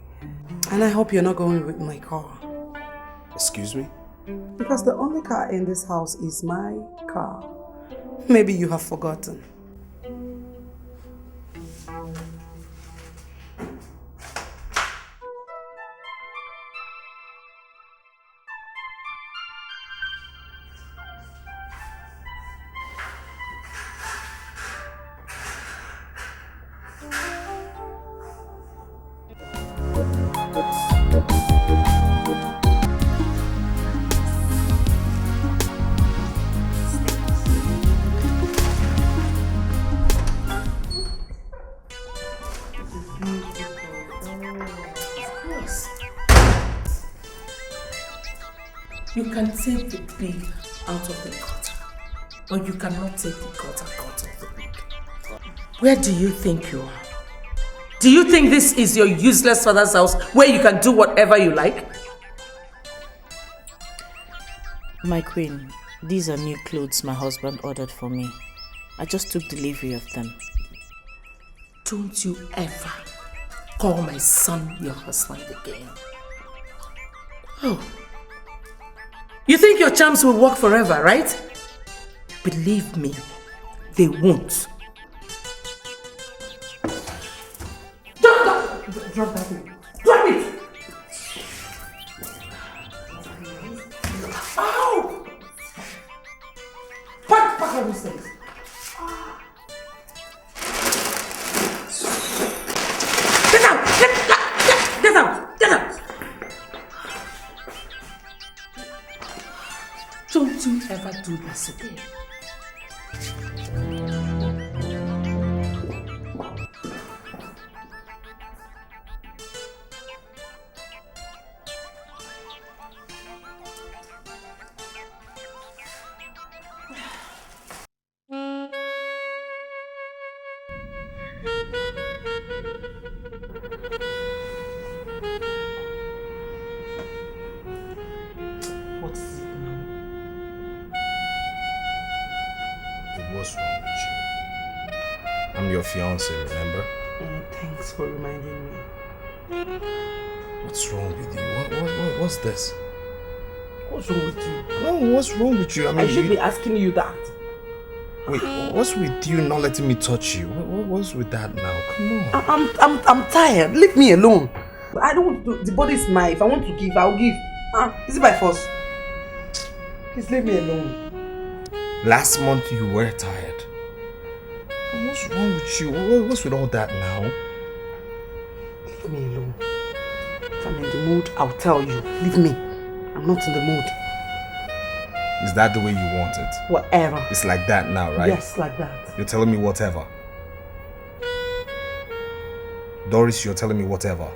And I hope you're not going with my car. Excuse me? Because the only car in this house is my car. Maybe you have forgotten. can take the pig out of the gutter, but you cannot take the gutter out of the pig. Where do you think you are? Do you think this is your useless father's house where you can do whatever you like? My queen, these are new clothes my husband ordered for me. I just took delivery of them. Don't you ever call my son your husband again. Oh. You think your charms will work forever, right? Believe me, they won't. Drop that thing. Drop it! Ow! Pack all these things. Get out! Get out! Get out! Don't you ever do this again. Fiance, remember? Thanks for reminding me. What's wrong with you? What's this? What's wrong with you? No, what's wrong with you? I should be asking you that. Wait, what's with you not letting me touch you? What's with that now? Come on. I'm tired. Leave me alone. I don't want to. The body is mine. If I want to give, I'll give. Is it by force? Please leave me alone. Last month you were tired. What's wrong with you? What's with all that now? Leave me alone. If I'm in the mood, I'll tell you. Leave me. I'm not in the mood. Is that the way you want it? Whatever. It's like that now, right? Yes, like that. You're telling me whatever. Doris, you're telling me whatever.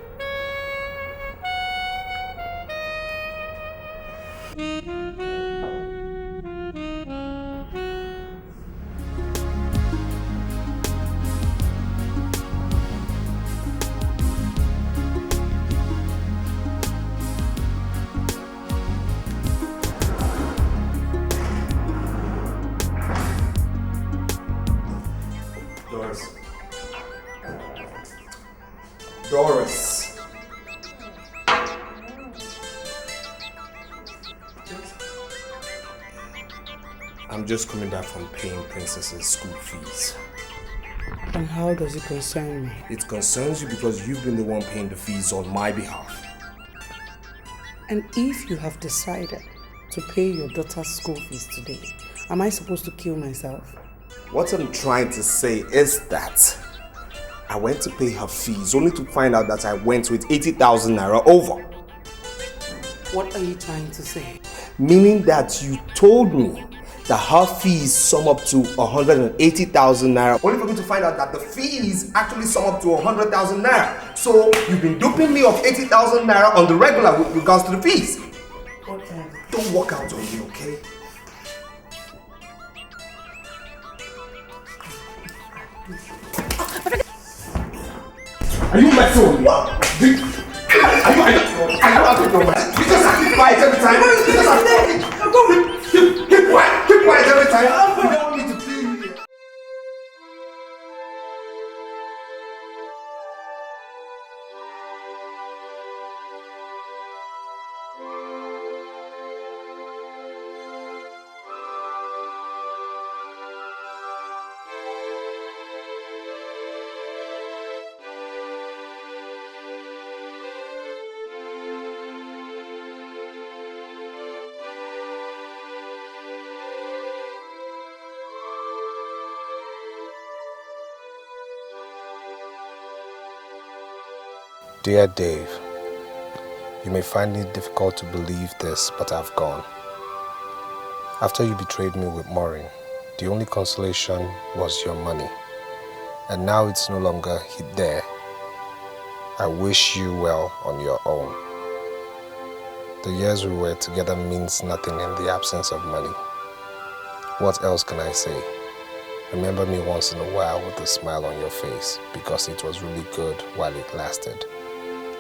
Doris. I'm just coming back from paying Princess's school fees. And how does it concern me? It concerns you because you've been the one paying the fees on my behalf. And if you have decided to pay your daughter's school fees today, am I supposed to kill myself? What I'm trying to say is that I went to pay her fees only to find out that I went with 80,000 naira over. What are you trying to say? Meaning that you told me that her fees sum up to 180,000 naira. Only for me to find out that the fees actually sum up to 100,000 naira. So you've been duping me of 80,000 naira on the regular with regards to the fees. Okay. Don't walk out on me, okay? Are you messing with me? Are you out of your mind? You just have to keep quiet every time. You just have to keep quiet every time. You don't need to play me. Dear Dave, you may find it difficult to believe this, but I've gone. After you betrayed me with Maureen, the only consolation was your money. And now it's no longer there. I wish you well on your own. The years we were together means nothing in the absence of money. What else can I say? Remember me once in a while with a smile on your face because it was really good while it lasted.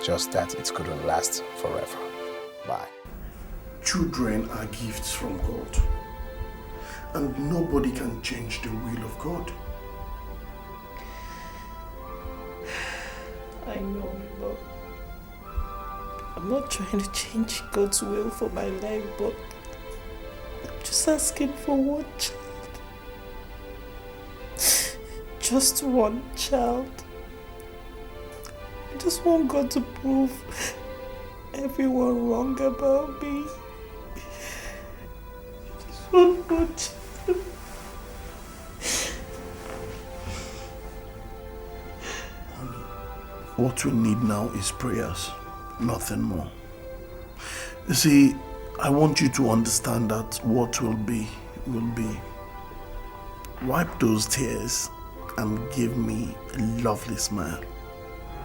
Just that it couldn't last forever. Bye. Children are gifts from God. And nobody can change the will of God. I know, but I'm not trying to change God's will for my life, but I'm just asking for one child. Just one child. I just want God to prove everyone wrong about me. Just one more child. What we need now is prayers, nothing more. You see, I want you to understand that what will be, will be. Wipe those tears and give me a lovely smile.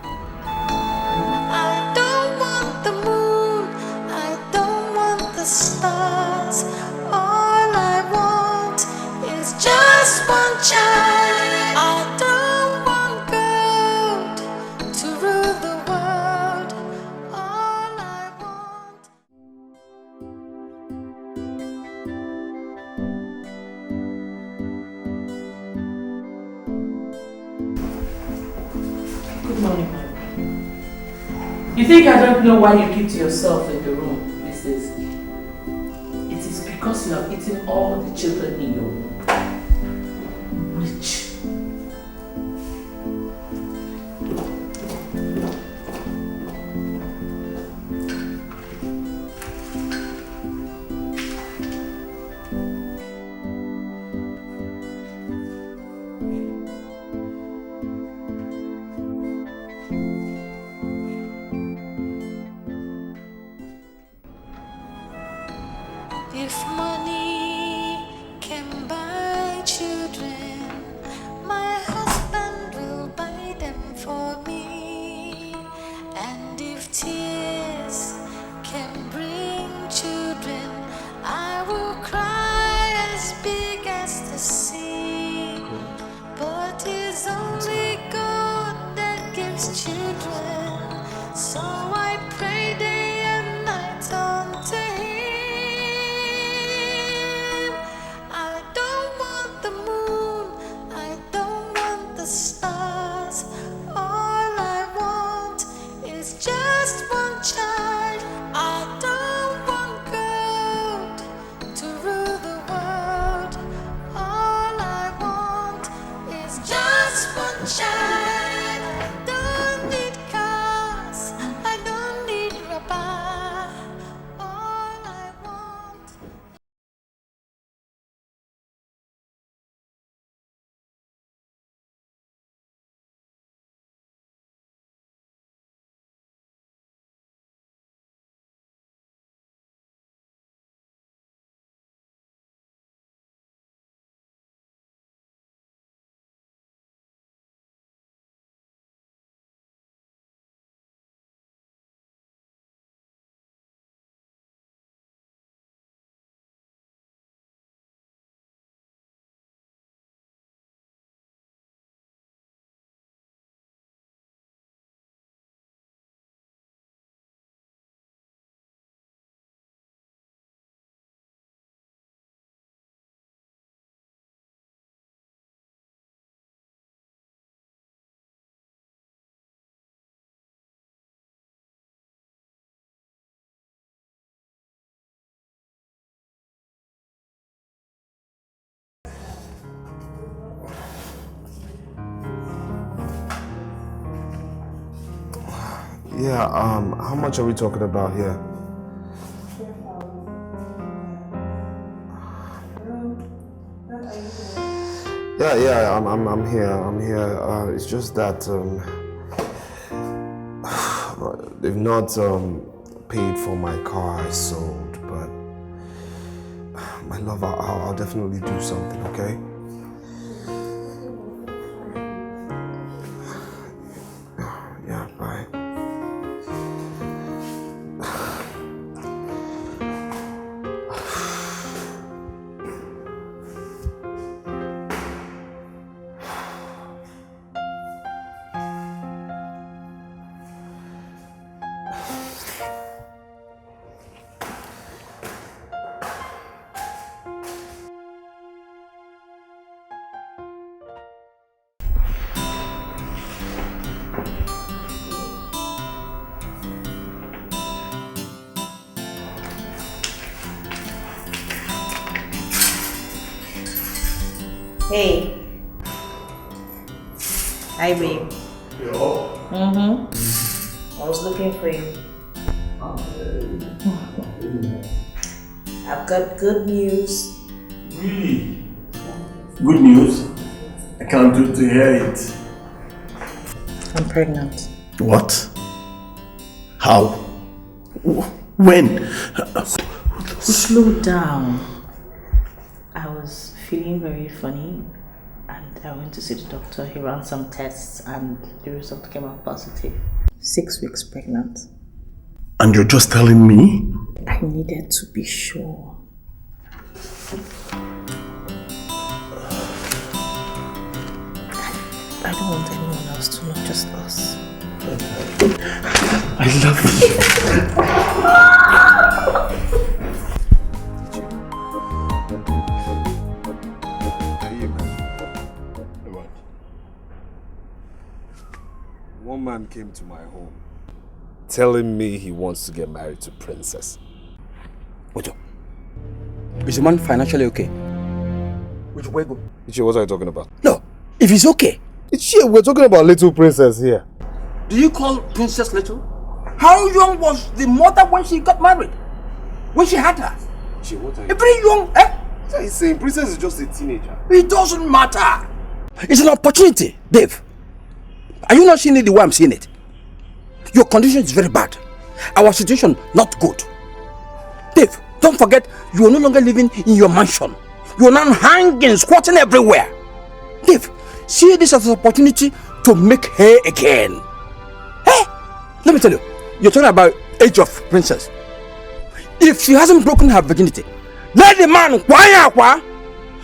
I don't want the moon, I don't want the stars. All I want is just one child. I don't want gold to rule the world. All I want. Good morning, ma'am. You think I don't know why you keep to yourself in the room these days? It is because you have eaten all the children in your womb. Rich. If money can buy children, my husband will buy them for me. And if tears can bring children, I will cry as big as the sea. But it's only God that gives children, so I pray day and night unto Him. I don't want the moon, I don't want the stars. All I want is just one child. I don't want gold to rule the world. All I want is just one child. I don't need cars, I don't need rubber. All I want. Yeah, how much are we talking about here? Yeah, I'm here. It's just that they've not paid for my car I sold, but my love, I'll definitely do something, okay? Yeah, bye. Hey. Hi, babe. Yo. Mm-hmm. I was looking for you. I've got good news. Really? Good news? I can't wait to hear it. I'm pregnant. What? How? When? Slow down. I was feeling very funny and I went to see the doctor. He ran some tests and the result came out positive. 6 weeks pregnant. And you're just telling me? I needed to be sure. I don't want anyone else to know, just us. I love you. One man came to my home telling me he wants to get married to Princess. Ojo, is the man financially okay? Which way go? Ichie, what are you talking about? No, if he's okay. Ichie, we're talking about little Princess here. Do you call Princess little? How young was the mother when she got married? When she had her? Ichie, what are you Very young, eh? What are you saying? Princess is just a teenager. It doesn't matter. It's an opportunity, Dave. Are you not seeing it the way I'm seeing it? Your condition is very bad. Our situation not good. Dave, don't forget you are no longer living in your mansion. You are now hanging, squatting everywhere. Dave, see this as an opportunity to make hay again. Hey, let me tell you, you're talking about age of princess. If she hasn't broken her virginity, let the man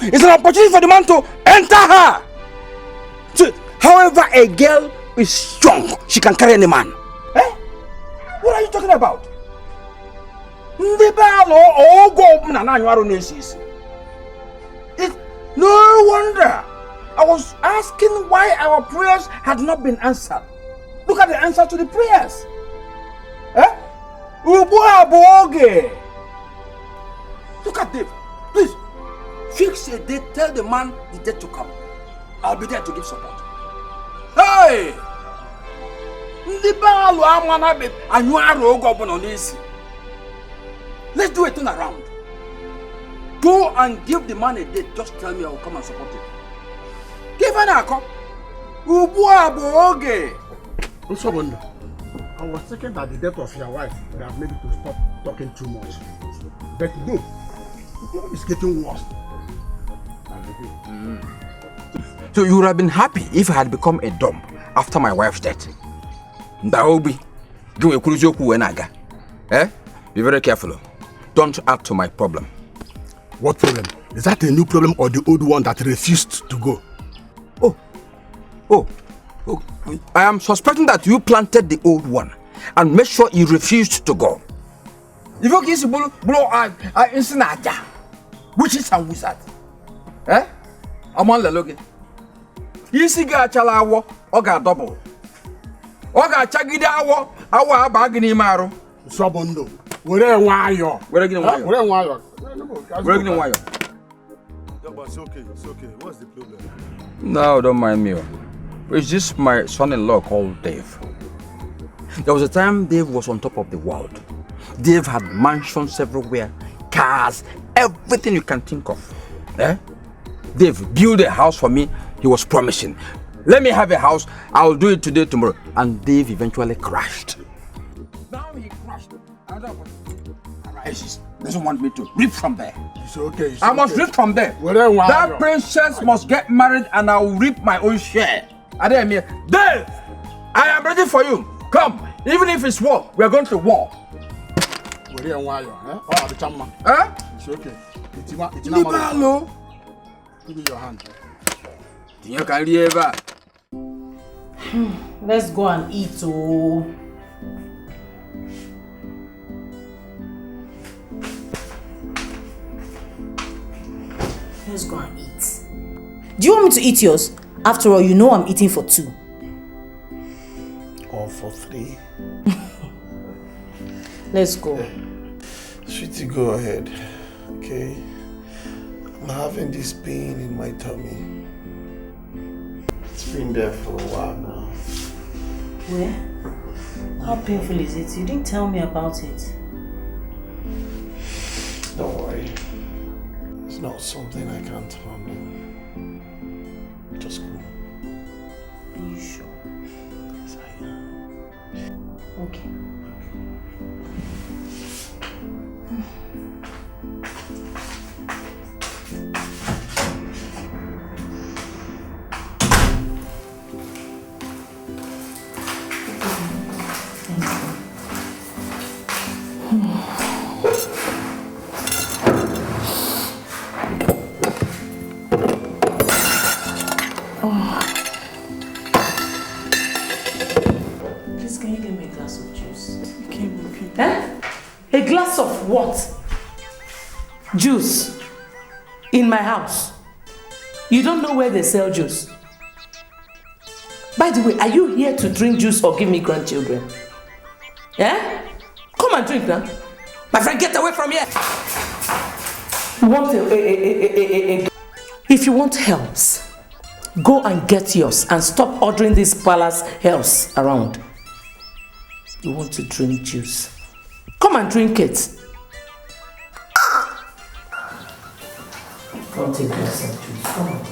it's an opportunity for the man to enter her. So, however, a girl is strong, she can carry any man. Eh? What are you talking about? It's no wonder. I was asking why our prayers had not been answered. Look at the answer to the prayers. Eh? Look at Dave. Please, fix a date, tell the man the date to come. I'll be there to give support. Hey! Let's do a turn around. Go and give the man a date. Just tell me I will come and support him. Give an account. I was thinking that the death of your wife would have made you to stop talking too much. But no, it's getting worse. So you would have been happy if I had become a dumb after my wife's death. That will be. Eh? Be very careful. Don't add to my problem. What problem? Is that a new problem or the old one that refused to go? Oh, I am suspecting that you planted the old one and made sure he refused to go. If you kiss blow witches and wizards. Eh? I'm on the login. You see, Gachala, or got double. Or got Chagida, our bargaining maro. Sobondo. Where are you? Where are you? It's okay, it's okay. What's the problem? No, don't mind me. It's just my son-in-law called Dave. There was a time Dave was on top of the world. Dave had mansions everywhere, cars, everything you can think of. Eh? Dave built a house for me. He was promising. Let me have a house. I'll do it today, tomorrow. And Dave eventually crashed. Now he crashed. He doesn't want me to rip from there. It's okay. I must rip from there. That princess must get married and I'll reap my own share. Dave, I am ready for you. Come. Even if it's war, we are going to war. It's okay. Libalo. Give me your hand. Let's go and eat. Oh. Let's go and eat. Do you want me to eat yours? After all, you know I'm eating for 2. Or for 3. Let's go. Sweetie, go ahead. Okay. I'm having this pain in my tummy. It's been there for a while now. Where? How painful is it? You didn't tell me about it. Don't worry. It's not something I can't handle. Just go. Are you sure? Yes, I am. Okay. Please, can you give me a glass of juice? Okay. Eh? A glass of what? Juice? In my house? You don't know where they sell juice? By the way, are you here to drink juice or give me grandchildren? Yeah? Come and drink now. My friend, get away from here. You want If you want helps, go and get yours and stop ordering these palace helps around. You want to drink juice? Come and drink it. Come take glass of juice. Come on.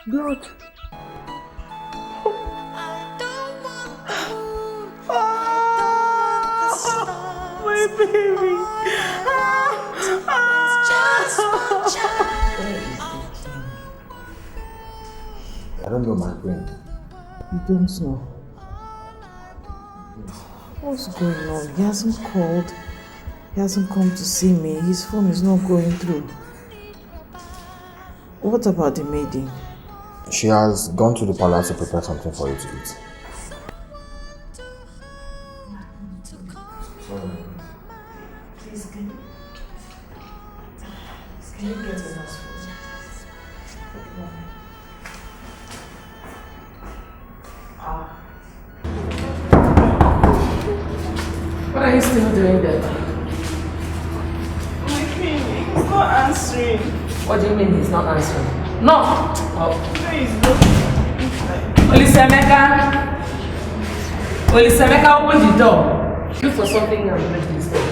Blood. My baby. I don't know, my friend. You don't know. What's going on? He hasn't called. He hasn't come to see me. His phone is not going through. What about the maiden? She has gone to the palace to prepare something for you to eat. Please, can you get us food? What are you still doing there? My baby, he's not answering. What do you mean he's not answering? No! Oh. No, he's not. Olisemeka! Olisemeka, open the door. Look for something and break this door.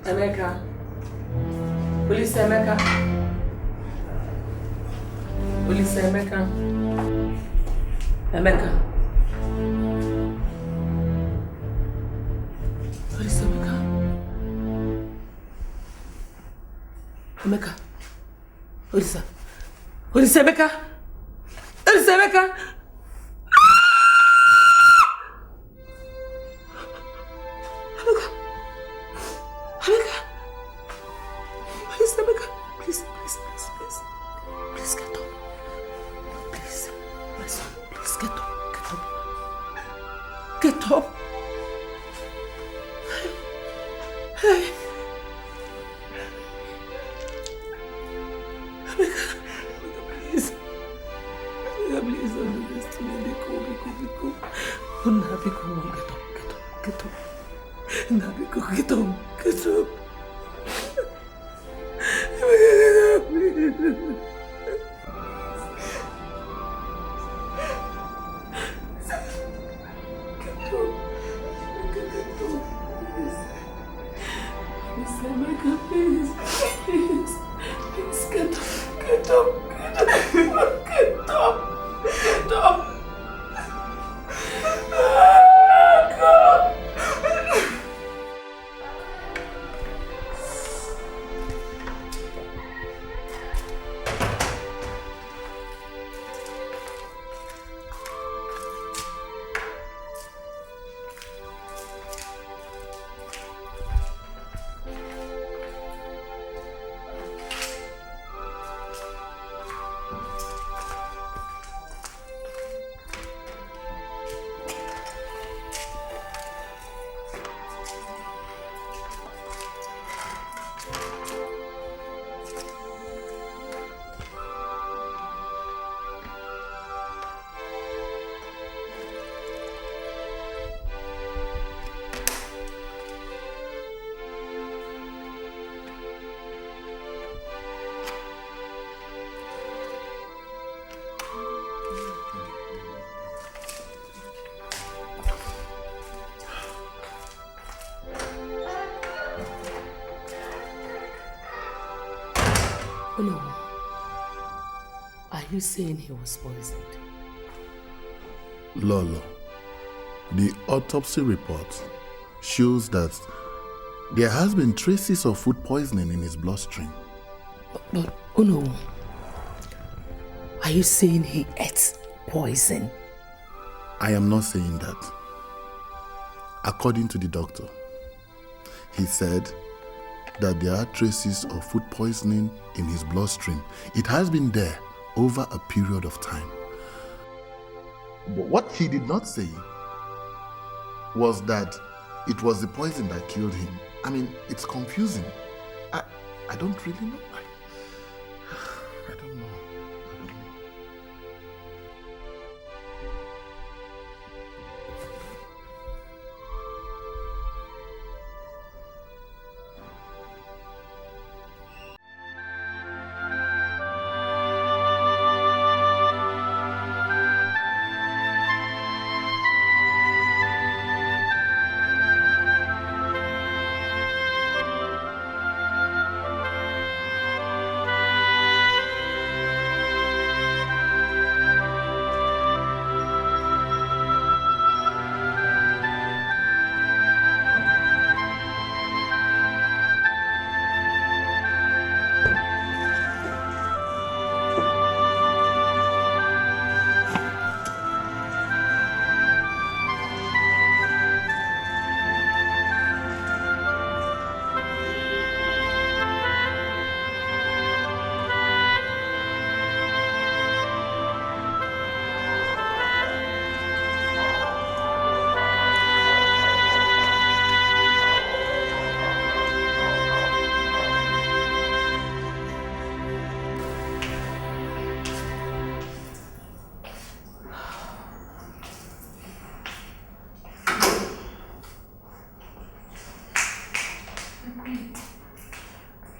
Emeka. Olisemeka. Olisemeka. Emeka. Olisemeka. Emeka. Olisemeka. Olisemeka. Please get up. Please, my son, please get up. Get up. Hey. Please. Please don't do this to me. Biko. Nabiko, get up. Nabiko, get up. Please. Get up. Get up. Get up. God. No. Are you saying he was poisoned? Lolo, the autopsy report shows that there has been traces of food poisoning in his bloodstream. But oh no. Are you saying he ate poison? I am not saying that. According to the doctor, he said that there are traces of food poisoning in his bloodstream. It has been there over a period of time. But what he did not say was that it was the poison that killed him. I mean, it's confusing. I don't really know. I don't know.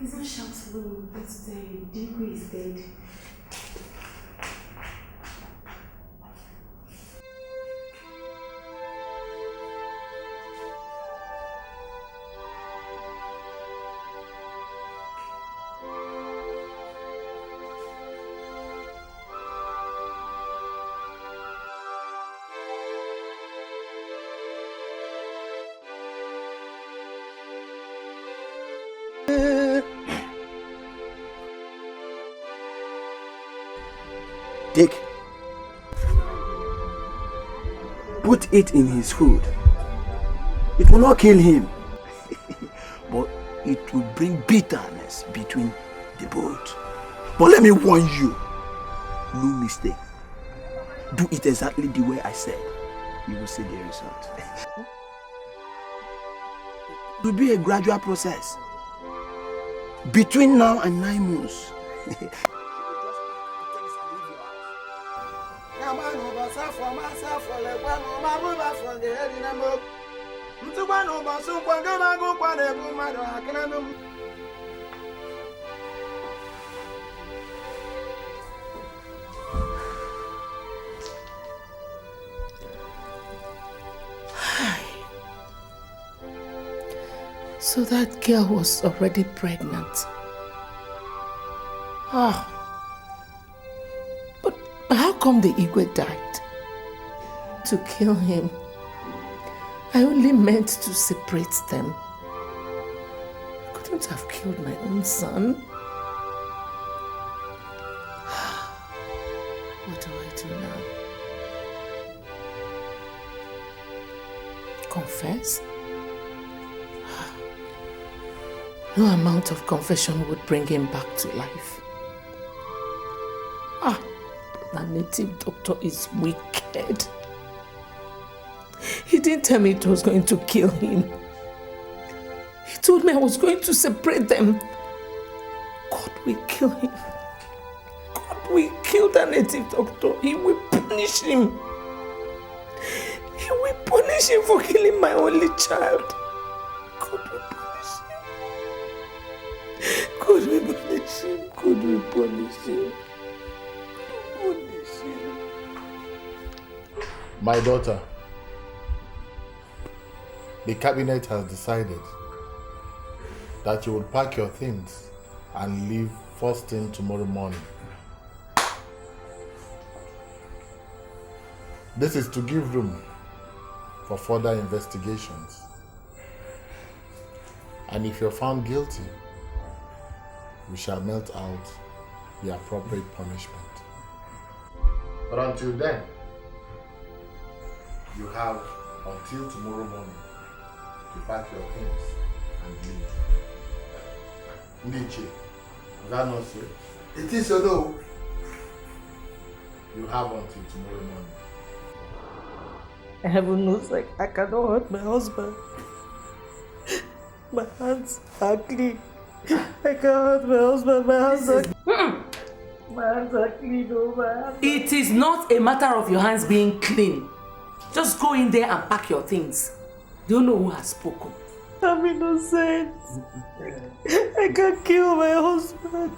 He's not shouting, but Dikeh is dead. Dikeh, put it in his food. It will not kill him, but it will bring bitterness between the both. But let me warn you, no mistake. Do it exactly the way I said. You will see the result. It will be a gradual process. Between now and 9 months. So that girl was already pregnant. Ah, come the Igwe died? To kill him. I only meant to separate them. I couldn't have killed my own son. What do I do now? Confess? No amount of confession would bring him back to life. The native doctor is wicked. He didn't tell me it was going to kill him. He told me I was going to separate them. God will kill him. God will kill the native doctor. He will punish him. He will punish him for killing my only child. God will punish him. God will punish him. God will punish him. Punish him. My daughter, the cabinet has decided that you will pack your things and leave first thing tomorrow morning. This is to give room for further investigations. And if you're found guilty, we shall melt out the appropriate punishment. But until then, you have until tomorrow morning to pack your things and leave. Niche, is that not so? It is or no? You have until tomorrow morning. Heaven knows, like, I cannot hurt my husband. My hands are clean. I can't hurt my husband. My hands are clean. My hands are clean, oh, my hands. It is not a matter of your hands being clean. Just go in there and pack your things. Do you know who has spoken? I'm innocent. I can't kill my husband.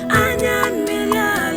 Anya milia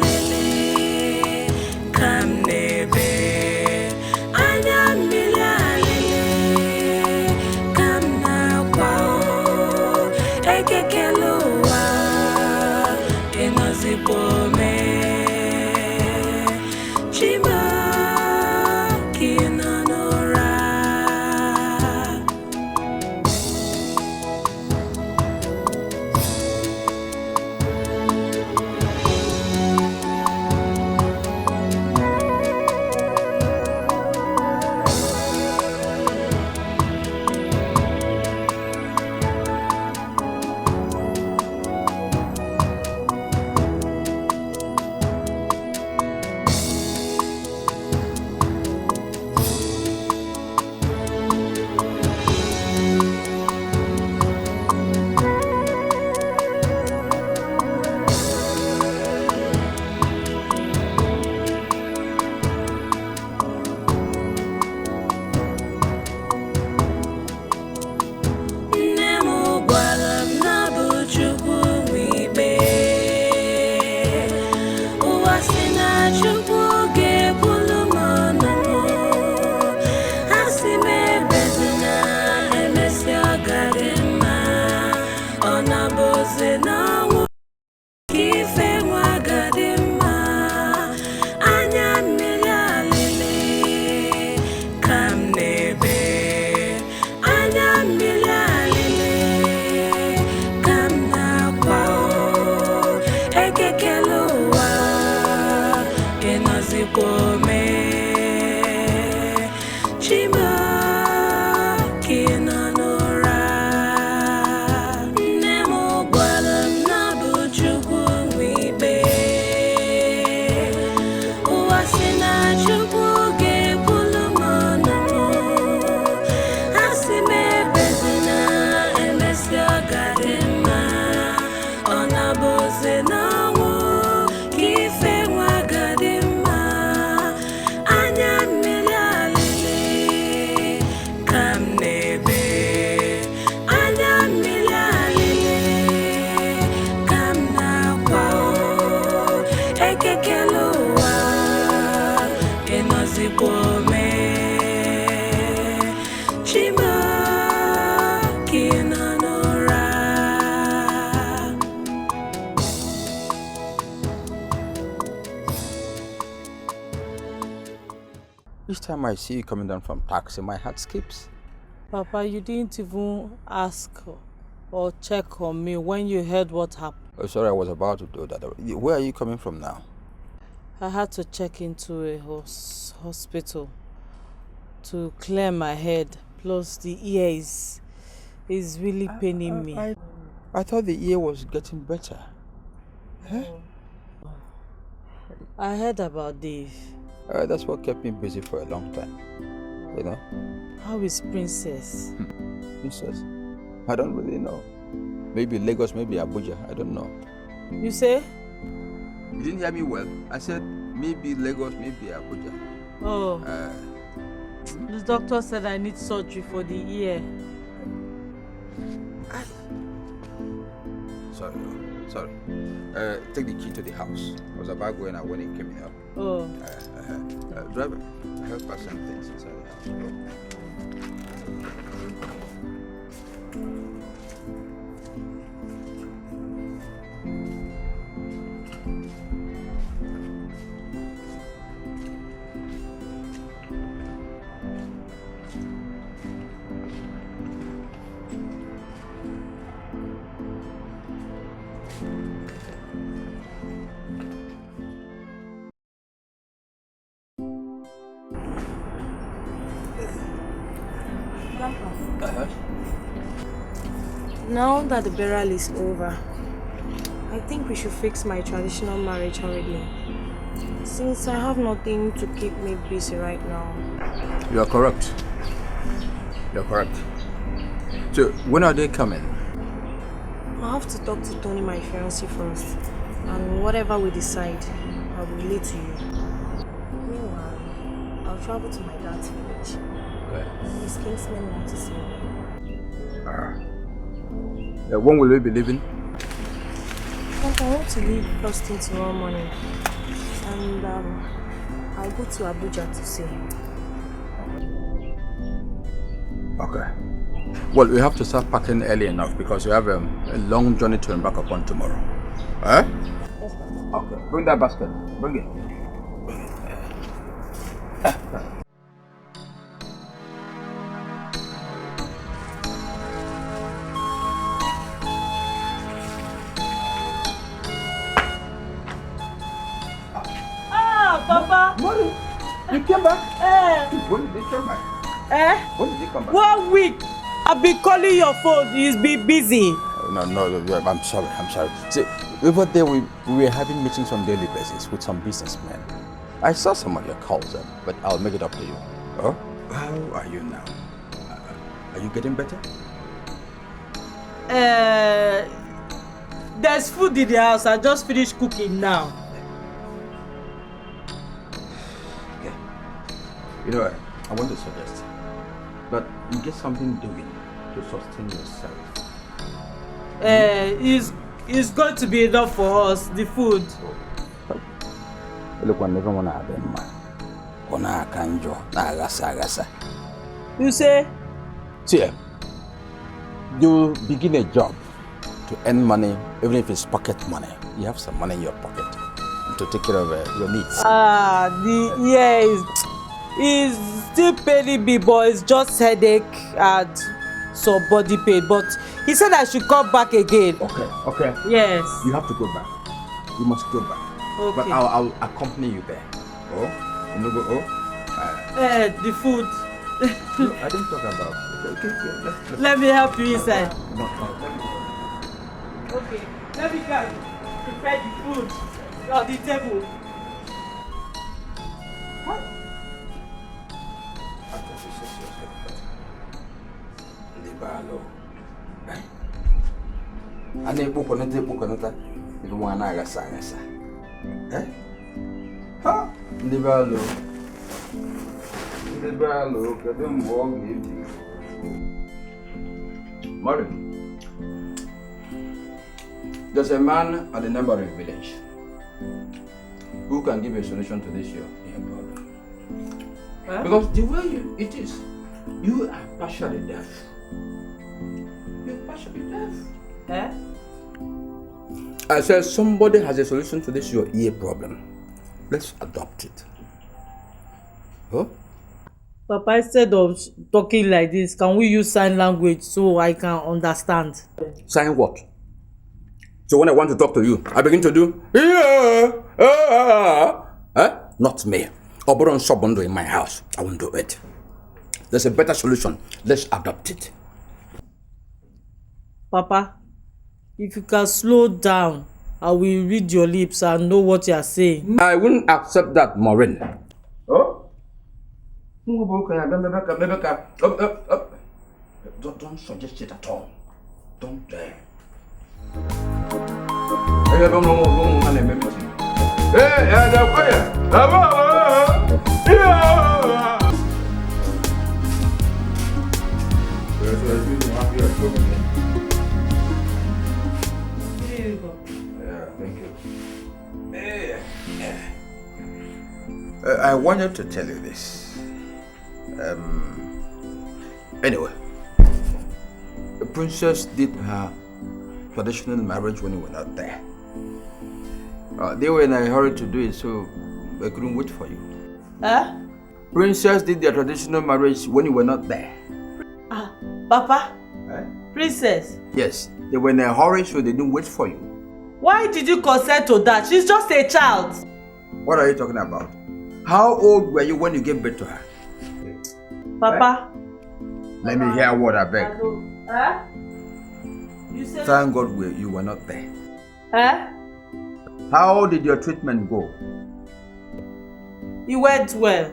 Each time I see you coming down from taxi, my heart skips. Papa, you didn't even ask or check on me when you heard what happened. Oh, sorry, I was about to do that. Where are you coming from now? I had to check into a hospital to clear my head. Plus, the ear is really paining me. I thought the ear was getting better. Huh? I heard about Dave. That's what kept me busy for a long time. You know? How is Princess? Princess? I don't really know. Maybe Lagos, maybe Abuja. I don't know. You say? You didn't hear me well. I said maybe Lagos, maybe Abuja. Oh. The doctor said I need surgery for the ear. Sorry. Take the key to the house. I was about going out when it came out. Oh. Driver, help us some things inside the house. Now that the burial is over, I think we should fix my traditional marriage already. Since I have nothing to keep me busy right now. You are correct. So, when are they coming? I have to talk to Tony, my fiancé, first. And whatever we decide, I will relate to you. Meanwhile, I'll travel to my dad's village. Okay. His kinsmen want to see me. When will we be leaving? I want to leave first thing tomorrow morning. And I'll go to Abuja to see him. Okay. Well, we have to start packing early enough because we have a long journey to embark upon tomorrow. Huh? Yes, Papa. Okay, bring that basket. Bring it. Papa! Mommy, you came back? When did you come back? When did you come back? 1 week. I've been calling your phone. He's been busy. No, I'm sorry. See, over there we were having meetings on a daily basis with some businessmen. I saw some of your calls, but I'll make it up to you. Oh? How are you now? Are you getting better? There's food in the house. I just finished cooking now. You know what? I want to suggest that you get something doing to sustain yourself. It's going to be enough for us, the food. Look, one never want to have them. You say? See, you begin a job to earn money, even if it's pocket money. You have some money in your pocket to take care of your needs. It's still paining me, but it's just headache and some body pain. But he said I should come back again. Okay. Yes. You have to go back. You must go back. Okay. But I'll accompany you there. Oh? You know, go, the food. No, I didn't talk about it. Okay. Let's Let me help you inside. No. Okay. Let me go prepare the food on the table. What? Ane bukonete ilu mwana agasa. Ha, ndibalo kadem wong niti. Mari. There's a man at the neighboring village who can give a solution to this your problem. Because the way it is, you are partially deaf. You're partially deaf. I said somebody has a solution to this your ear problem. Let's adopt it. Huh? Papa, instead of talking like this, can we use sign language so I can understand? Sign what? So when I want to talk to you, I begin to do not me. Oberon Sobondo in my house. I won't do it. There's a better solution. Let's adopt it. Papa, if you can slow down, I will read your lips and know what you are saying. I wouldn't accept that, Maureen. Oh? Don't suggest it at all. Don't dare. I wanted to tell you this. Anyway, the princess did her traditional marriage when you were not there. They were in a hurry to do it, so they couldn't wait for you. Princess did their traditional marriage when you were not there. Papa? Princess? Yes, they were in a hurry, so they didn't wait for you. Why did you consent to that? She's just a child. What are you talking about? How old were you when you gave birth to her? Papa? Let me hear what I beg. You said... Thank God you were not there. How did your treatment go? It went well.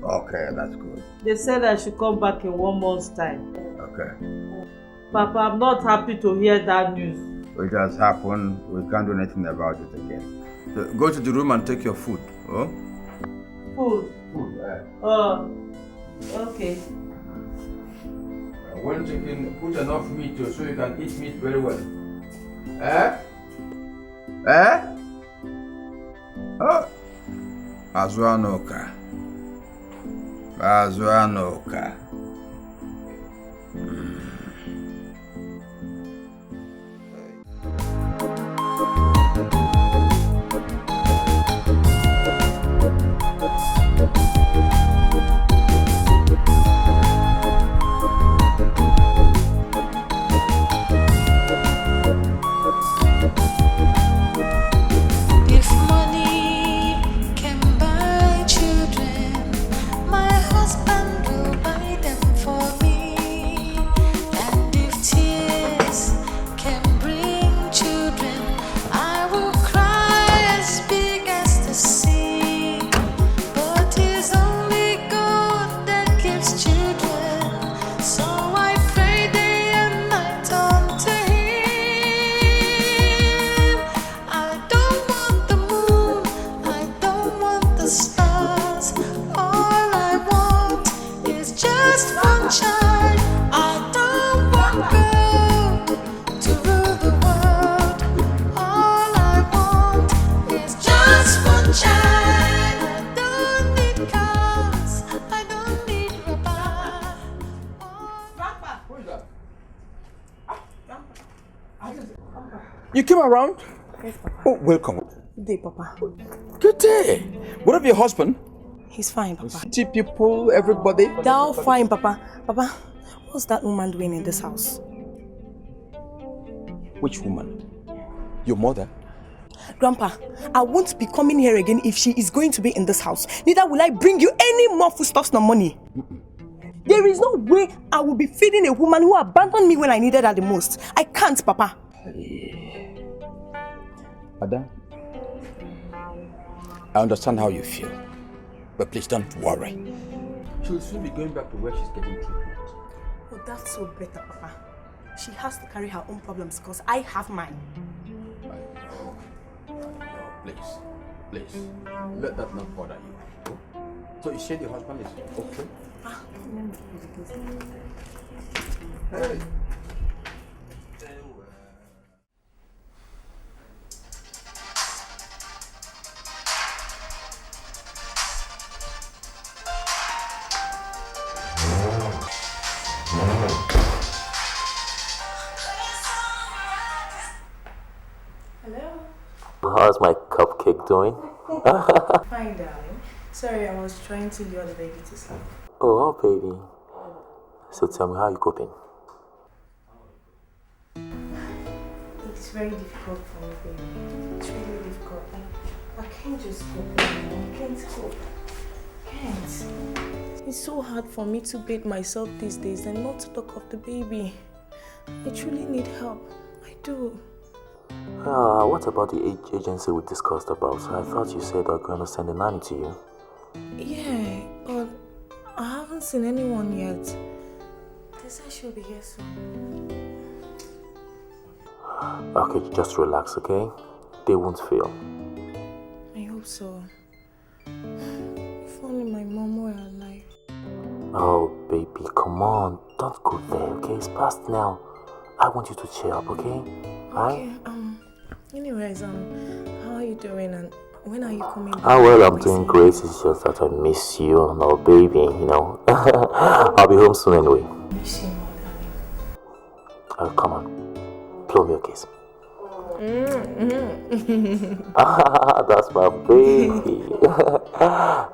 Okay, that's good. They said I should come back in 1 month's time. Okay. Papa, I'm not happy to hear that news. It has happened. We can't do anything about it again. So go to the room and take your food. Oh? Food? Okay. When chicken, put enough meat so you can eat meat very well. Oh. Azwanoka. came around? Yes, Papa. Oh, welcome. Good day, Papa. Good day. What of your husband? He's fine, Papa. City people, everybody? They're all fine, Papa. Papa, what's that woman doing in this house? Which woman? Your mother? Grandpa, I won't be coming here again if she is going to be in this house. Neither will I bring you any more foodstuffs nor money. There is no way I will be feeding a woman who abandoned me when I needed her the most. I can't, Papa. Madam, I understand how you feel, but please don't worry. She'll soon be going back to where she's getting treatment. Oh, that's so better, Papa. She has to carry her own problems because I have mine. Please, let that not bother you. So you said your husband is okay? Hey. How's my cupcake doing? Fine, darling. Sorry, I was trying to lure the baby to sleep. Oh, baby. So tell me, how you coping? It's very difficult for me, baby. It's really difficult. I can't just cope anymore. I can't cope. I can't. It's so hard for me to bathe myself these days and not to talk of the baby. I truly need help. I do. What about the agency we discussed about? I thought you said they're going to send a nanny to you. Yeah, but I haven't seen anyone yet. They said she'll be here soon. Okay, just relax, okay? They won't fail. I hope so. If only my mom were alive. Oh, baby, come on. Don't go there, okay? It's past now. I want you to cheer up, okay? Okay, anyways, how are you doing and when are you coming back? Well, I'm doing great. It's just that I miss you and our baby, you know. I'll be home soon anyway. Miss you more, darling. Come on. Blow me a kiss. That's my baby.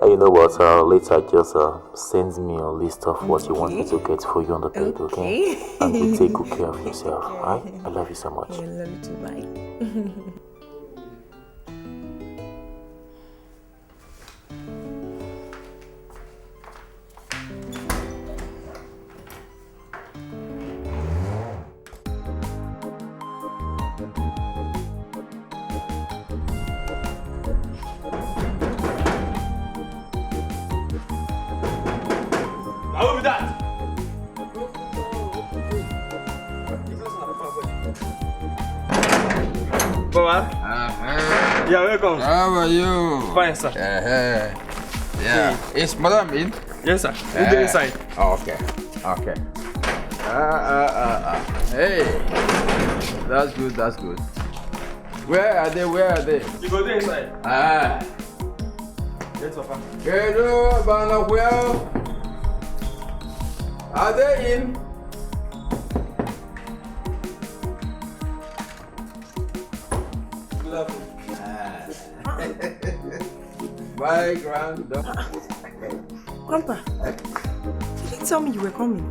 You know what? Later, just send me a list of what you want me to get for you on the bed, okay? And you take good care of yourself, alright? I love you so much. I love you too, bye. How with that? Baba? Yeah, welcome. How are you? Fine, sir. Yeah. Is madam in? Yes, sir. In the inside. Okay. Hey. That's good. Where are they? You go there inside. Yes, Papa. Hello, Banakwell. Are they in? My granddaughter. Grandpa, you didn't tell me you were coming.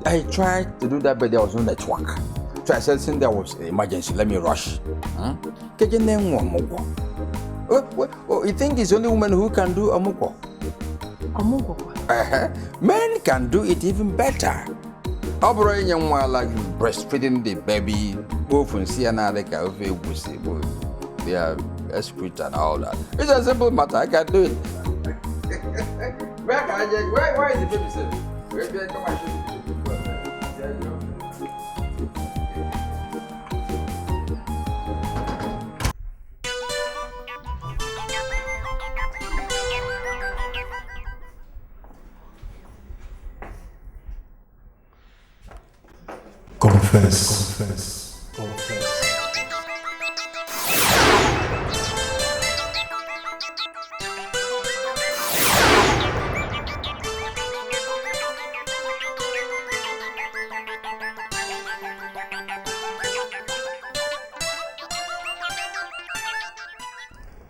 I tried to do that, but there was no network. So I said, since there was an emergency, let me rush. You think it's the only woman who can do amuko? Amuko? Men can do it even better. Operating like breastfeeding the baby, both in Sienna, they are excrete and all that. It's a simple matter, I can do it. Where is the baby sitting? Come and show me. Confess.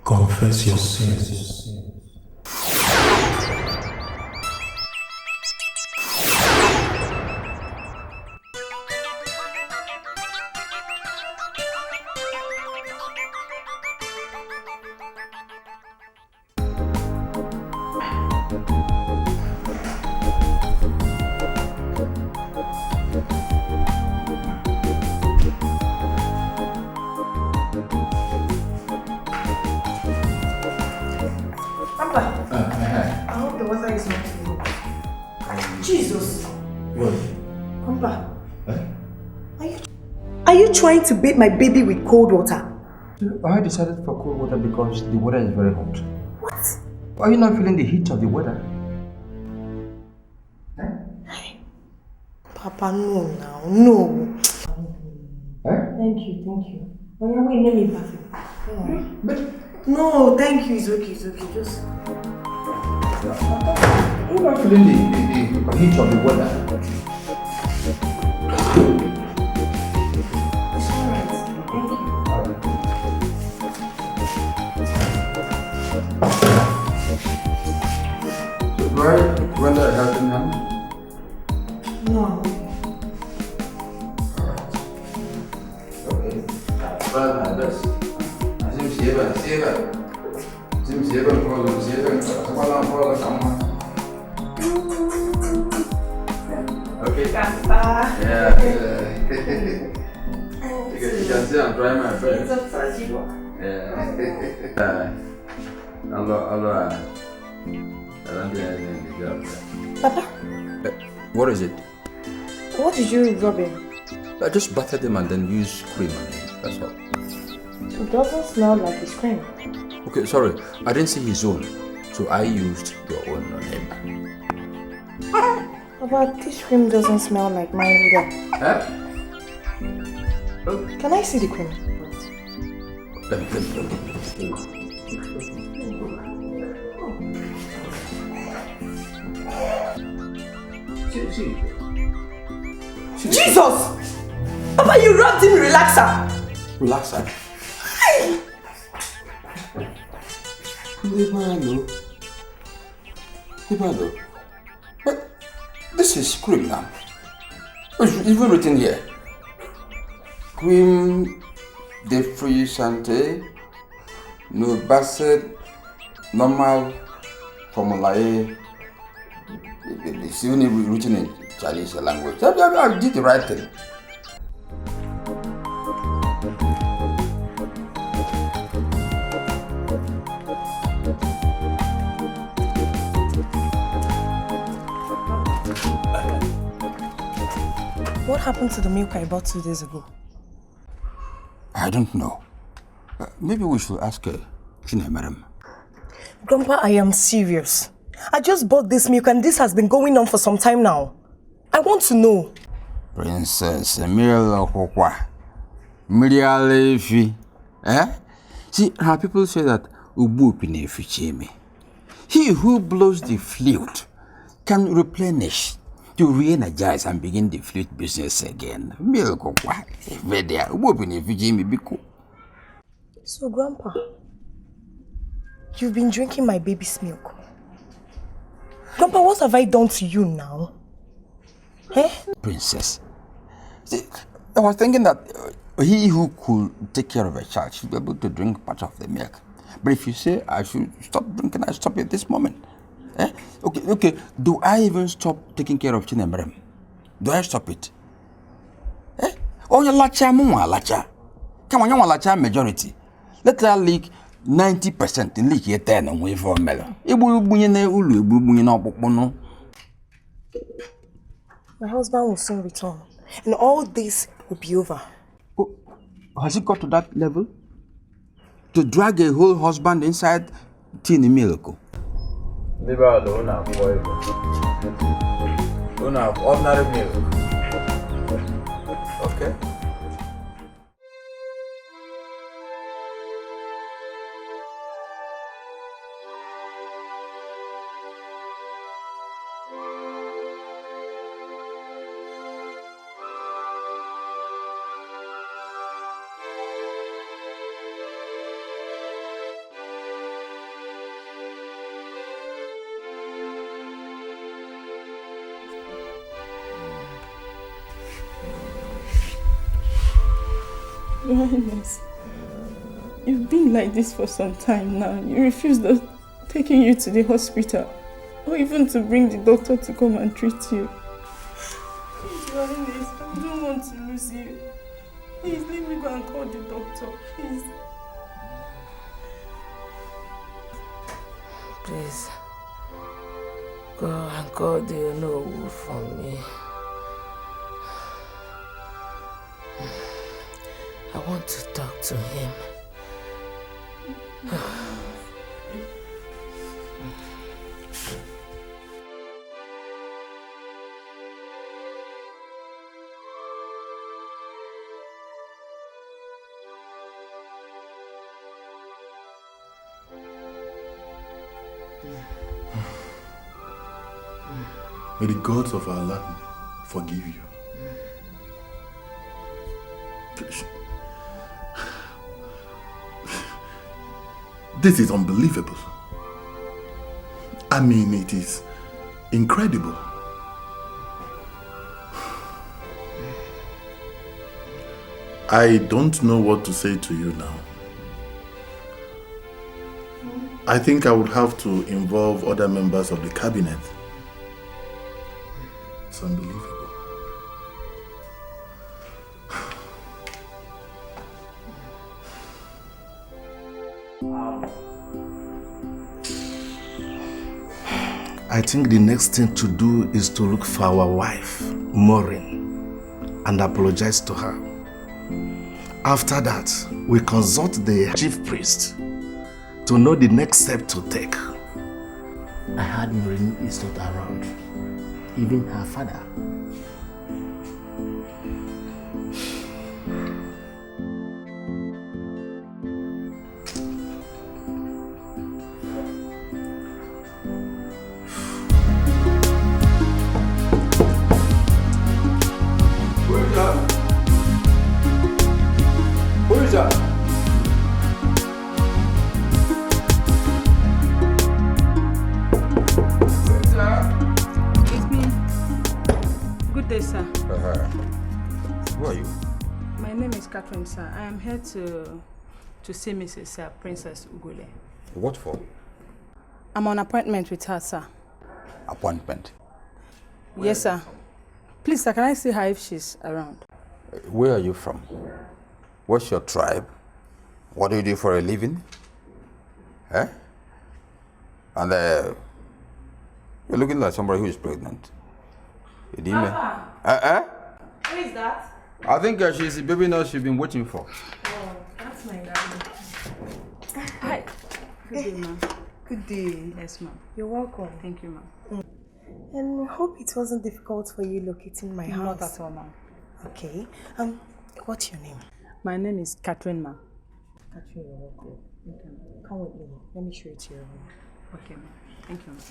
Confess your sins. Trying to bathe my baby with cold water. I decided for cold water because the weather is very hot. What? Are you not feeling the heat of the weather? Papa, no now, no. Thank you. Oh yeah, wait, let me bath you. No, thank you, it's okay, just... Are you not feeling the heat of the weather? Right? When did I have them now? No. Okay. Well, my best. I seem to Okay. Yeah. You can see I'm trying my best. It's a first you. Yeah. Hello. I don't think anything in the job. Papa? What is it? What did you rub in? I just battered him and then used cream on him. That's all. It doesn't smell like his cream. Okay, sorry. I didn't see his own. So I used your own on him. Papa, this cream doesn't smell like mine either. Huh? Can I see the cream? Let me. See. Jesus! Papa, you rubbed him relaxer! Relaxer? Libalo. But this is cream now. It's even written here. Cream de fruits santé, no basset, normal formulae. It's only written in Chinese language. I did the right thing. What happened to the milk I bought 2 days ago? I don't know. Maybe we should ask madam. Grandpa, I am serious. I just bought this milk and this has been going on for some time now. I want to know. Princess Miriam Levi. See, how people say that he who blows the flute can replenish, to re-energize and begin the flute business again. So, Grandpa, you've been drinking my baby's milk. Grandpa, what have I done to you now? Princess, see, I was thinking that he who could take care of a child should be able to drink part of the milk. But if you say I should stop drinking, I stop at this moment. Okay. Do I even stop taking care of Chinemrem? Do I stop it? Oh, you lacha mwa lacha. Come on, you want lacha majority. Let her leak 90% in leak here 10 and wait for a melon. My husband will soon return, and all this will be over. Oh, has it got to that level? To drag a whole husband inside tin milk? Leave her alone now, boy. Don't have ordinary milk. Okay? Your Highness, you've been like this for some time now. You refused us taking you to the hospital, or even to bring the doctor to come and treat you. Please, Your Highness, I don't want to lose you. Please, let me go and call the doctor, please. Please, go and call the Nollywood for me. I want to talk to him. May the gods of our land forgive you. This is unbelievable. I mean, it is incredible. I don't know what to say to you now. I think I would have to involve other members of the cabinet. It's unbelievable. I think the next thing to do is to look for our wife, Maureen, and apologize to her. After that, we consult the chief priest to know the next step to take. I heard Maureen is not around, even her father. Sir, I am here to see Mrs. Princess Ugule. What for? I'm on appointment with her, sir. Appointment? Yes, sir. Please, sir, can I see her if she's around? Where are you from? What's your tribe? What do you do for a living? Eh? And you're looking like somebody who is pregnant. Papa! Who is that? I think she's the baby nurse you've been waiting for. Oh, that's my darling. Hi. Good day, ma'am. Good day. Yes, ma'am. You're welcome. Thank you, ma'am. And I hope it wasn't difficult for you locating my house. Not at all, ma'am. Okay. What's your name? My name is Catherine, ma'am. Catherine, you're welcome. Okay. Come with me. Let me show you to your room. Okay, ma'am. Thank you, ma'am.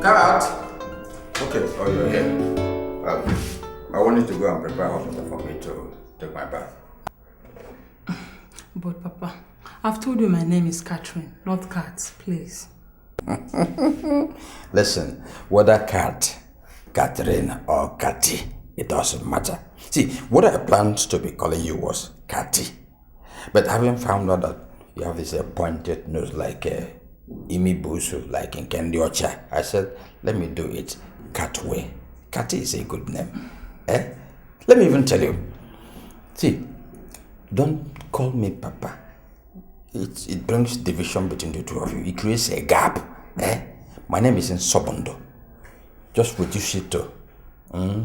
Cat! Okay, oh, you're here. I wanted to go and prepare hot water for me to take my bath. But, Papa, I've told you my name is Catherine, not Cat, please. Listen, whether Cat, Catherine, or Catty, it doesn't matter. See, what I planned to be calling you was Catty. But having found out that you have this pointed nose like Imi Busu, like in Kendi Ocha, I said, let me do it Catway. Catty is a good name. Eh? Let me even tell you. See, don't call me Papa. It brings division between the two of you. It creates a gap. Eh? My name is in Sobondo. Just reduce it to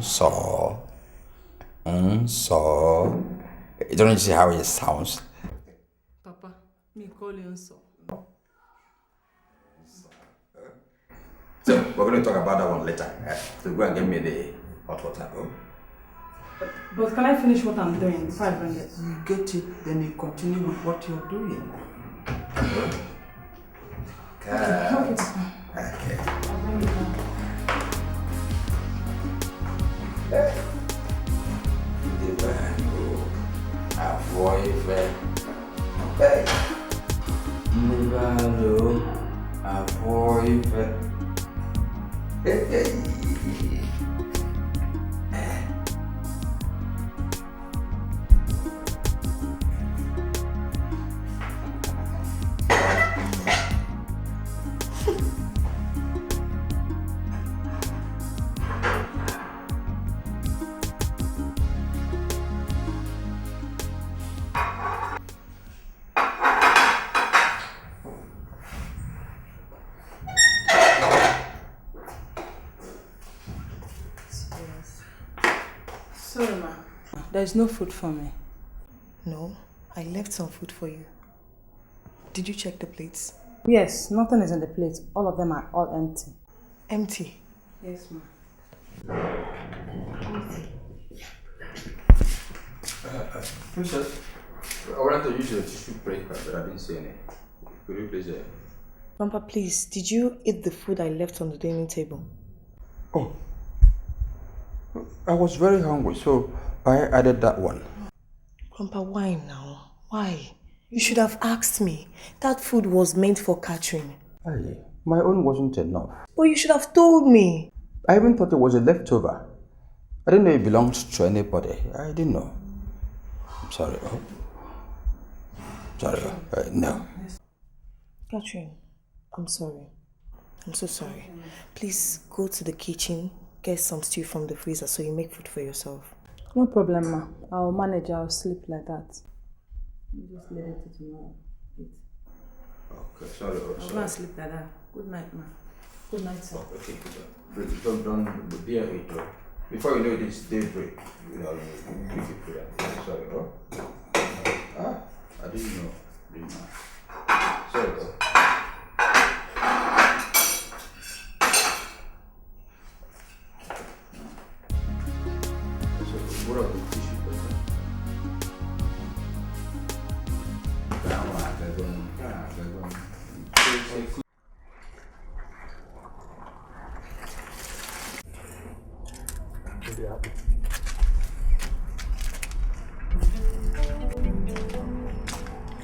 so. You don't see how it sounds. Papa, me call you so. So, we're going to talk about that one later. So go and get me the hot water. Oh? But can I finish what I'm doing before I bring it? You get it, then you continue with what you're doing. Okay. Avoid baby. Hey. Sorry, ma. There's no food for me. No, I left some food for you. Did you check the plates? Yes, nothing is in the plate. All of them are all empty. Empty? Yes, ma. Princess, I wanted to use the tissue paper, but I didn't see any. Could you please? Grandpa, please, did you eat the food I left on the dining table? Oh. I was very hungry, so I added that one. Grandpa, why now? Why? You should have asked me. That food was meant for Catherine. Aye, my own wasn't enough. But you should have told me. I even thought it was a leftover. I didn't know it belonged to anybody. I didn't know. I'm sorry. Oh. Sorry. No. Catherine, I'm sorry. I'm so sorry. Please go to the kitchen, get some stew from the freezer so you make food for yourself. No problem, ma. I'll manage. I'll sleep like that. You just leave it to tomorrow. Okay, sorry. I'll go and sleep like that. Good night, ma. Good night, sir. Okay, don't be a hater. Before you know this daybreak, you know, you give it for that. Sorry, bro. I didn't know. Sorry, bro. What are the tissue paper?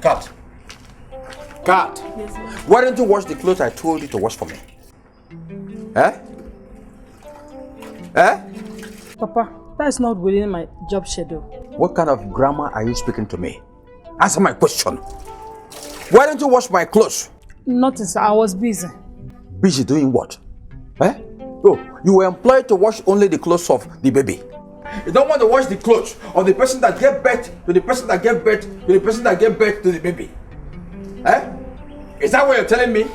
Cut. Cut. Yes, ma'am. Why don't you wash the clothes I told you to wash for me? Eh? Eh? Papa, that is not within my job schedule. What kind of grammar are you speaking to me? Answer my question. Why don't you wash my clothes? Nothing, sir. I was busy. Busy doing what? Eh? Oh, you were employed to wash only the clothes of the baby. You don't want to wash the clothes of the person that gave birth to the person that gave birth to the person that gave birth to the baby. Eh? Is that what you're telling me?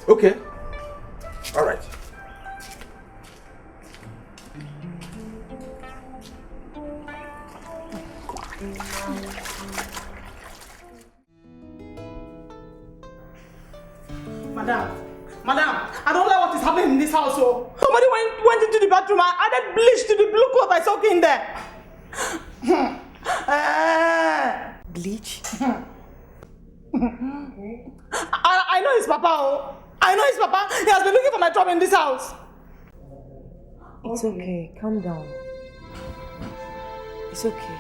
Okay. All right. Madam, I don't know what is happening in this house. So somebody went into the bathroom and added bleach to the blue cloth I saw in there. Bleach? I know his papa. Oh. I know his papa. He has been looking for my trouble in this house. It's okay. Calm down. It's okay.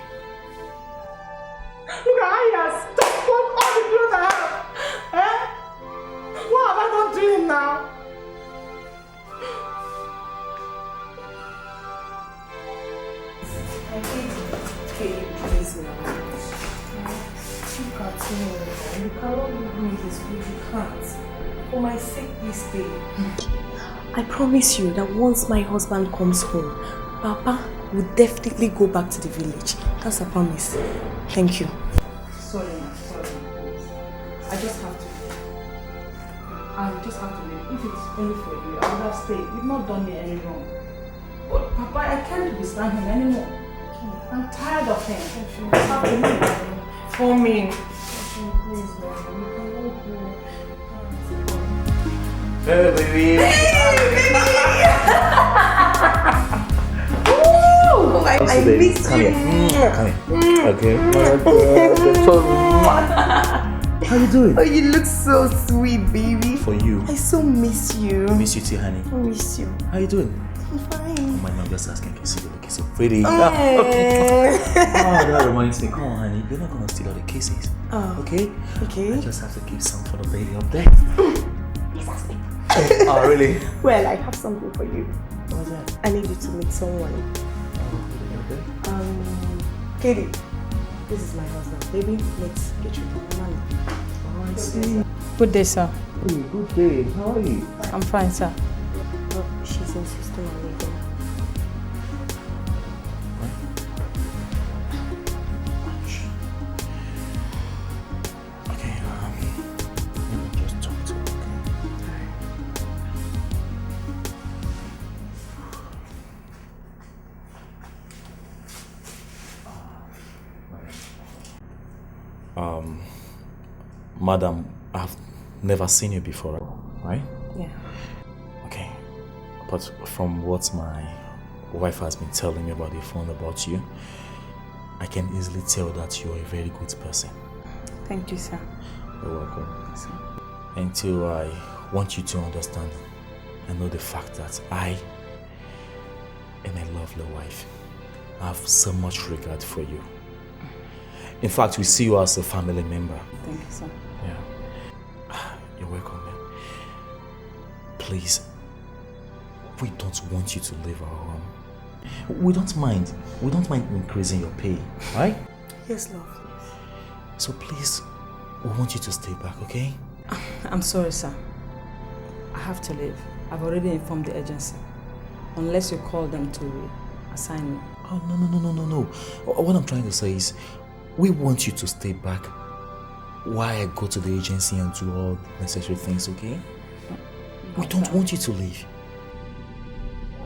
Look at how he has stuck all the clothes I have. Eh? What have I done to him now? Okay, please now. Look at him. You cannot leave me this way. You can't. For my sake, please stay. I promise you that once my husband comes home, Papa will definitely go back to the village. That's a promise. Thank you. Sorry, please. I just have to leave. If it's only for you, I would have stayed. You've not done me any wrong. But Papa, I can't withstand him anymore. I'm tired of him. I have to leave. For me. Please, Hey, baby. I miss Come you. here. Come here. Okay. How you doing? Oh, you look so sweet, baby. For you. I so miss you. Miss you too, honey. I miss you. How you doing? I'm fine. Oh my mom just asking, can see you looking so pretty. Oh. That reminds me. Come on, honey. You're not gonna steal all the kisses. Oh. Okay? Okay. I just have to keep some for the baby up there. Please ask me. Oh, really? Well, I have something for you. What's that? I need you to meet someone. Katie, this is my husband. Baby, let's get you money. Oh, I see. Good day, sir. Hey, good day. How are you? I'm fine, sir. But she's insisting on leaving. Okay, let me just talk to her, okay? Madam, I've never seen you before, right? Yeah. Okay. But from what my wife has been telling me about the phone about you, I can easily tell that you're a very good person. Thank you, sir. You're welcome. Sir. Until I want you to understand and know the fact that I am a lovely wife. I have so much regard for you. In fact, we see you as a family member. Thank you, sir. Yeah. You're welcome, man. Please, we don't want you to leave our home. We don't mind increasing your pay, right? Yes, love. So please, we want you to stay back, okay? I'm sorry, sir. I have to leave. I've already informed the agency. Unless you call them to assign me. Oh, no. What I'm trying to say is, we want you to stay back while I go to the agency and do all necessary things, okay? We don't want you to leave.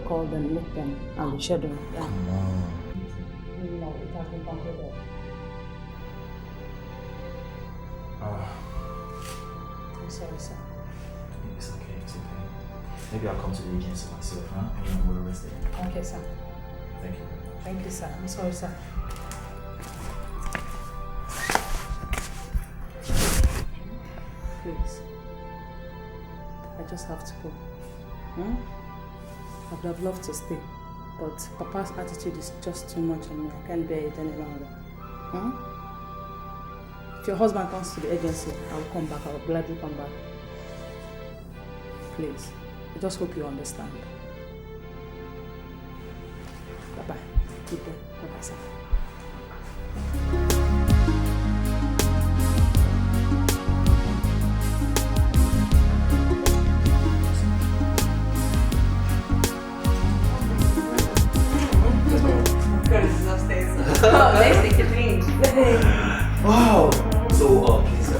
Call them, meet them, and we schedule. Yeah. Come on. No, it has been completed. I'm sorry, sir. It's okay. Maybe I'll come to the agency myself, huh? And we'll arrest it. Okay, sir. Thank you. Thank you, sir. I'm sorry, sir. Please. I just have to go. I would have loved to stay, but Papa's attitude is just too much on me. I can't bear it any longer. If your husband comes to the agency, I'll come back. I'll gladly come back. Please. I just hope you understand. Bye-bye. Good day. Bye-bye, sir. Wow. So, please, sir.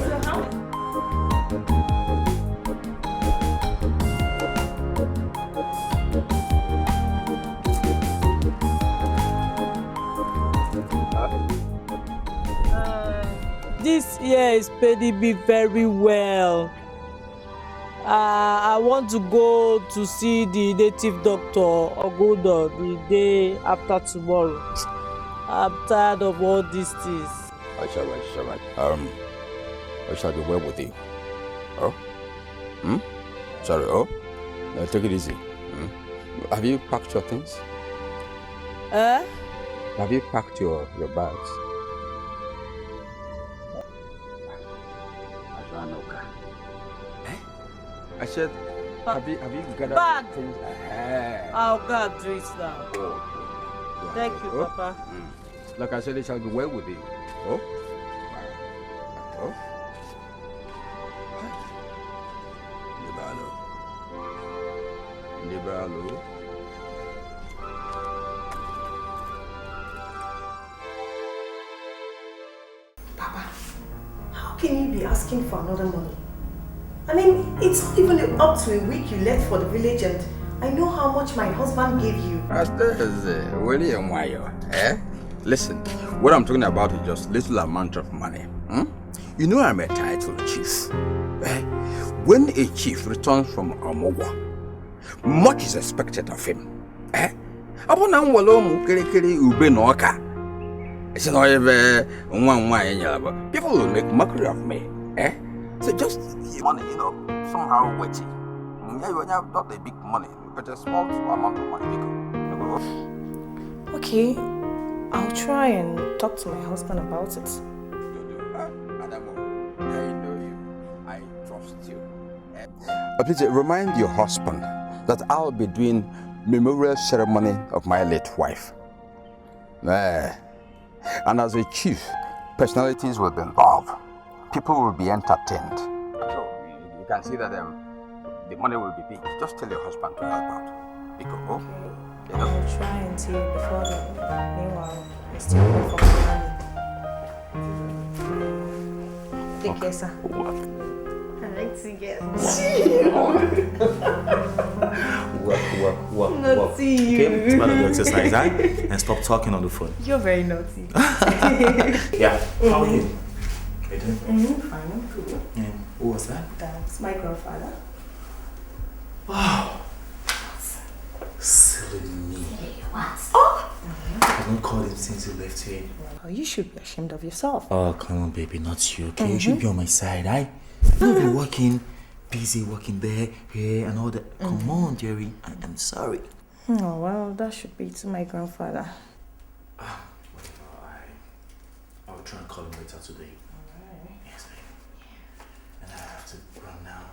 This year is paying me very well. I want to go to see the native doctor Ogodo the day after tomorrow. I'm tired of all these things. It's alright. I shall be well with you. Oh? Sorry, now take it easy. Have you packed your things? Have you packed your bags? I said, have you gathered bag. things? I'll go and do it now. Oh. Thank you, Papa. Like I said, it shall be well with you. Oh? Libalo. Papa, how can you be asking for another money? I mean, it's not even up to a week you left for the village and I know how much my husband gave you. Listen, what I'm talking about is just little amount of money. You know I'm a titled chief. When a chief returns from Amowa, much is expected of him. People will make mockery of me. So just money, somehow wetty. You have not a big money, but a small amount of money. Okay, I'll try and talk to my husband about it. Adamo, I know you. I trust you. Please remind your husband that I'll be doing memorial ceremony of my late wife. And as a chief, personalities will be involved. People will be entertained. So you can see that the money will be big. Just tell your husband to help out. Because, I will try and see it before then. Meanwhile, I'm still waiting for my money. Take care, sir. I like to get What? Naughty you. Okay, let's do exercise, right? And stop talking on the phone. You're very naughty. Yeah. How are you? Fine, I'm cool. Yeah. Who was that? That's my grandfather. Wow. Silly me. What? Oh! I haven't called him since he left here. Oh, you should be ashamed of yourself. Oh, come on, baby, not you, okay? You should be on my side, right? You'll be working, busy working there, here, and all that. Come on, Jerry, I'm sorry. Oh, well, that should be to my grandfather. I'll try and call him later today. Alright. Yes, baby. And I have to run now.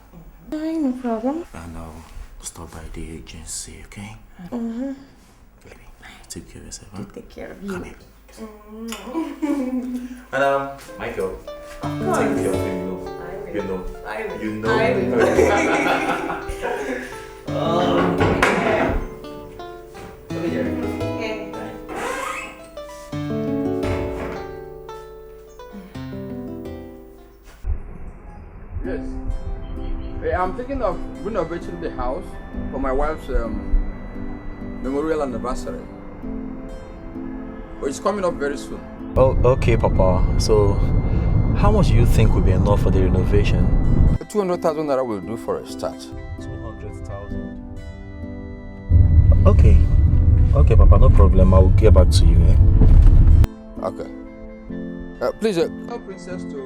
No problem. And I'll stop by the agency, okay? Baby, take care of yourself, huh? Take care of you. Come here. And Michael, take care of him, you know. Yes. I'm thinking of renovating the house for my wife's memorial anniversary. But it's coming up very soon. Oh, okay, Papa. So, how much do you think will be enough for the renovation? 200,000 naira will do for a start. 200,000. Okay. Okay, Papa, no problem. I will get back to you, eh? Okay. Please, tell Princess to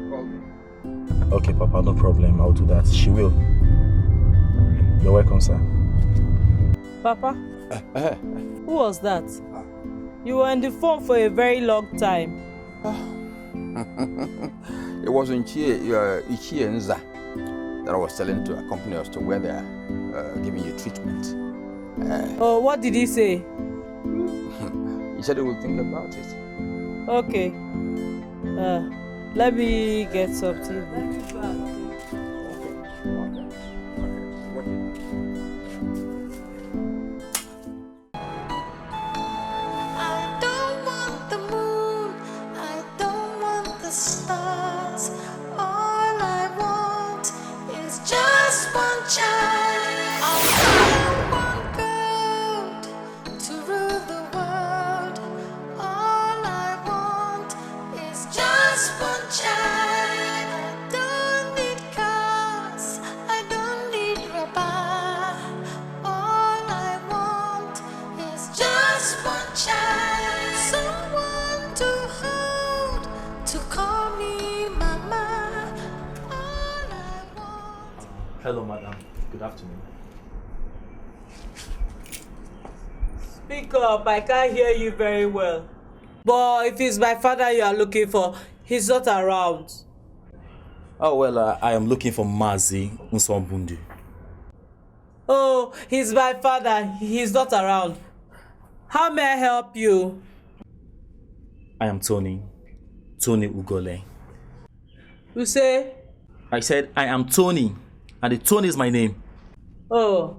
call me. Okay, Papa, no problem. I'll do that. She will. You're welcome, sir. Papa? Who was that? You were on the phone for a very long time. It was Ichie Nza that I was telling to accompany us to where they are giving you treatment. Oh, what did he say? He said he will think about it. Okay. Let me get something. Stars. All I want is just one child. I want God to rule the world. All I want is just one child. I don't need cars, I don't need rubber. All I want is just one child. Someone to hold, to call me mama. All I want. Hello, madam. Good afternoon. Speak up, I can't hear you very well. But if it's my father you are looking for, he's not around. Oh, well, I am looking for Mazi Nsambundu. Oh, he's my father, he's not around. How may I help you? I am Tony Ugole. You say? I said I am Tony, and the Tony is my name. Oh.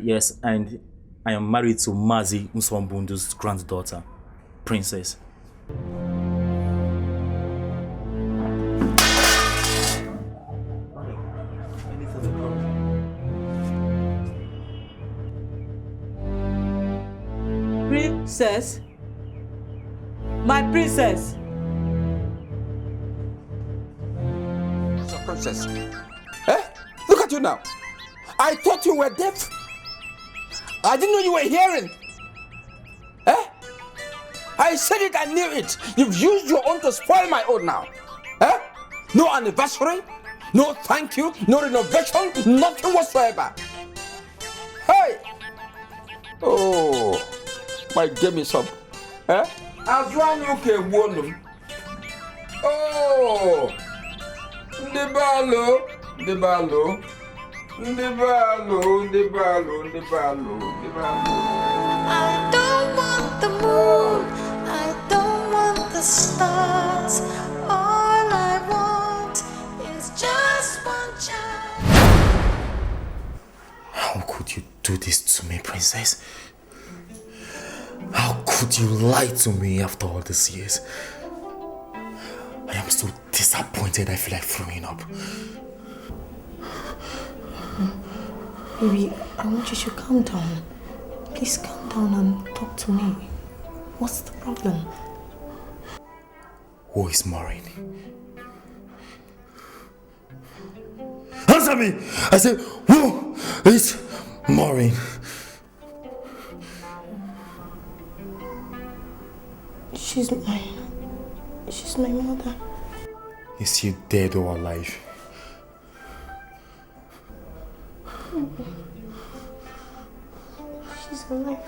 Yes, and I am married to Mazi Nsambundu's granddaughter, Princess. Princess? My princess? It's a princess. Look at you now. I thought you were deaf. I didn't know you were hearing. I said it, I knew it. You've used your own to spoil my own now. No anniversary, no thank you, no renovation, nothing whatsoever. Hey! Oh, my game is up. As one you can warn them. Oh, Ndebalo, Ndebalo. I don't want the moon, I don't want the stars. All I want is just one child. How could you do this to me, princess? How could you lie to me after all these years? I am so disappointed, I feel like throwing up. Baby, I want you to calm down. Please calm down and talk to me. What's the problem? Who is Maureen? Answer me! I said, who is Maureen? She's my mother. Is she dead or alive? She's alive.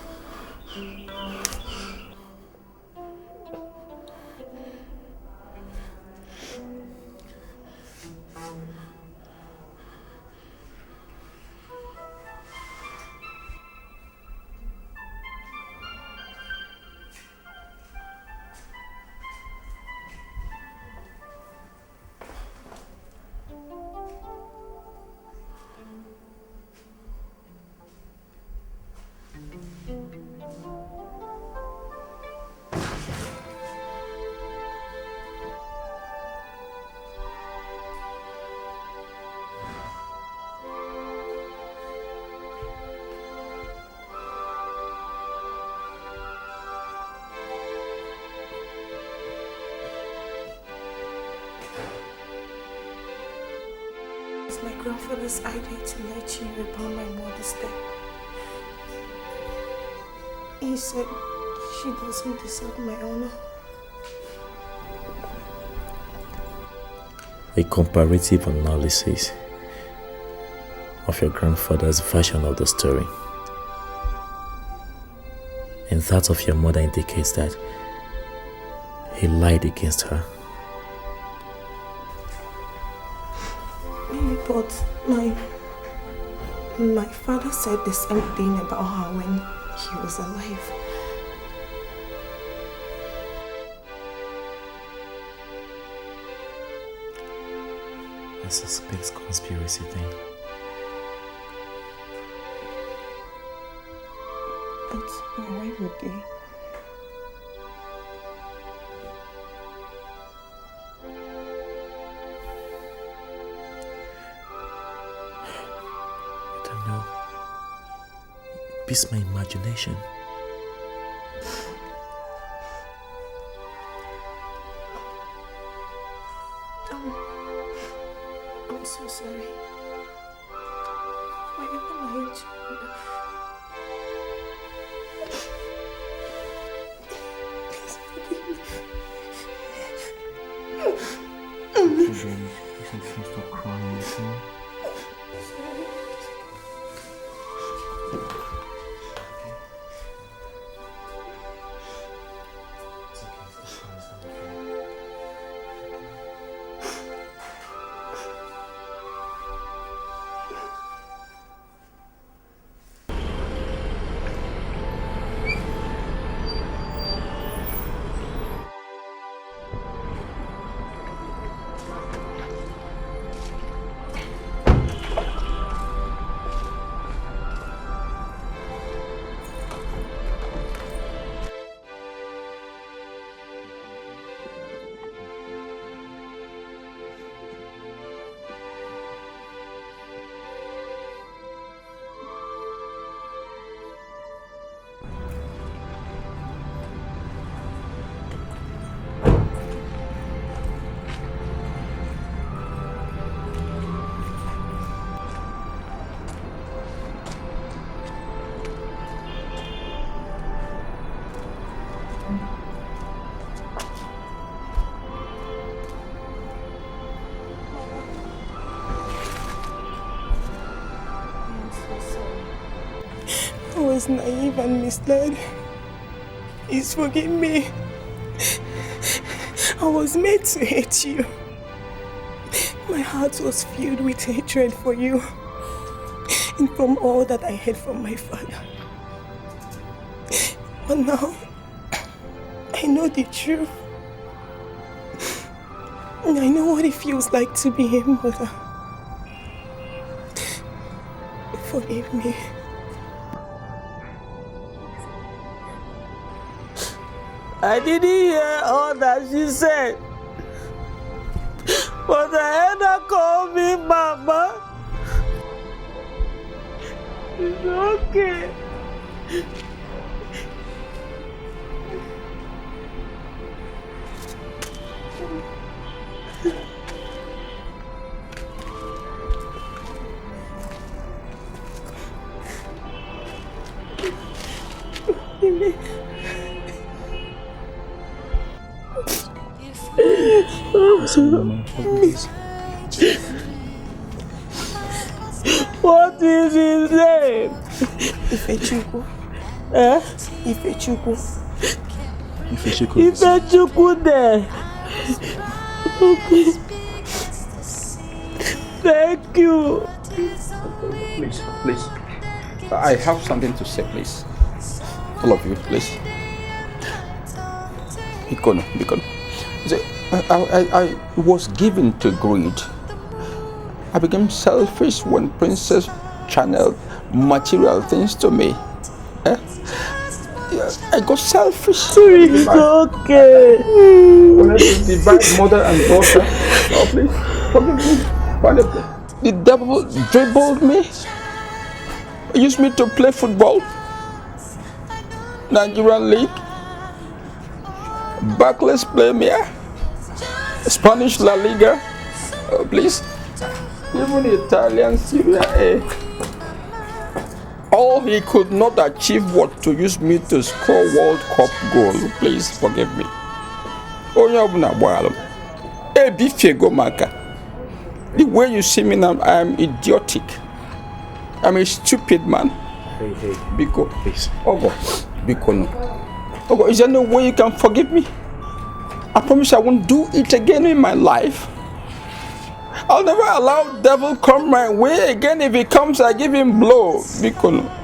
It's my grandfather's idea to let you about my mother's death. He said she doesn't deserve my honor. A comparative analysis of your grandfather's version of the story and that of your mother indicates that he lied against her. But my father said the same thing about her when he was alive. I suspect conspiracy thing. But why would they? It's my imagination. I'm so sorry. Why lied to you? Please forgive me. Stop crying, okay? I was naive and misled. Please forgive me. I was made to hate you. My heart was filled with hatred for you and from all that I heard from my father. But now, I know the truth. And I know what it feels like to be a mother. Forgive me. I didn't hear all that she said. But I heard her call me Mama. It's okay. What is his name? Ifechukwu. Eh? Ifechukwu. Ifechukwu there. Okay. Thank you. Please. I have something to say, please. All of you, please. Bikono. I was given to greed. I became selfish when Princess channeled material things to me. I got selfish. It's okay. When I divide mother and daughter, oh, please forgive me. The devil dribbled me, used me to play football, Nigerian League, Barclays Premier, Spanish La Liga, oh, please, even Italian Serie A. All he could not achieve was to use me to score World Cup goal. Please forgive me. The way you see me now, I am idiotic. I'm a stupid man. Hey. Because, please. Ogo, is there no way you can forgive me? I promise I won't do it again in my life. I'll never allow devil come my way again. If he comes, I give him blow. Bikono.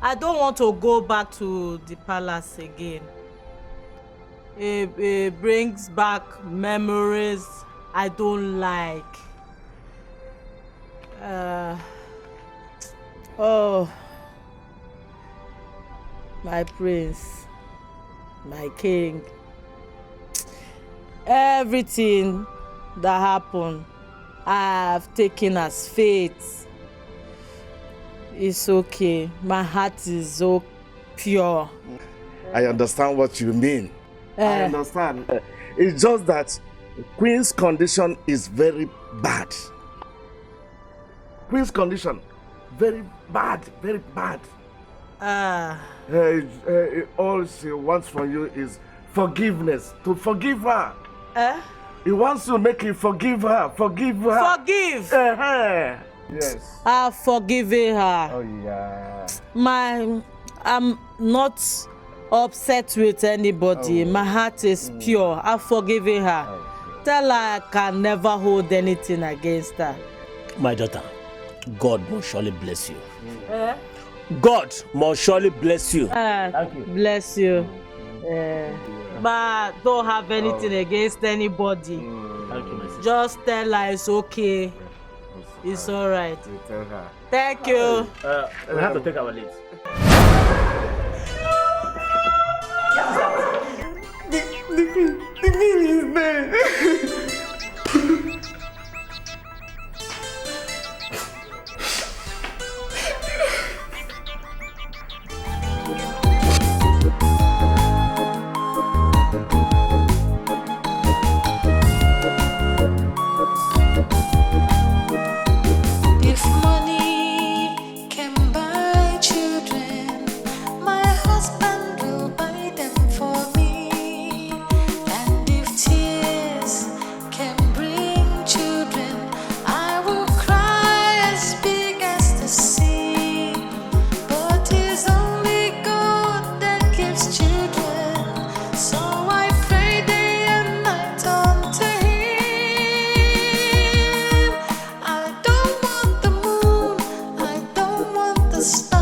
I don't want to go back to the palace again. It brings back memories I don't like. Oh, my prince, my king. Everything that happened, I have taken as fate. It's okay. My heart is so pure. I understand what you mean. I understand. It's just that Queen's condition is very bad. Queen's condition, very bad, very bad. All she wants from you is forgiveness. To forgive her. He wants to make you forgive her. Forgive her. Forgive? Yes. I've forgiven her. Oh yeah. I'm not upset with anybody. My heart is pure. I've forgiven her. Tell her I can never hold anything against her. My daughter, God will surely bless you. God must surely bless you. Thank you. Bless you. But don't have anything against anybody. Thank you, my sister. Just tell her it's okay. It's alright. You tell her. Thank you. We have to take our leaves. The bill is there. If money can buy children, my husband will buy them for me. And if tears can bring children, I will cry as big as the sea. But it's only God that gives children, so I pray day and night unto Him. I don't want the moon, I don't want the stars.